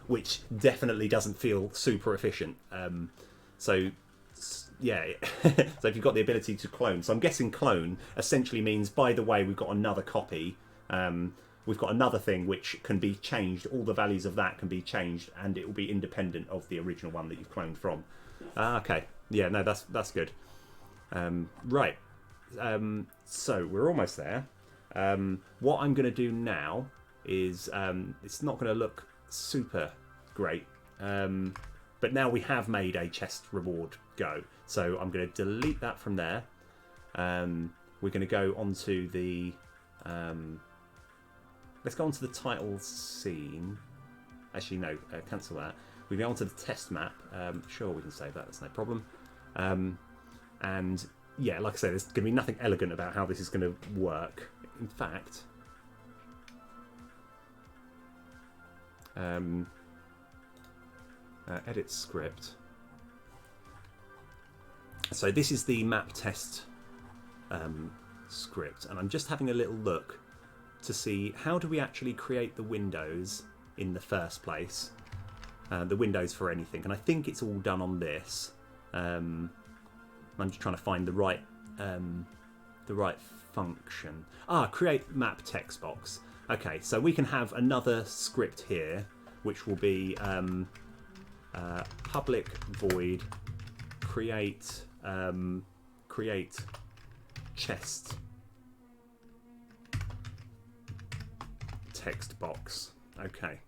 which definitely doesn't feel super efficient. So yeah, so if you've got the ability to clone, so I'm guessing clone essentially means, by the way, we've got another copy. We've got another thing which can be changed. All the values of that can be changed, and it will be independent of the original one that you've cloned from. Okay, yeah, no, that's good. Right, so we're almost there. What I'm going to do now is, it's not going to look super great, but now we have made a chest reward go. So I'm going to delete that from there. We're going to go onto the... let's go onto the title scene. Actually, no, cancel that. We go onto the test map. Sure, we can save that. That's no problem. And yeah, like I said, there's going to be nothing elegant about how this is going to work. In fact, edit script. So this is the map test script, and I'm just having a little look to see how do we actually create the windows in the first place. The windows for anything, and I think it's all done on this. I'm just trying to find the right function. Create map text box. Okay, so we can have another script here, which will be public void create chest text box. Okay,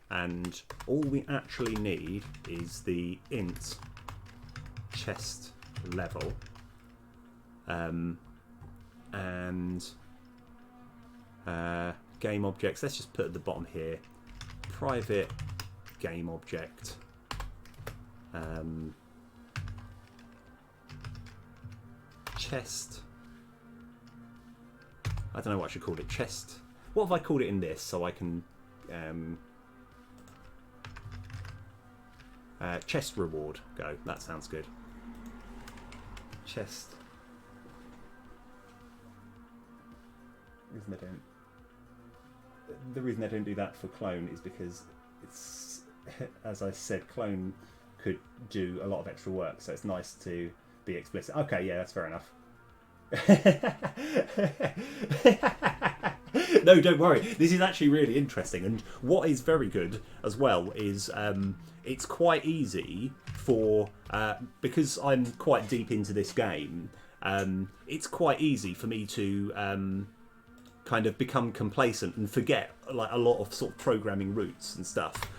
and all we actually need is the int chest level, and game objects. Let's just put at the bottom here, private game object, chest. I don't know what I should call it. Chest. What have I called it in this so I can chest reward go. That sounds good. Chest. The reason I don't do that for clone is because it's, as I said, clone could do a lot of extra work, so it's nice to be explicit. Okay, yeah, that's fair enough. No, don't worry. This is actually really interesting, and what is very good as well is it's quite easy for because I'm quite deep into this game. It's quite easy for me to kind of become complacent and forget like a lot of sort of programming roots and stuff.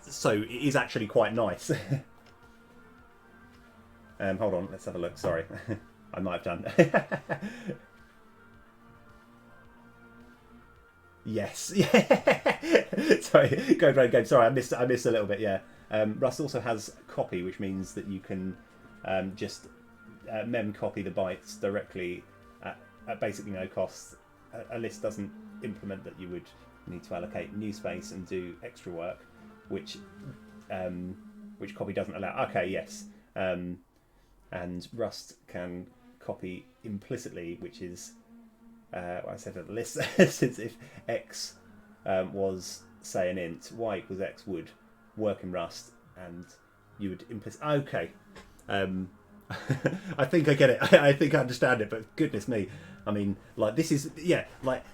So it is actually quite nice. Hold on, let's have a look. Sorry, I might have done. Yes, yeah. Sorry, go around game. Sorry, I missed a little bit. Yeah. Rust also has copy, which means that you can just mem copy the bytes directly at basically no cost. A list doesn't implement that you would need to allocate new space and do extra work, which copy doesn't allow. Okay, yes. And Rust can copy implicitly, which is what I said at the list. Since if x was say an int, y equals x would work in Rust, and you would implicit. Okay, I think I get it. I think I understand it. But goodness me, I mean, like this is like.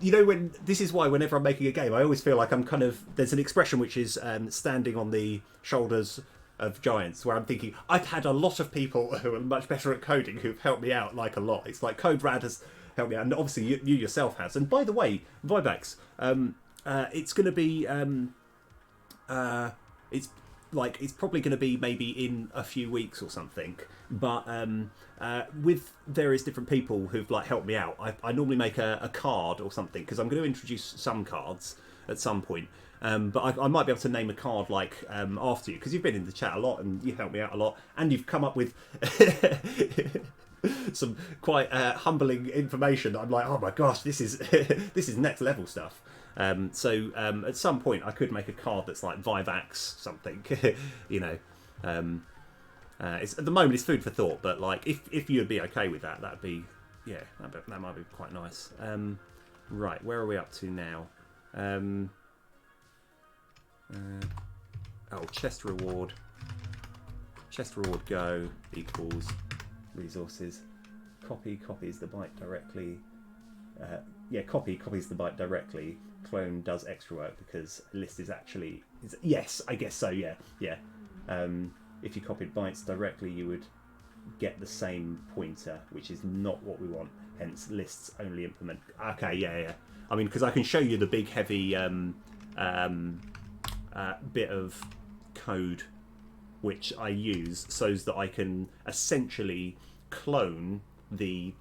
You know, when this is why whenever I'm making a game, I always feel like I'm kind of there's an expression which is standing on the shoulders of giants, where I'm thinking I've had a lot of people who are much better at coding who've helped me out like a lot. It's like CodeRad has helped me out, and obviously you yourself has. And by the way, Vivax, it's going to be it's probably going to be maybe in a few weeks or something, but with various different people who've like helped me out, I normally make a card or something, because I'm going to introduce some cards at some point, but I might be able to name a card like after you, because you've been in the chat a lot and you helped me out a lot, and you've come up with some quite humbling information that I'm like, oh my gosh, this is this is next level stuff. So at some point I could make a card that's like Vivax something, you know. It's, at the moment it's food for thought, but like if you'd be okay with that, that'd be that might be quite nice. Right, where are we up to now? Chest reward go equals resources. Copy copies the byte directly. Copy copies the byte directly. Clone does extra work because list is actually yes, I guess so. Yeah. If you copied bytes directly, you would get the same pointer, which is not what we want. Hence, lists only implement. Okay, yeah. I mean, because I can show you the big heavy bit of code which I use so that I can essentially clone the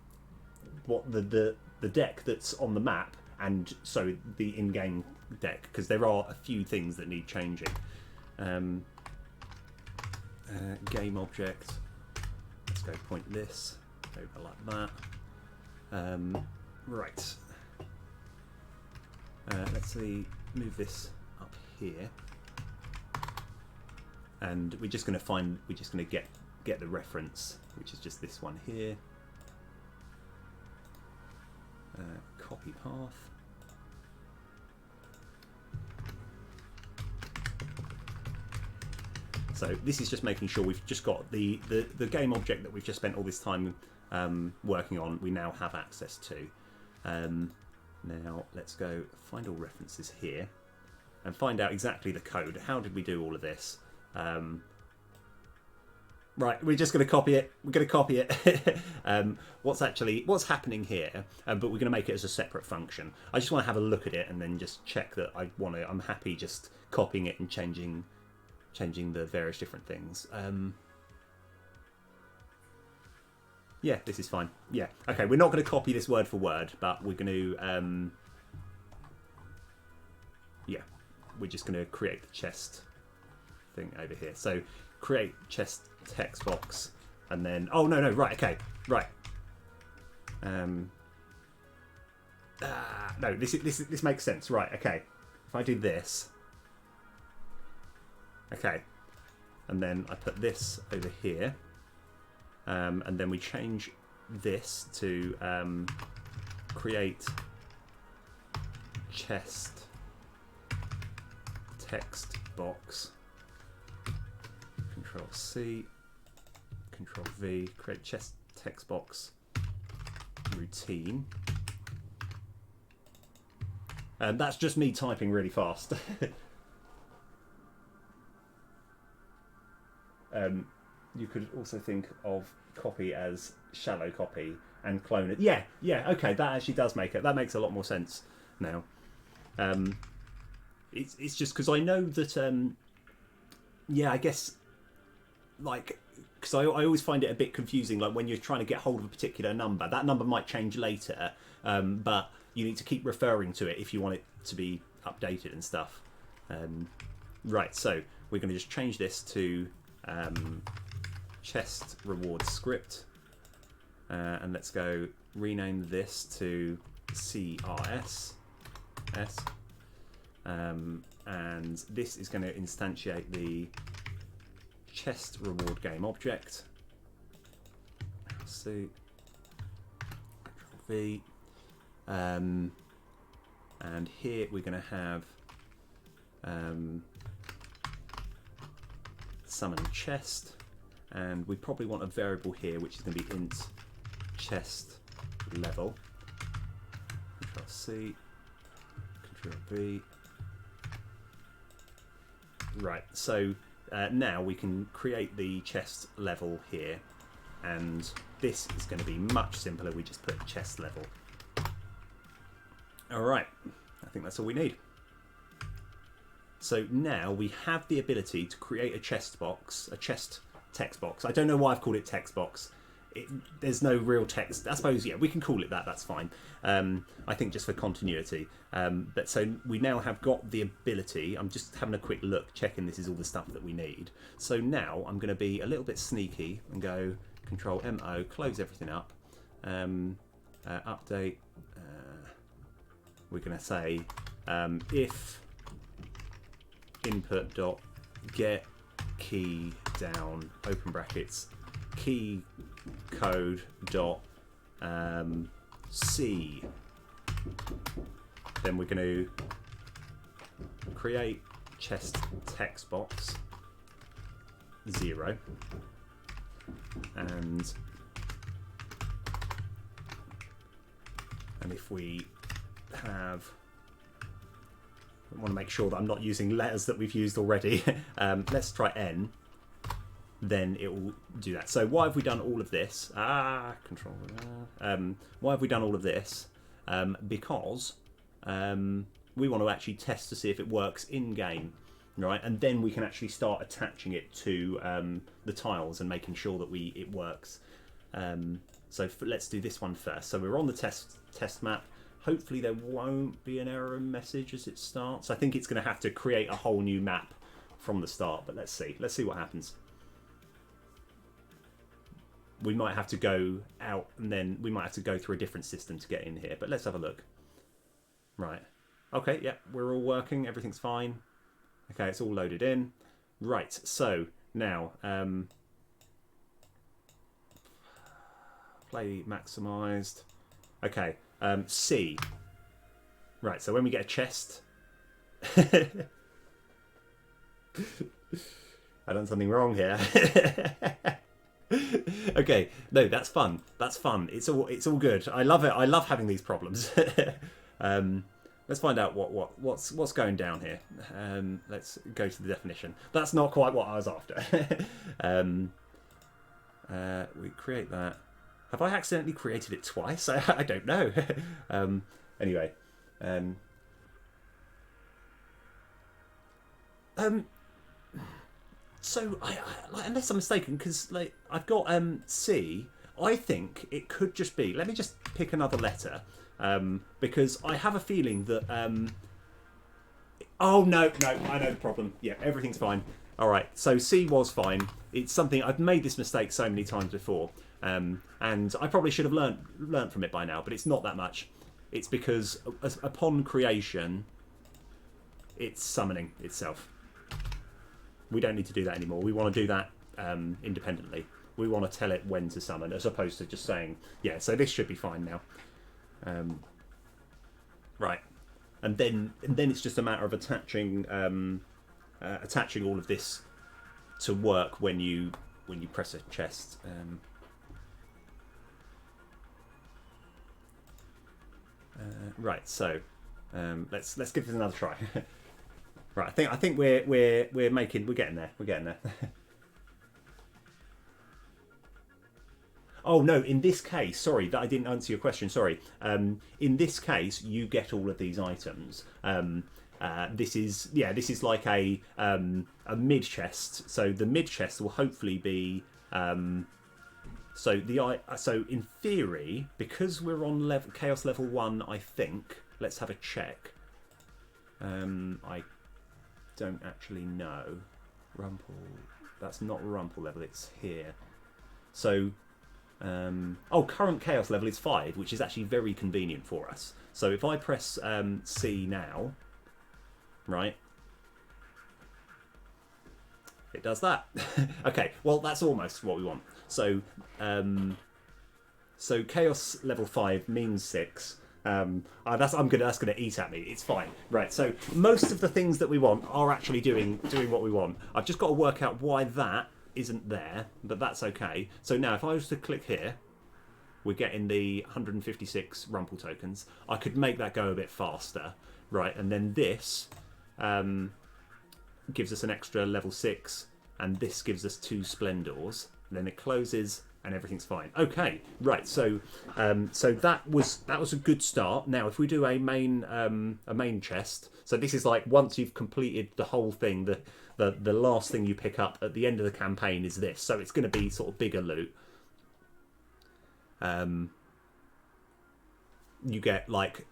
deck that's on the map, and so the in-game deck, because there are a few things that need changing. Game object. Let's go point this over like that. Right. Let's see. Move this up here. and we're just going to get the reference, which is just this one here. Copy path. So this is just making sure we've just got the game object that we've just spent all this time working on, we now have access to. Now let's go find all references here and find out exactly the code. How did we do all of this? Right, we're just going to copy it. We're going to copy it. What's happening here? But we're going to make it as a separate function. I just want to have a look at it and then just check that I'm happy just copying it and changing the various different things. Yeah, this is fine. Yeah, okay. We're not going to copy this word for word, but we're going to. Yeah, we're just going to create the chest thing over here. So create chest text box, and then no, right, okay, right. No, this makes sense, right? Okay, if I do this, okay, and then I put this over here, and then we change this to create chest text box. Control C, Control V, create chest text box routine. And that's just me typing really fast. You could also think of copy as shallow copy and clone it. Yeah, okay, that actually does that makes a lot more sense now. It's just because I know that, yeah, I guess, like, because I always find it a bit confusing, like when you're trying to get hold of a particular number, that number might change later, but you need to keep referring to it if you want it to be updated and stuff. Right, so we're going to just change this to chest reward script, and let's go rename this to CRS. And this is going to instantiate the chest reward game object. C, Control V, and here we're going to have summon chest, and we probably want a variable here which is going to be int chest level. Control C, Control V. Right, so now we can create the chest level here, and this is going to be much simpler. We just put chest level. Alright, I think that's all we need. So now we have the ability to create a chest box, a chest text box. I don't know why I've called it text box. There's no real text. I suppose, yeah, we can call it that. That's fine. I think just for continuity. But so we now have got the ability. I'm just having a quick look, checking this is all the stuff that we need. So now I'm going to be a little bit sneaky and go Control MO, close everything up, update. We're going to say if input dot get key down open brackets key code dot C, then we're going to create chest text box 0, and if we have, I want to make sure that I'm not using letters that we've used already. Let's try N. Then it will do that. So why have we done all of this? Control. Why have we done all of this? Because we want to actually test to see if it works in game, right? And then we can actually start attaching it to the tiles and making sure that it works. So let's do this one first. So we're on the test map. Hopefully there won't be an error message as it starts. I think it's going to have to create a whole new map from the start, but let's see. Let's see what happens. We might have to go out and then we might have to go through a different system to get in here, but let's have a look. Right. Okay, yeah, we're all working. Everything's fine. Okay, it's all loaded in. Right, so now play maximised. Okay, C. Right, so when we get a chest, I've done something wrong here. Okay, no, that's fun. That's fun. It's all good. I love it. I love having these problems. Let's find out what's going down here. Let's go to the definition. That's not quite what I was after. We create that. Have I accidentally created it twice? I don't know. Anyway. So, unless I'm mistaken, because I've got C, I think it could just be. Let me just pick another letter, because I have a feeling that. Oh no, I know the problem. Yeah, everything's fine. All right, so C was fine. It's something I've made this mistake so many times before, and I probably should have learnt from it by now. But it's not that much. It's because upon creation, it's summoning itself. We don't need to do that anymore. We want to do that independently. We want to tell it when to summon, as opposed to just saying, yeah, so this should be fine now. Right. And then it's just a matter of attaching all of this to work when you press a chest. Right, so let's give this another try. Right, I think we're getting there. We're getting there. Oh no! In this case, sorry that I didn't answer your question. Sorry. In this case, you get all of these items. This is like a mid chest. So the mid chest will hopefully be. So in theory, because we're on Chaos level 1, I think. Let's have a check. I don't actually know. Rumple. That's not Rumple level. It's here. So. Current Chaos level is 5, which is actually very convenient for us. So if I press C now, right, it does that. Okay, well that's almost what we want. So Chaos level 5 means 6. That's gonna eat at me. It's fine. Right. So most of the things that we want are actually doing what we want. I've just got to work out why that isn't there, but that's okay. So now if I was to click here, we're getting the 156 Rumple tokens. I could make that go a bit faster, right? And then this gives us an extra level 6, and this gives us 2 Splendors. And then it closes and everything's fine. Okay, right. So that was a good start. Now if we do a main chest, so this is like once you've completed the whole thing, the last thing you pick up at the end of the campaign is this. So it's going to be sort of bigger loot. You get like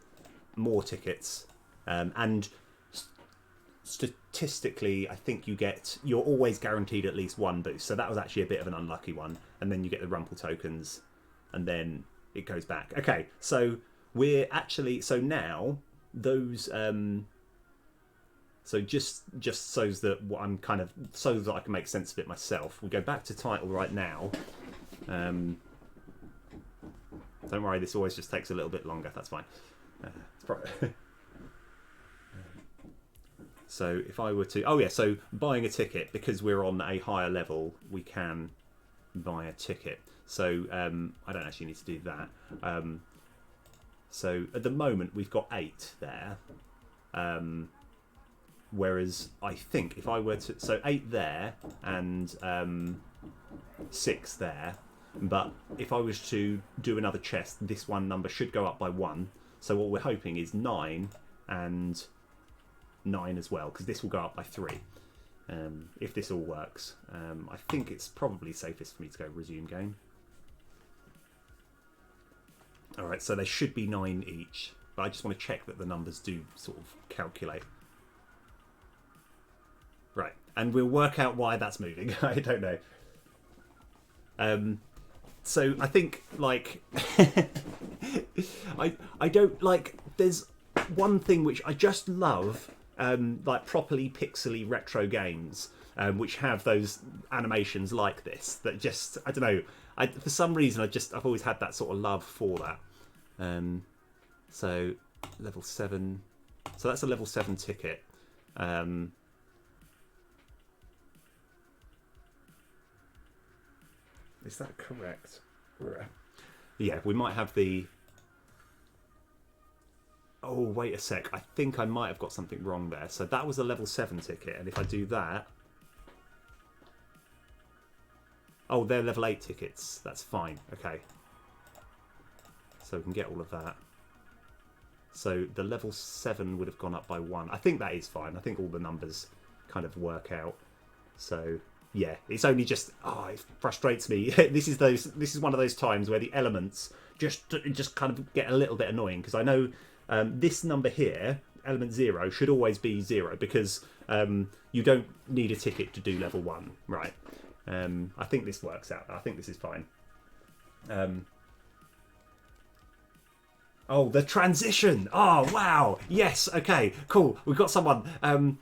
more tickets, and statistically, I think you're always guaranteed at least 1 boost. So that was actually a bit of an unlucky one. And then you get the Rumple tokens, and then it goes back. Okay, so now those. So just so that I can make sense of it myself, we go back to title right now. Don't worry, this always just takes a little bit longer. That's fine. It's probably so if I were to, so buying a ticket, because we're on a higher level, we can buy a ticket. So I don't actually need to do that. So at the moment we've got 8 there. Whereas I think if I were to... So 8 there and 6 there. But if I was to do another chest, this one number should go up by 1. So what we're hoping is 9 and 9 as well, because this will go up by 3. If this all works. I think it's probably safest for me to go resume game. Alright, so they should be 9 each. But I just want to check that the numbers do sort of calculate. Right, and we'll work out why that's moving. I don't know. So I think, like, I don't like. There's one thing which I just love, like properly pixely retro games, which have those animations like this that just, I don't know, for some reason I've always had that sort of love for that. So level 7, so that's a level 7 ticket. Is that correct? Yeah, we might have the... Oh, wait a sec. I think I might have got something wrong there. So that was a level 7 ticket, and if I do that... Oh, they're level 8 tickets. That's fine. Okay. So we can get all of that. So the level 7 would have gone up by 1. I think that is fine. I think all the numbers kind of work out. So... yeah, it's only just it frustrates me. This is one of those times where the elements just kind of get a little bit annoying, because I know this number here, element 0, should always be 0, because you don't need a ticket to do level 1, right? I think this works out. I think this is fine. Oh, the transition! Oh, wow! Yes, okay, cool. We've got someone. I'm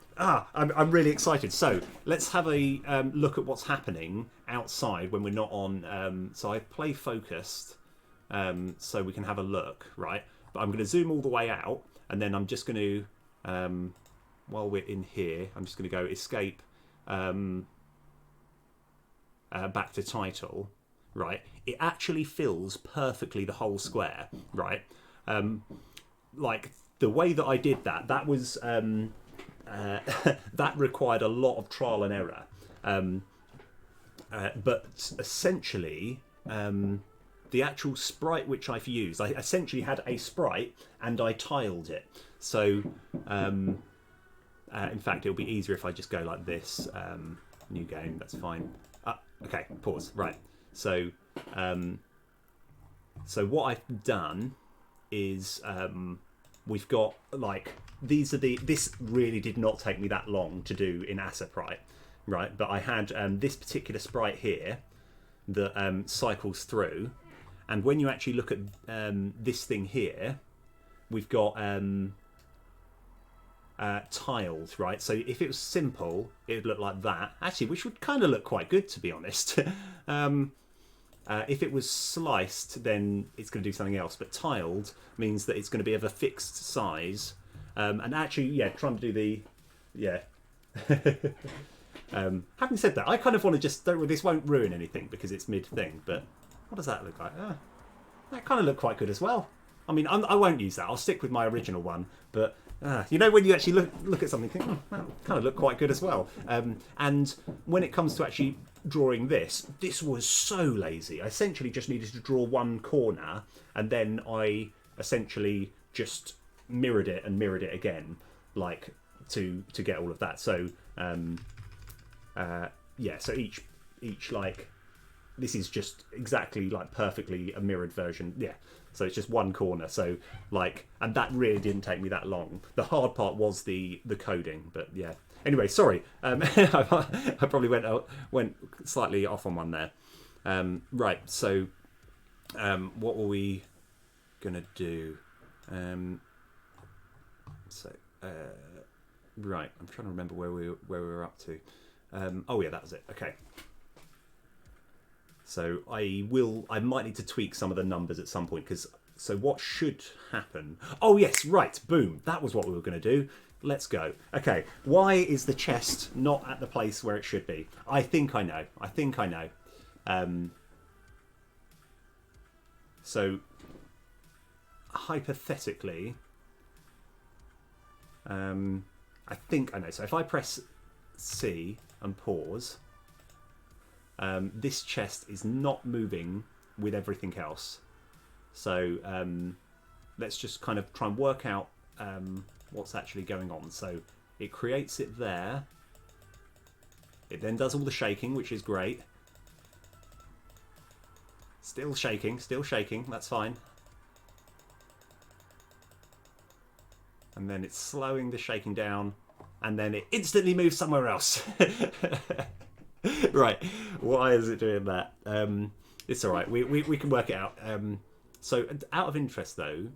really excited. So let's have a look at what's happening outside when we're not on. So I play focused, so we can have a look, right? But I'm going to zoom all the way out, and then I'm just going to, while we're in here, I'm just going to go escape back to title, right? It actually fills perfectly the whole square, right? Like the way that I did that was that required a lot of trial and error, but essentially the actual sprite which I've used, I essentially had a sprite and I tiled it. So in fact it'll be easier if I just go like this. New game, that's fine. Okay, pause. Right, so what I've done is we've got like this really did not take me that long to do in Aseprite, right? But I had this particular sprite here that cycles through, and when you actually look at this thing here, we've got tiled, right? So if it was simple, it would look like that, actually, which would kind of look quite good, to be honest. If it was sliced, then it's going to do something else. But tiled means that it's going to be of a fixed size. And actually, yeah, trying to do the... yeah. Having said that, I kind of want to just... this won't ruin anything because it's mid-thing. But what does that look like? That kind of looked quite good as well. I mean, I won't use that. I'll stick with my original one. But... you know, when you actually look at something, think, that kind of looked quite good as well. And when it comes to actually drawing this was so lazy. I essentially just needed to draw one corner, and then I essentially just mirrored it again, like to get all of that. So yeah, so each like this is just exactly like perfectly a mirrored version. Yeah. So it's just one corner. So like, and that really didn't take me that long. The hard part was the coding, but yeah. Anyway, sorry. I probably went slightly off on one there. Right. So, what were we gonna do? Right. I'm trying to remember where we were up to. Oh yeah, that was it. Okay. So I might need to tweak some of the numbers at some point, because so what should happen? Oh yes, right, boom. That was what we were going to do. Let's go. Okay, why is the chest not at the place where it should be? I think I know. So hypothetically, I think I know. So if I press C and pause, this chest is not moving with everything else. So let's just kind of try and work out what's actually going on. So it creates it there. It then does all the shaking, which is great. Still shaking, that's fine. And then it's slowing the shaking down, and then it instantly moves somewhere else. Right, why is it doing that? It's alright, we can work it out. So out of interest though,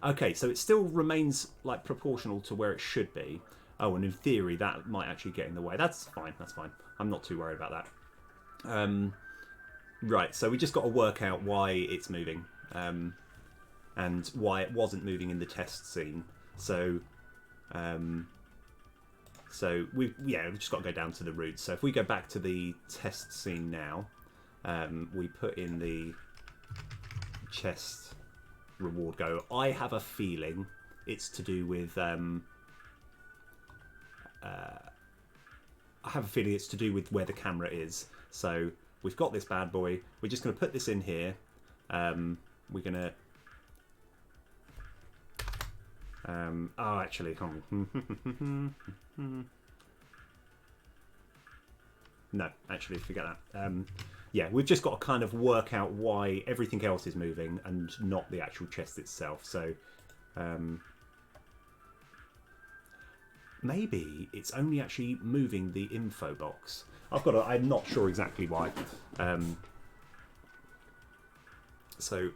okay, so it still remains like proportional to where it should be, Oh, and in theory, that might actually get in the way. That's fine. That's fine. I'm not too worried about that. Right, so we just got to work out why it's moving, and why it wasn't moving in the test scene. So we've just got to go down to the roots. So if we go back to the test scene now, we put in the chest reward go. I have a feeling it's to do with where the camera is. So we've got this bad boy. We're just going to put this in here. We're going to actually, no, actually, forget that. Yeah, we've just got to kind of work out why everything else is moving and not the actual chest itself. So maybe it's only actually moving the info box. I'm not sure exactly why. So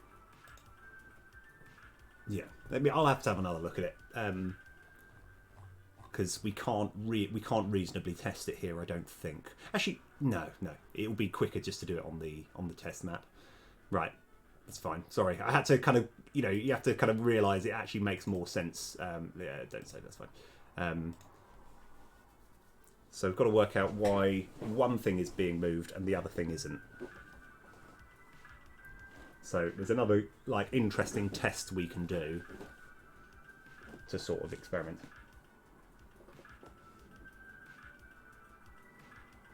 yeah, I'll have to have another look at it, because we can't reasonably test it here, I don't think. Actually, no, it'll be quicker just to do it on the test map. Right, that's fine. Sorry, I had to kind of, you have to kind of realise it actually makes more sense. Yeah, don't say that's fine. So we've got to work out why one thing is being moved and the other thing isn't. So there's another interesting test we can do to sort of experiment.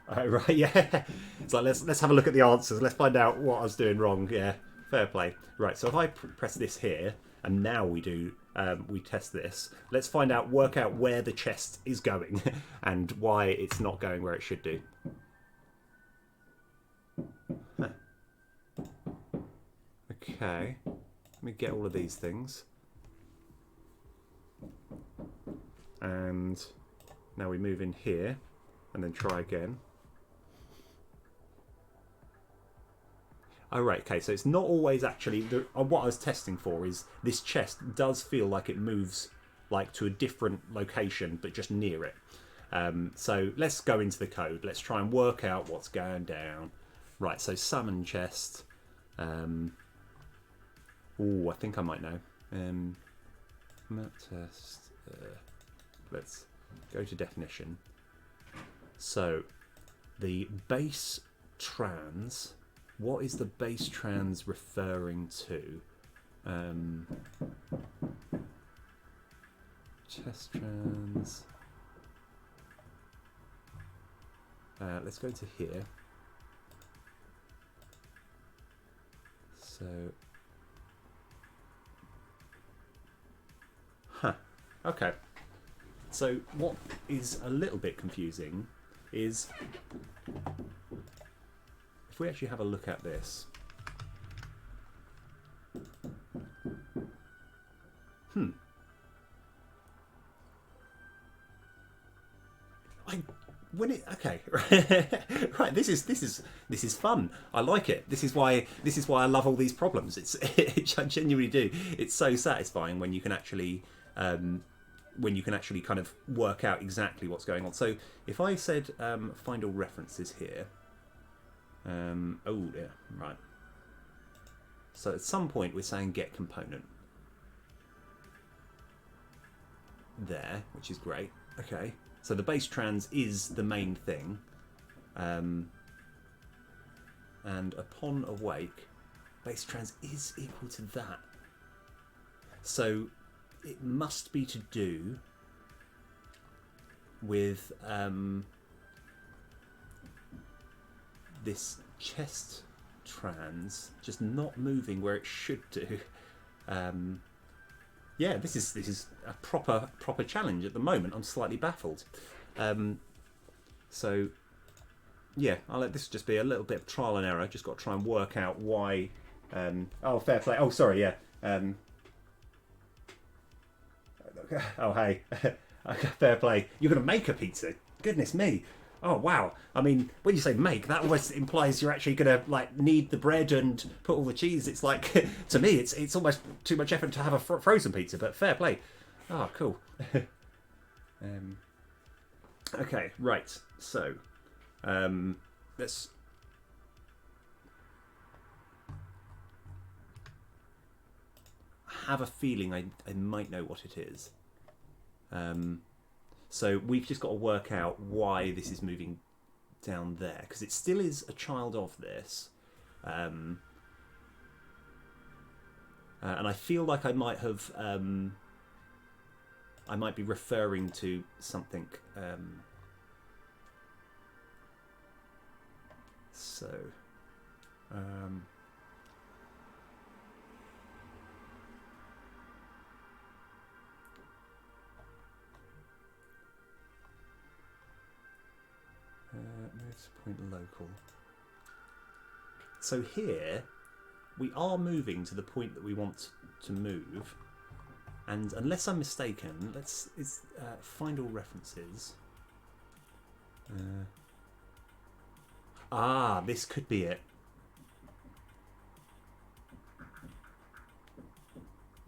Oh, right, yeah. It's like let's have a look at the answers. Let's find out what I was doing wrong. Yeah, fair play. Right, so if I press this here, and now we test this. Let's work out where the chest is going and why it's not going where it should do. Huh. Okay, let me get all of these things. And now we move in here and then try again. Oh, right, okay, so it's not always actually... what I was testing for is this chest does feel like it moves to a different location, but just near it. So let's go into the code. Let's try and work out what's going down. Right, so summon chest. I think I might know. Map test. Let's go to definition. So the base trans... What is the base trans referring to? Chest trans. Let's go to here. So, okay. So what is a little bit confusing is if we actually have a look at this. Okay, right. This is fun. I like it. This is why I love all these problems. I genuinely do. It's so satisfying when you can actually kind of work out exactly what's going on. So if I said find all references here. Oh yeah, right. So at some point we're saying get component there, which is great. Okay, so the base trans is the main thing, and upon awake, base trans is equal to that. So it must be to do with this chest trans just not moving where it should do. Yeah, this is a proper challenge at the moment. I'm slightly baffled. So yeah, I'll let this just be a little bit of trial and error. Just got to try and work out why. Oh, fair play. Oh, sorry. Yeah. Oh, hey. Fair play. You're gonna make a pizza? Goodness me. Oh wow! I mean, when you say make, that almost implies you're actually gonna knead the bread and put all the cheese. It's like to me, it's almost too much effort to have a frozen pizza. But fair play. Oh, cool. Okay, right. So, let's. Have a feeling I might know what it is. So we've just got to work out why this is moving down there, because it still is a child of this. And I feel like I might have, I might be referring to something. So, move to point local. So here, we are moving to the point that we want to move, and unless I'm mistaken, let's find all references. This could be it.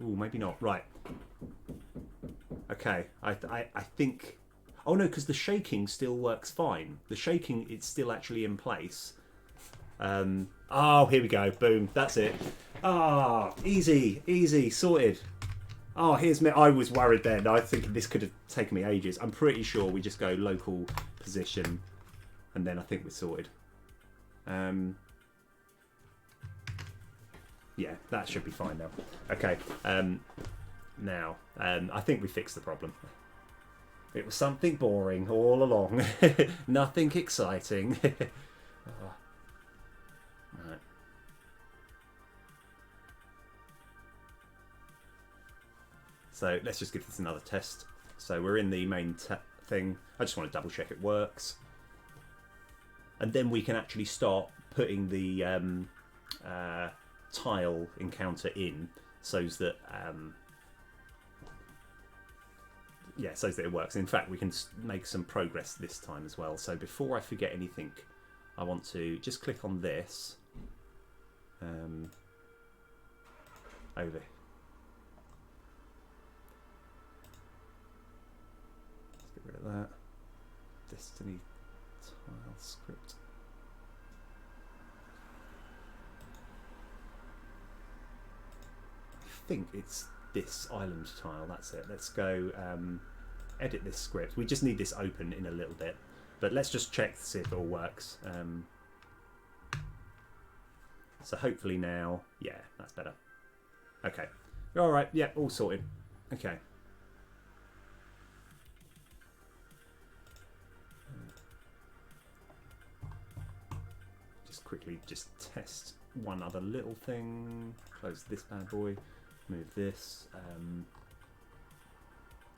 Ooh, maybe not. Right. Okay, I think... Oh no, because the shaking still works fine. The shaking, it's still actually in place. Oh, here we go. Boom. That's it. Easy, sorted. Oh, here's me. I was worried then. I was thinking this could have taken me ages. I'm pretty sure we just go local position, and then I think we're sorted. Yeah, that should be fine now. Okay. Now, I think we fixed the problem. It was something boring all along. Nothing exciting. Right. So let's just give this another test. So we're in the main thing. I just want to double check it works. And then we can actually start putting the tile encounter in so that so that it works. In fact, we can make some progress this time as well. So before I forget anything, I want to just click on this over. Let's get rid of that. Destiny tile script. I think it's this island tile. That's it. Let's go edit this script. We just need this open in a little bit, but let's just check to see if it all works. So hopefully now, yeah, that's better. Okay. All right. Yeah, all sorted. Okay. Just quickly test one other little thing. Close this bad boy. Move this.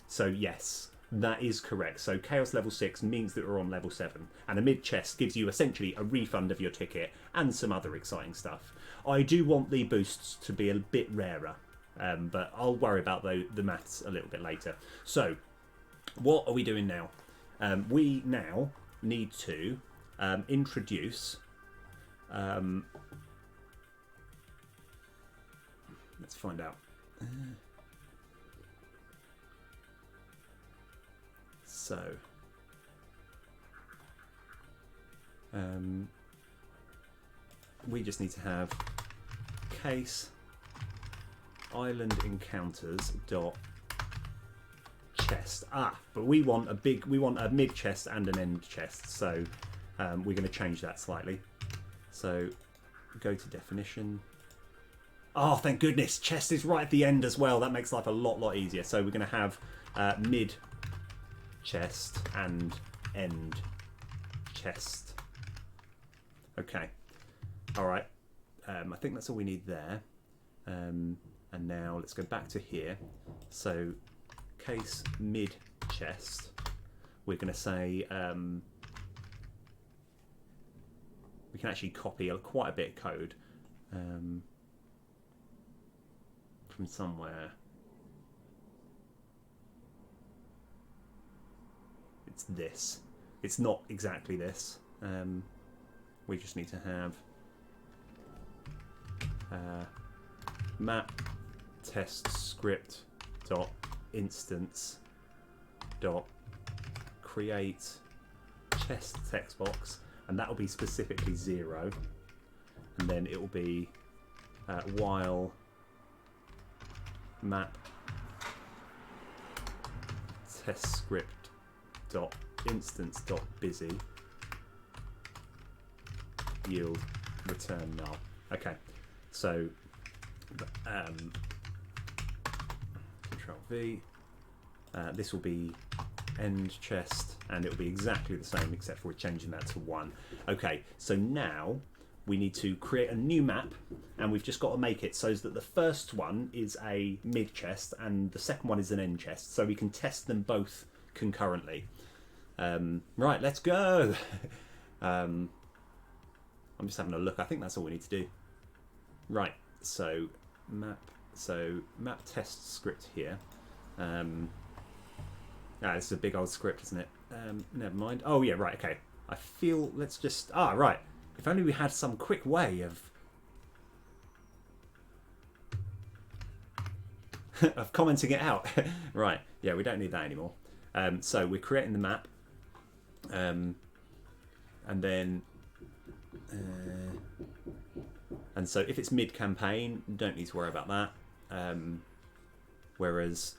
So yes, that is correct. So Chaos level 6 means that we're on level 7, and a mid chest gives you essentially a refund of your ticket and some other exciting stuff. I do want the boosts to be a bit rarer, but I'll worry about the maths a little bit later. So what are we doing now? We now need to introduce... let's find out. So, we just need to have case island encounters dot chest. But we want a mid chest and an end chest. So we're going to change that slightly. So go to definition. Oh, thank goodness, chest is right at the end as well. That makes life a lot easier. So we're going to have mid chest and end chest. Okay. All right. I think that's all we need there. And now let's go back to here. So case mid chest. We're going to say we can actually copy quite a bit of code from somewhere. It's this. It's not exactly this. We just need to have map test script dot instance dot create chest text box, and that will be specifically 0, and then it will be while map test script dot instance dot busy yield return null. Okay, so Control V. This will be end chest, and it will be exactly the same except for we're changing that to 1. Okay, so now we need to create a new map, and we've just got to make it so that the first one is a mid chest and the second one is an end chest, so we can test them both concurrently. Right, let's go. I'm just having a look. I think that's all we need to do. Right, so map test script here. This is a big old script, isn't it? Never mind. Oh yeah, right, okay. I feel, let's just, right. If only we had some quick way of of commenting it out. Right, yeah, we don't need that anymore. So we're creating the map, and then and so if it's mid-campaign, don't need to worry about that. Whereas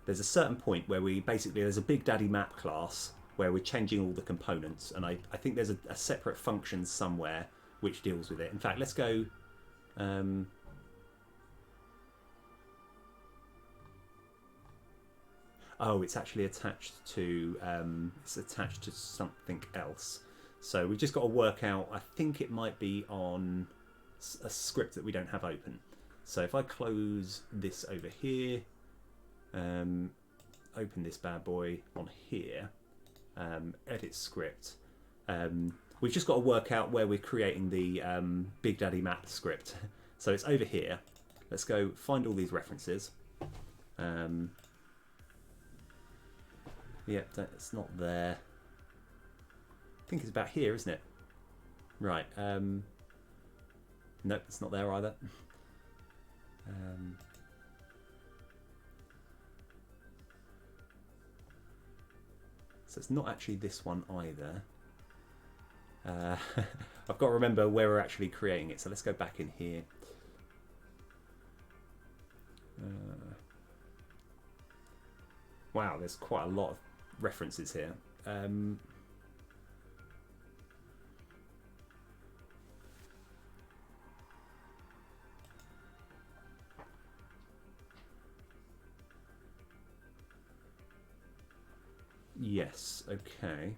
there's a certain point where there's a Big Daddy map class where we're changing all the components, and I think there's a separate function somewhere which deals with it. In fact, let's go. Oh, it's actually attached to something else. So we've just got to work out. I think it might be on a script that we don't have open. So if I close this over here, open this bad boy on here, edit script, we've just got to work out where we're creating the Big Daddy map script. So it's over here. Let's go find all these references. Yeah, it's not there. I think it's about here, isn't it? Right. Nope, it's not there either. So it's not actually this one either. I've got to remember where we're actually creating it. So let's go back in here. Wow, there's quite a lot of references here. Yes, okay.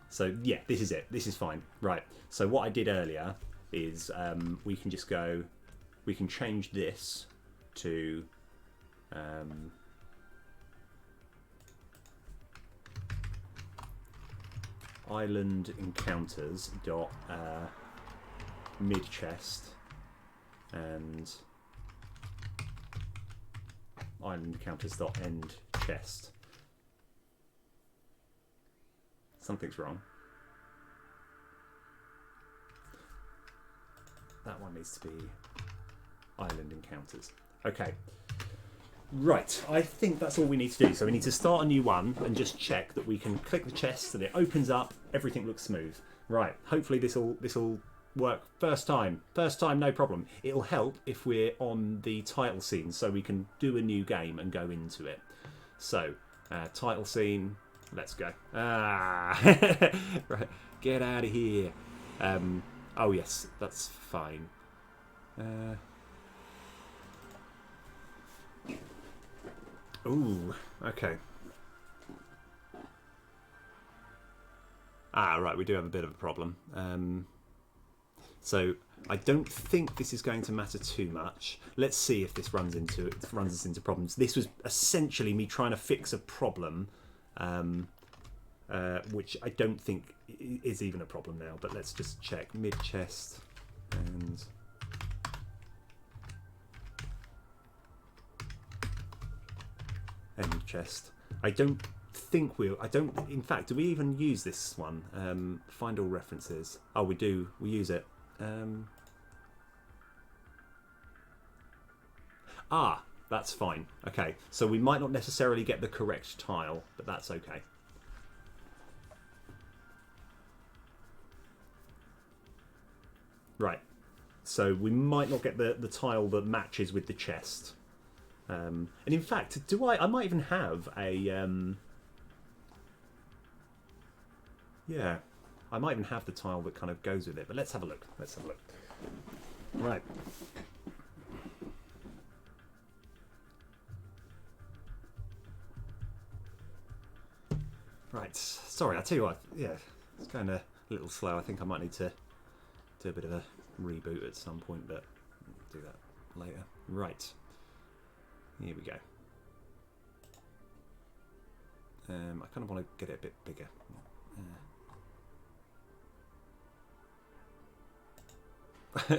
So yeah, this is it. This is fine. Right. So what I did earlier is we can just go, we can change this to island encounters dot mid chest and island encounters dot end chest. Something's wrong. That one needs to be island encounters. Okay. Right, I think that's all we need to do. So we need to start a new one and just check that we can click the chest and it opens up, everything looks smooth. Right, hopefully this'll work first time, no problem. It'll help if we're on the title scene so we can do a new game and go into it. So, title scene, let's go. Right, get out of here. Oh yes, that's fine. Ooh, okay. Right, we do have a bit of a problem. So I don't think this is going to matter too much. Let's see if this runs us into problems. This was essentially me trying to fix a problem, which I don't think is even a problem now. But let's just check mid chest and. End chest. I don't think in fact, do we even use this one? Find all references. Oh, we do. We use it. That's fine. Okay, so we might not necessarily get the correct tile, but that's okay. Right. So we might not get the tile that matches with the chest. And in fact, I might even have a... yeah, I might even have the tile that kind of goes with it. But let's have a look. Let's have a look. Right. Right. Sorry, I'll tell you what. Yeah, it's going a little slow. I think I might need to do a bit of a reboot at some point, but I'll do that later. Right. Here we go. I kind of want to get it a bit bigger.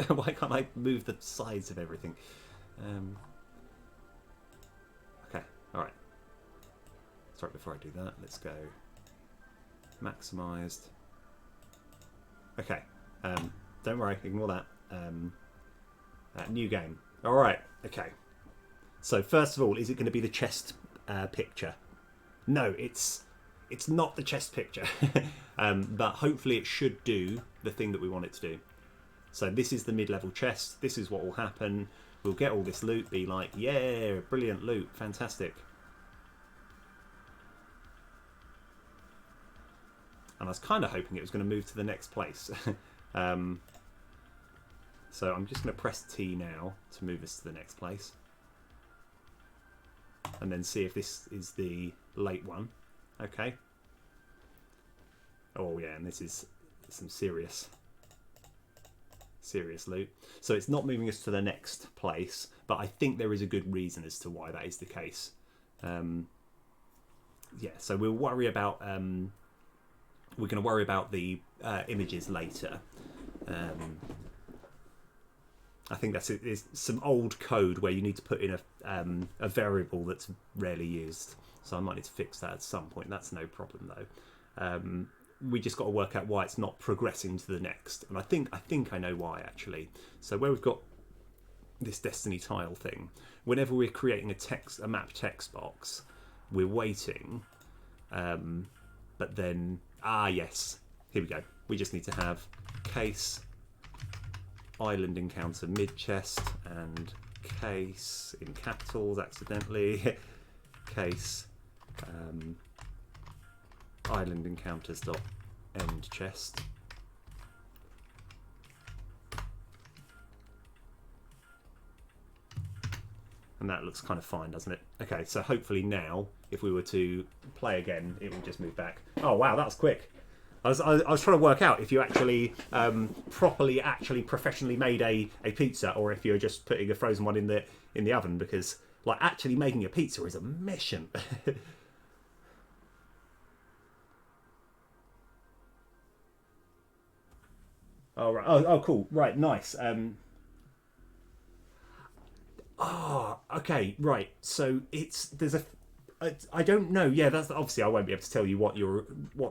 Why can't I move the sides of everything? Okay, alright. Sorry, before I do that, let's go maximised. Okay, don't worry, ignore that. New game. Alright, okay. So first of all, is it going to be the chest picture? No, it's not the chest picture. But hopefully it should do the thing that we want it to do. So this is the mid-level chest. This is what will happen. We'll get all this loot, be like, yeah, brilliant loot, fantastic. And I was kind of hoping it was going to move to the next place. So I'm just going to press T now to move us to the next place. And then see if this is the late one. Okay. Oh yeah, and this is some serious loot. So it's not moving us to the next place, but I think there is a good reason as to why that is the case. Yeah, so we'll worry about we're going to worry about the images later. I think that's it. There's some old code where you need to put in a variable that's rarely used. So I might need to fix that at some point. That's no problem though. We just got to work out why it's not progressing to the next. And I think I know why actually. So where we've got this Destiny tile thing, whenever we're creating a map text box, we're waiting. But then yes, here we go. We just need to have case island encounter mid chest and case in capitals accidentally case island encounters dot end chest. And that looks kind of fine, doesn't it? Okay, so hopefully now if we were to play again it will just move back. Oh wow, that was quick. I was trying to work out if you actually properly, professionally made a pizza, or if you're just putting a frozen one in the oven, because like actually making a pizza is a mission. Oh right. Oh cool. Right. Nice. Okay. Right. So there's a. I don't know. Yeah, that's obviously I won't be able to tell you what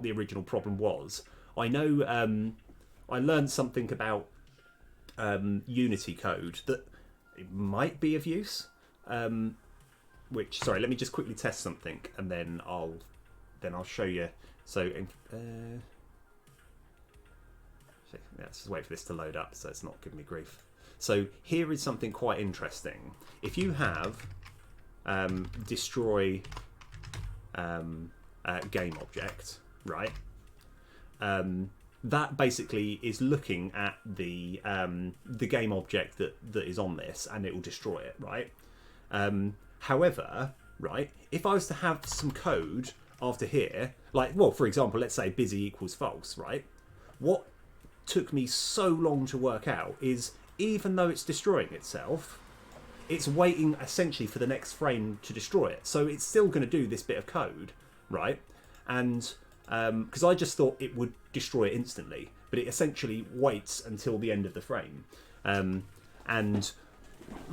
the original problem was. I know I learned something about Unity code that it might be of use. Which sorry, let me just quickly test something and then I'll show you. So let's just wait for this to load up so it's not giving me grief. So here is something quite interesting. If you have destroy game object, right? That basically is looking at the game object that is on this, and it will destroy it, right? However, right, if I was to have some code after here, like, well, for example, let's say busy equals false, right? What took me so long to work out is even though it's destroying itself, it's waiting essentially for the next frame to destroy it. So it's still going to do this bit of code, right? And because I just thought it would destroy it instantly, but it essentially waits until the end of the frame. And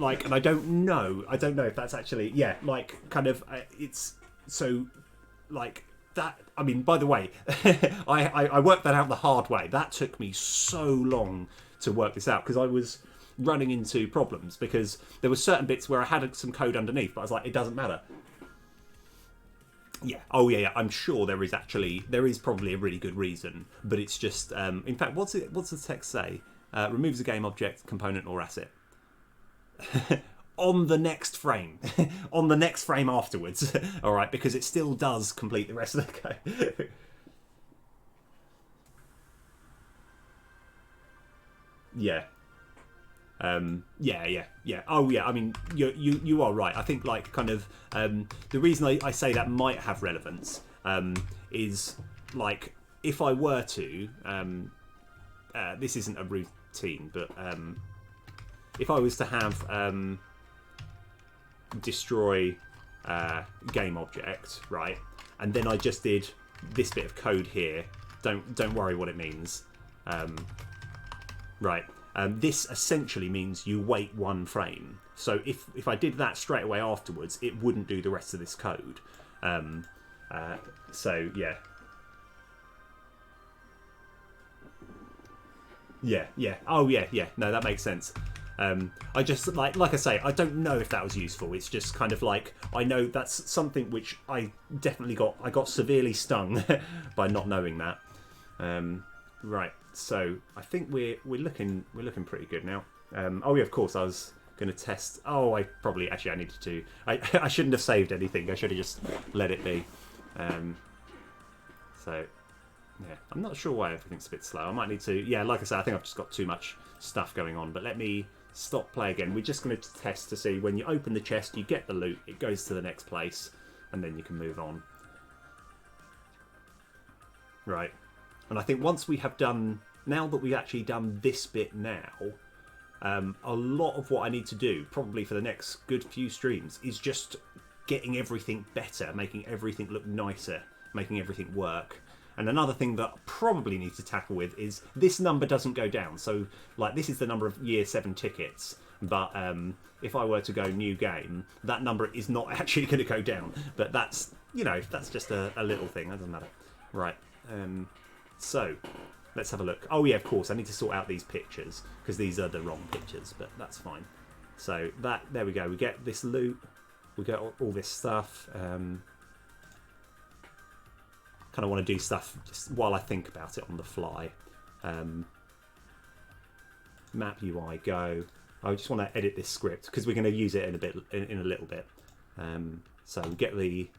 I don't know if that's actually, yeah, like kind of, it's so like that. I mean, by the way, I worked that out the hard way. That took me so long to work this out because running into problems because there were certain bits where I had some code underneath, but I was like, it doesn't matter. Yeah. Oh yeah. I'm sure there is probably a really good reason, but it's just. In fact, what's the text say? Removes a game object, component, or asset on the next frame, on the next frame afterwards. All right, because it still does complete the rest of the code. Yeah. Yeah. Oh, yeah. I mean, you are right. I think like kind of the reason I say that might have relevance is like if I were to this isn't a routine, but if I was to have destroy game object, right, and then I just did this bit of code here. Don't worry what it means. Right. This essentially means you wait one frame. So if I did that straight away afterwards, it wouldn't do the rest of this code. So yeah. Yeah. Oh yeah. No, that makes sense. I just like I say, I don't know if that was useful. It's just kind of like I know that's something which I definitely got severely stung by not knowing that. Right. So I think we're looking pretty good now. Oh yeah, of course I was going to test. Oh, I needed to. I shouldn't have saved anything. I should have just let it be. So yeah, I'm not sure why everything's a bit slow. I might need to. Yeah, like I said, I think I've just got too much stuff going on. But let me stop play again. We're just going to test to see when you open the chest, you get the loot, it goes to the next place, and then you can move on. Right. And I think once we have done, now that we've actually done this bit now, a lot of what I need to do, probably for the next good few streams, is just getting everything better, making everything look nicer, making everything work. And another thing that I probably need to tackle with is this number doesn't go down. So, like, this is the number of year 7 tickets, but if I were to go new game, that number is not actually going to go down. But that's, that's just a little thing. That doesn't matter. Right. So, let's have a look. Oh yeah, of course, I need to sort out these pictures, because these are the wrong pictures, but that's fine. So, there we go. We get this loot. We get all this stuff. Kind of want to do stuff just while I think about it on the fly. Map UI go. I just want to edit this script, because we're going to use it in a little bit. So, we get the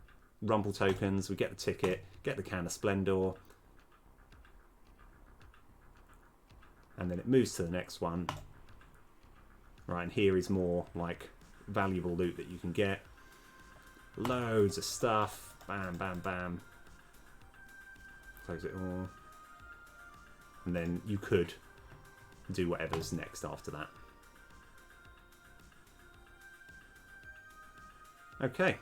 Rumble tokens, we get the ticket, get the can of Splendor. And then it moves to the next one. Right, and here is more like valuable loot that you can get. Loads of stuff. Bam, bam, bam. Close it all. And then you could do whatever's next after that. Okay.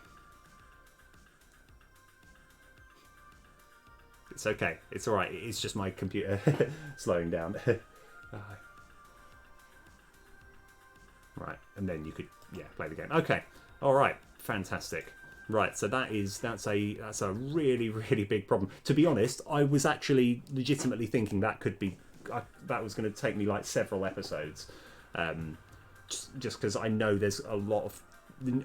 It's okay. It's alright. It's just my computer slowing down. Right, and then you could play the game. Okay, all right, fantastic. Right, so that's a really, really big problem. To be honest, I was actually legitimately thinking that that was going to take me like several episodes, just because I know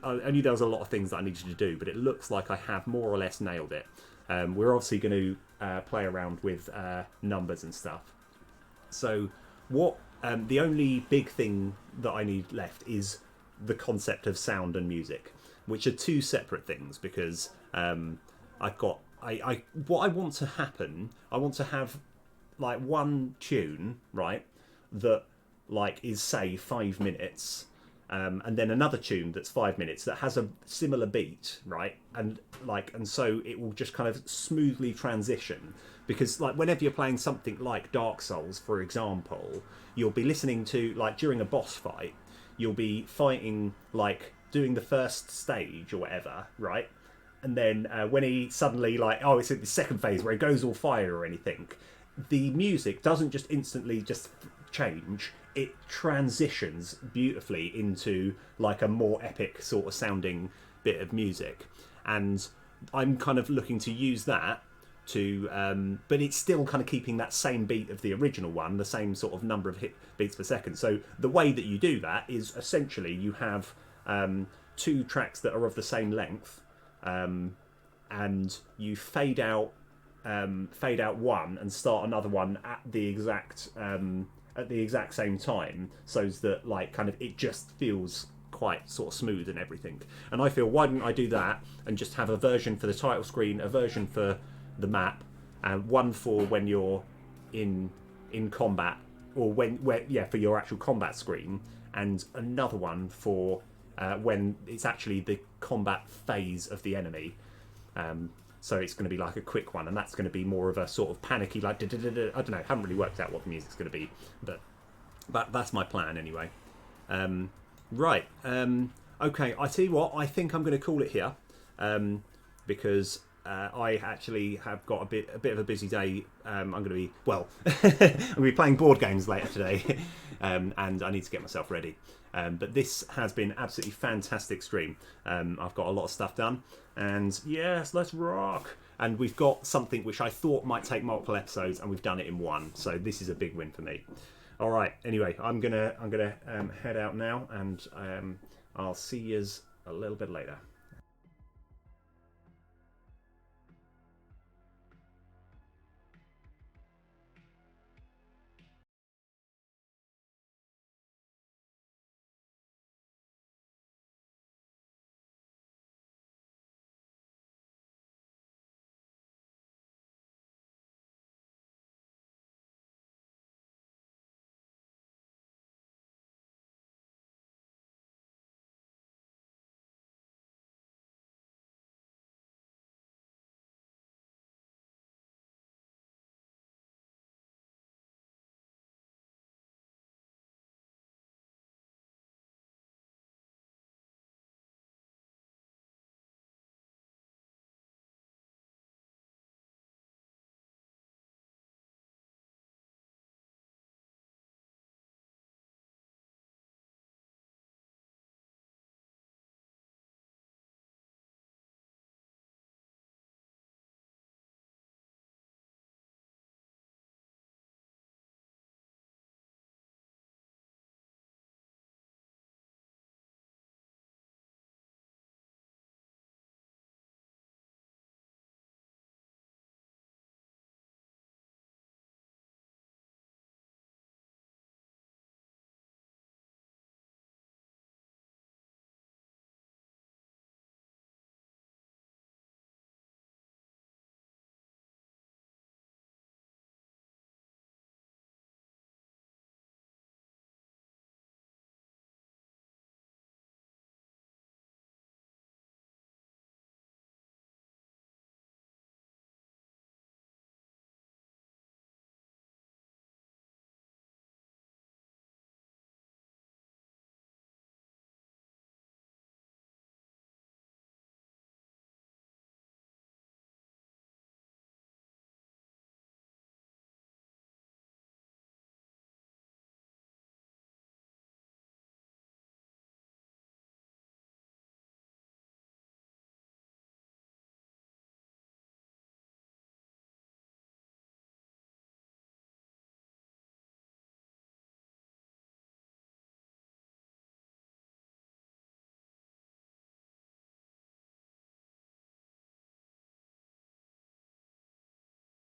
I knew there was a lot of things that I needed to do, but it looks like I have more or less nailed it. We're obviously going to play around with numbers and stuff. So the only big thing that I need left is the concept of sound and music, which are two separate things, because what I want to happen, I want to have like one tune, right, that like is say 5 minutes, and then another tune that's 5 minutes that has a similar beat, right, and so it will just kind of smoothly transition. Because like whenever you're playing something like Dark Souls, for example, you'll be listening to, like, during a boss fight, you'll be fighting, like, doing the first stage or whatever, right? And then when he suddenly, like, it's in the second phase where it goes all fire or anything, the music doesn't just instantly just change. It transitions beautifully into, like, a more epic sort of sounding bit of music. And I'm kind of looking to use that but it's still kind of keeping that same beat of the original one, the same sort of number of beats per second. So the way that you do that is essentially you have 2 tracks that are of the same length, and you fade out one and start another one at the exact same time, so that like kind of it just feels quite sort of smooth and everything. And I feel, why didn't I do that and just have a version for the title screen, a version for the map, and one for when you're in combat, or for your actual combat screen, and another one for when it's actually the combat phase of the enemy. So it's going to be like a quick one, and that's going to be more of a sort of panicky, like I don't know, haven't really worked out what the music's going to be, but that's my plan anyway. Right. Okay, I tell you what, I think I'm going to call it here, because I actually have got a bit of a busy day. I'm going to be I'm going to be playing board games later today, and I need to get myself ready. But this has been absolutely fantastic stream. I've got a lot of stuff done, and yes, let's rock. And we've got something which I thought might take multiple episodes, and we've done it in one. So this is a big win for me. All right. Anyway, I'm gonna head out now, and I'll see yous a little bit later.